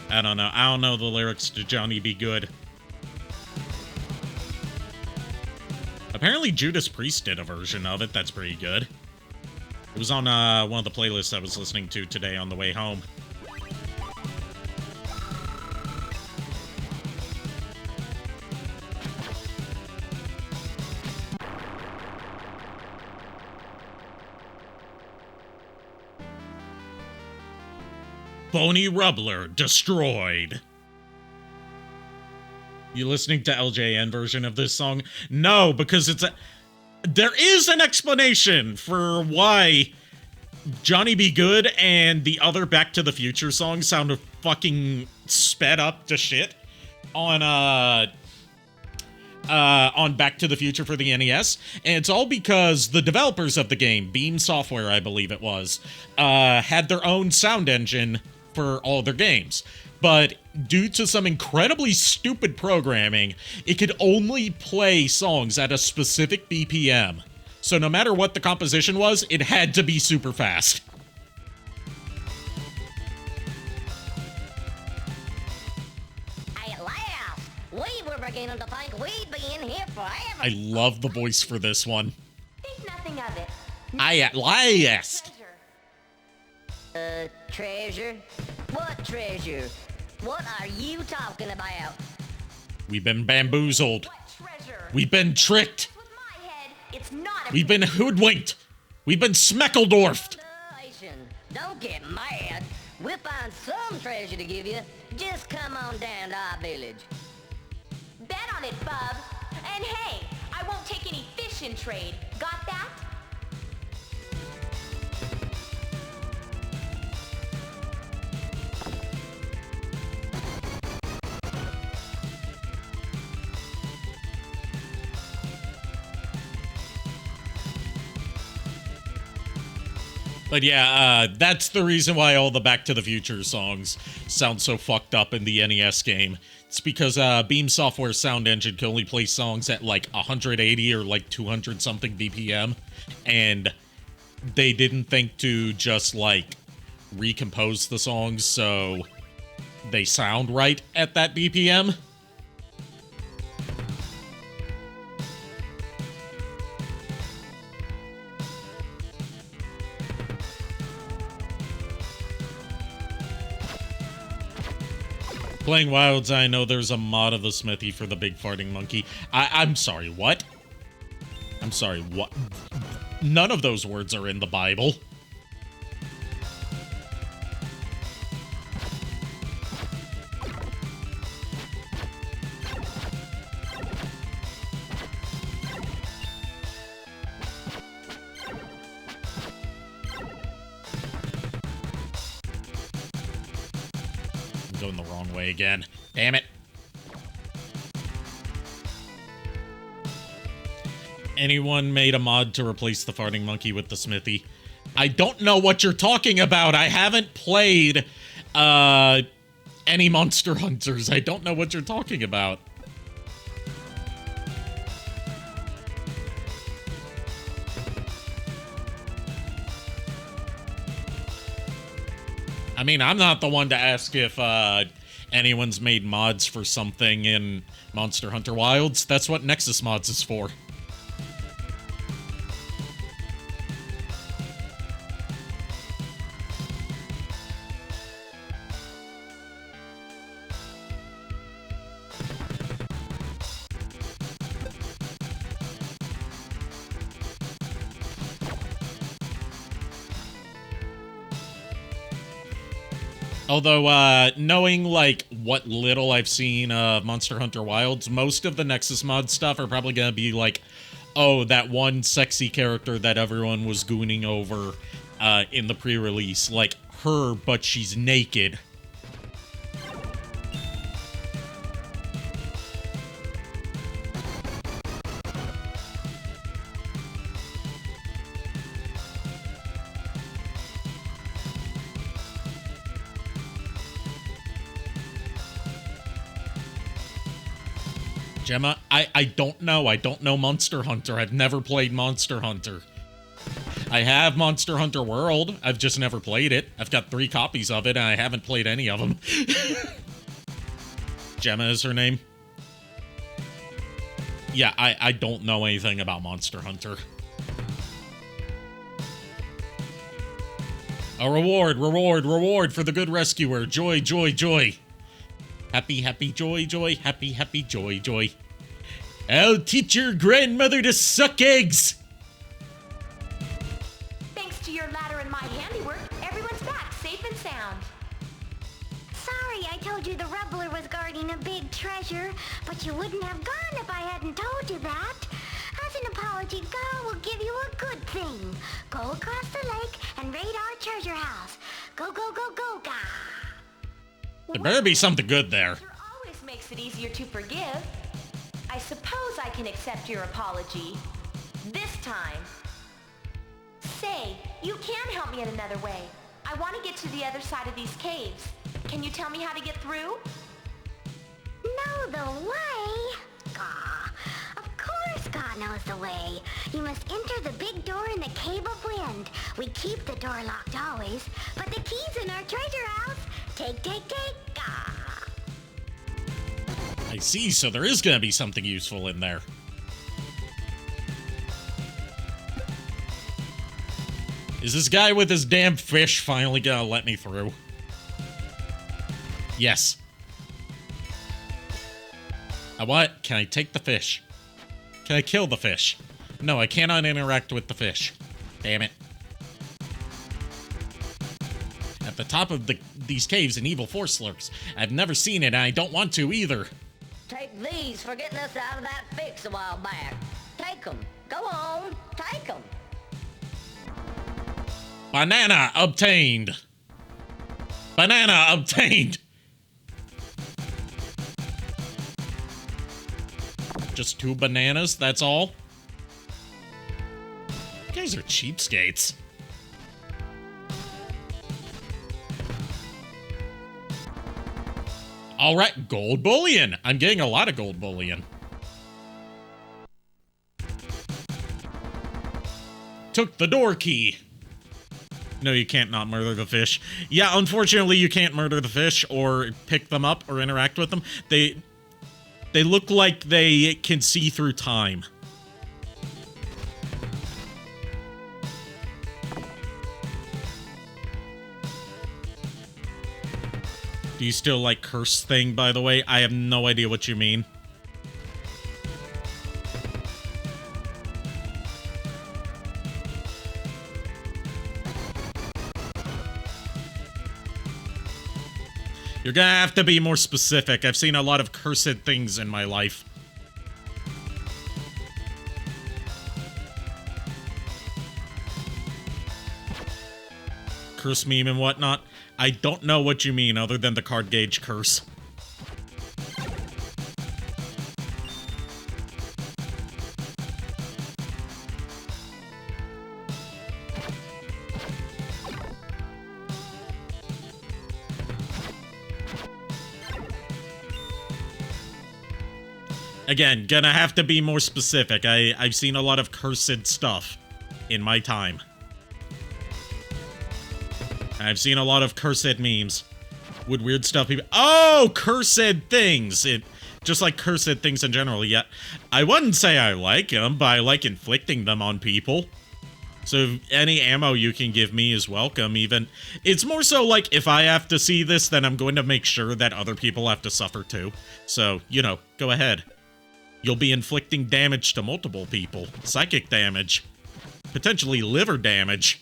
I don't know. I don't know the lyrics to Johnny Be Good. Apparently Judas Priest did a version of it that's pretty good. It was on one of the playlists I was listening to today on the way home. Boney Rubbler destroyed. You listening to LJN version of this song? No, because there is an explanation for why Johnny Be Good and the other Back to the Future songs sounded fucking sped up to shit on Back to the Future for the NES, and it's all because the developers of the game, Beam Software, I believe it was, had their own sound engine for all their games. But due to some incredibly stupid programming, it could only play songs at a specific BPM. So no matter what the composition was, it had to be super fast. At last, we were beginning to think we'd be in here forever. I love the voice for this one. Think nothing of it. At last. Treasure? What treasure? What are you talking about? We've been bamboozled. What treasure? We've been tricked. With my head, it's not a We've been hoodwinked. We've been smeckledorfed. Don't get mad. We'll find some treasure to give you. Just come on down to our village. Bet on it, bub. And hey, I won't take any fish in trade. Got that? But yeah, that's the reason why all the Back to the Future songs sound so fucked up in the NES game. It's because Beam Software sound engine can only play songs at like 180 or like 200 something BPM, and they didn't think to just like recompose the songs so they sound right at that BPM. Playing Wilds, I know there's a mod of the smithy for the big farting monkey. I'm sorry, what? I'm sorry, what? None of those words are in the Bible. Going the wrong way again. Damn it. Anyone made a mod to replace the farting monkey with the smithy? I don't know what you're talking about. I haven't played any Monster Hunters. I don't know what you're talking about. I mean, I'm not the one to ask if anyone's made mods for something in Monster Hunter Wilds. That's what Nexus Mods is for. Although, knowing, like, what little I've seen of Monster Hunter Wilds, most of the Nexus mod stuff are probably gonna be like, oh, that one sexy character that everyone was gooning over in the pre-release. Like, her, but she's naked. Gemma, I don't know. I don't know Monster Hunter. I've never played Monster Hunter. I have Monster Hunter World. I've just never played it. I've got 3 copies of it, and I haven't played any of them. Gemma is her name. Yeah, I don't know anything about Monster Hunter. A reward for the good rescuer. Joy, joy, joy. Happy, happy, joy, joy. Happy, happy, joy, joy. I'll teach your grandmother to suck eggs. Thanks to your ladder and my handiwork, everyone's back, safe and sound. Sorry, I told you the rubbler was guarding a big treasure, but you wouldn't have gone if I hadn't told you that. As an apology, God will give you a good thing. Go across the lake and raid our treasure house. Go, go, go, go, ga. There better be something good there. Always makes it easier to forgive. I suppose I can accept your apology. This time. Say, you can help me in another way. I want to get to the other side of these caves. Can you tell me how to get through? Know the way? Gah. Of course God knows the way. You must enter the big door in the Cave of Wind. We keep the door locked always, but the key's in our treasure house. Take, take, take. Gah. I see, so there is gonna be something useful in there. Is this guy with his damn fish finally gonna let me through? Yes. What? Can I take the fish? Can I kill the fish? No, I cannot interact with the fish. Damn it. At the top of these caves, an evil force lurks. I've never seen it, and I don't want to either. Take these for getting us out of that fix a while back. Take them. Go on. Take them. Banana obtained. Banana obtained. Just 2 bananas, that's all? You guys are cheapskates. All right, gold bullion. I'm getting a lot of gold bullion. Took the door key. No, you can't not murder the fish. Yeah, unfortunately, you can't murder the fish or pick them up or interact with them. They look like they can see through time. Do you still like curse thing, by the way? I have no idea what you mean. You're gonna have to be more specific. I've seen a lot of cursed things in my life. Curse meme and whatnot. I don't know what you mean other than the card gauge curse. Again, gonna have to be more specific. I've seen a lot of cursed stuff in my time. I've seen a lot of cursed memes. Would weird stuff be... Oh, cursed things! Just like cursed things in general, yeah. I wouldn't say I like them, but I like inflicting them on people. So any ammo you can give me is welcome, even. It's more so like, if I have to see this, then I'm going to make sure that other people have to suffer too. So, you know, go ahead. You'll be inflicting damage to multiple people. Psychic damage. Potentially liver damage.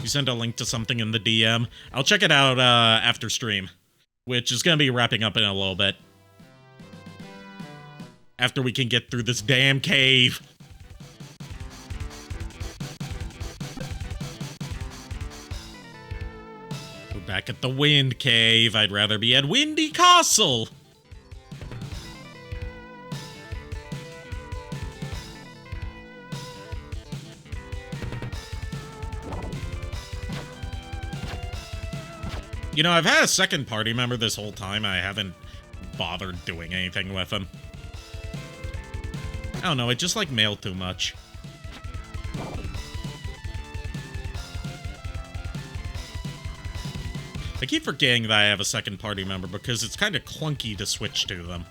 You sent a link to something in the DM. I'll check it out after stream, which is going to be wrapping up in a little bit. After we can get through this damn cave. We're back at the Wind Cave. I'd rather be at Windy Castle. You know, I've had a second party member this whole time. I haven't bothered doing anything with him. I don't know, I just like mail too much. I keep forgetting that I have a second party member because it's kind of clunky to switch to them.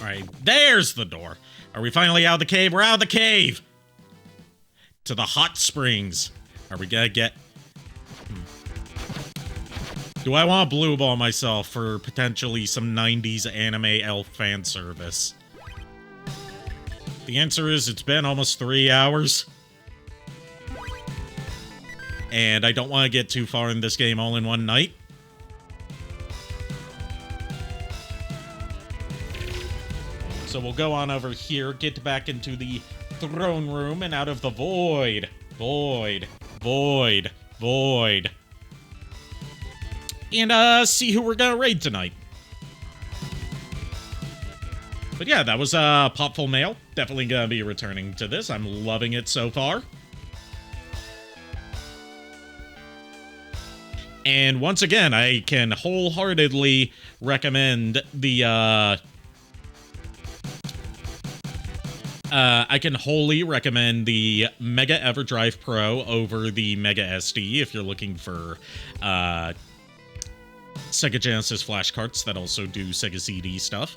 Alright, there's the door. Are we finally out of the cave? We're out of the cave! To the hot springs. Are we gonna get... Do I want to blue ball myself for potentially some 90s anime elf fan service? The answer is it's been almost 3 hours. And I don't want to get too far in this game all in one night. So we'll go on over here, get back into the throne room, and out of the void. Void. Void. Void. And, see who we're gonna raid tonight. But yeah, that was, Popful Mail. Definitely gonna be returning to this. I'm loving it so far. And once again, I can wholeheartedly recommend the I can wholly recommend the Mega EverDrive Pro over the Mega SD if you're looking for Sega Genesis flash carts that also do Sega CD stuff.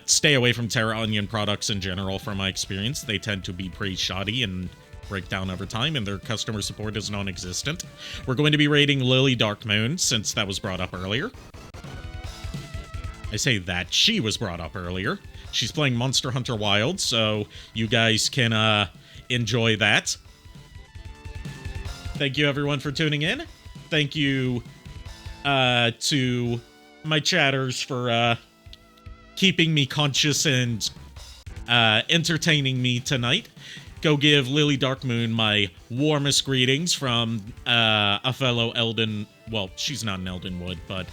Stay away from Terra Onion products in general from my experience. They tend to be pretty shoddy and break down over time, and their customer support is non-existent. We're going to be rating Lily Darkmoon, since that was brought up earlier. I say that she was brought up earlier. She's playing Monster Hunter Wilds, so you guys can enjoy that. Thank you, everyone, for tuning in. Thank you to my chatters for keeping me conscious and entertaining me tonight. Go give Lily Darkmoon my warmest greetings from a fellow Elden... Well, she's not an Eldenwood, but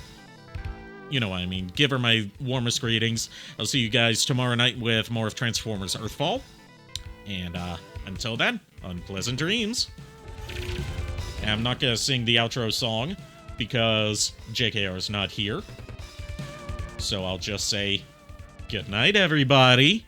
you know what I mean. Give her my warmest greetings. I'll see you guys tomorrow night with more of Transformers Earthfall. And until then, unpleasant dreams. And I'm not going to sing the outro song because JKR is not here. So I'll just say, good night, everybody.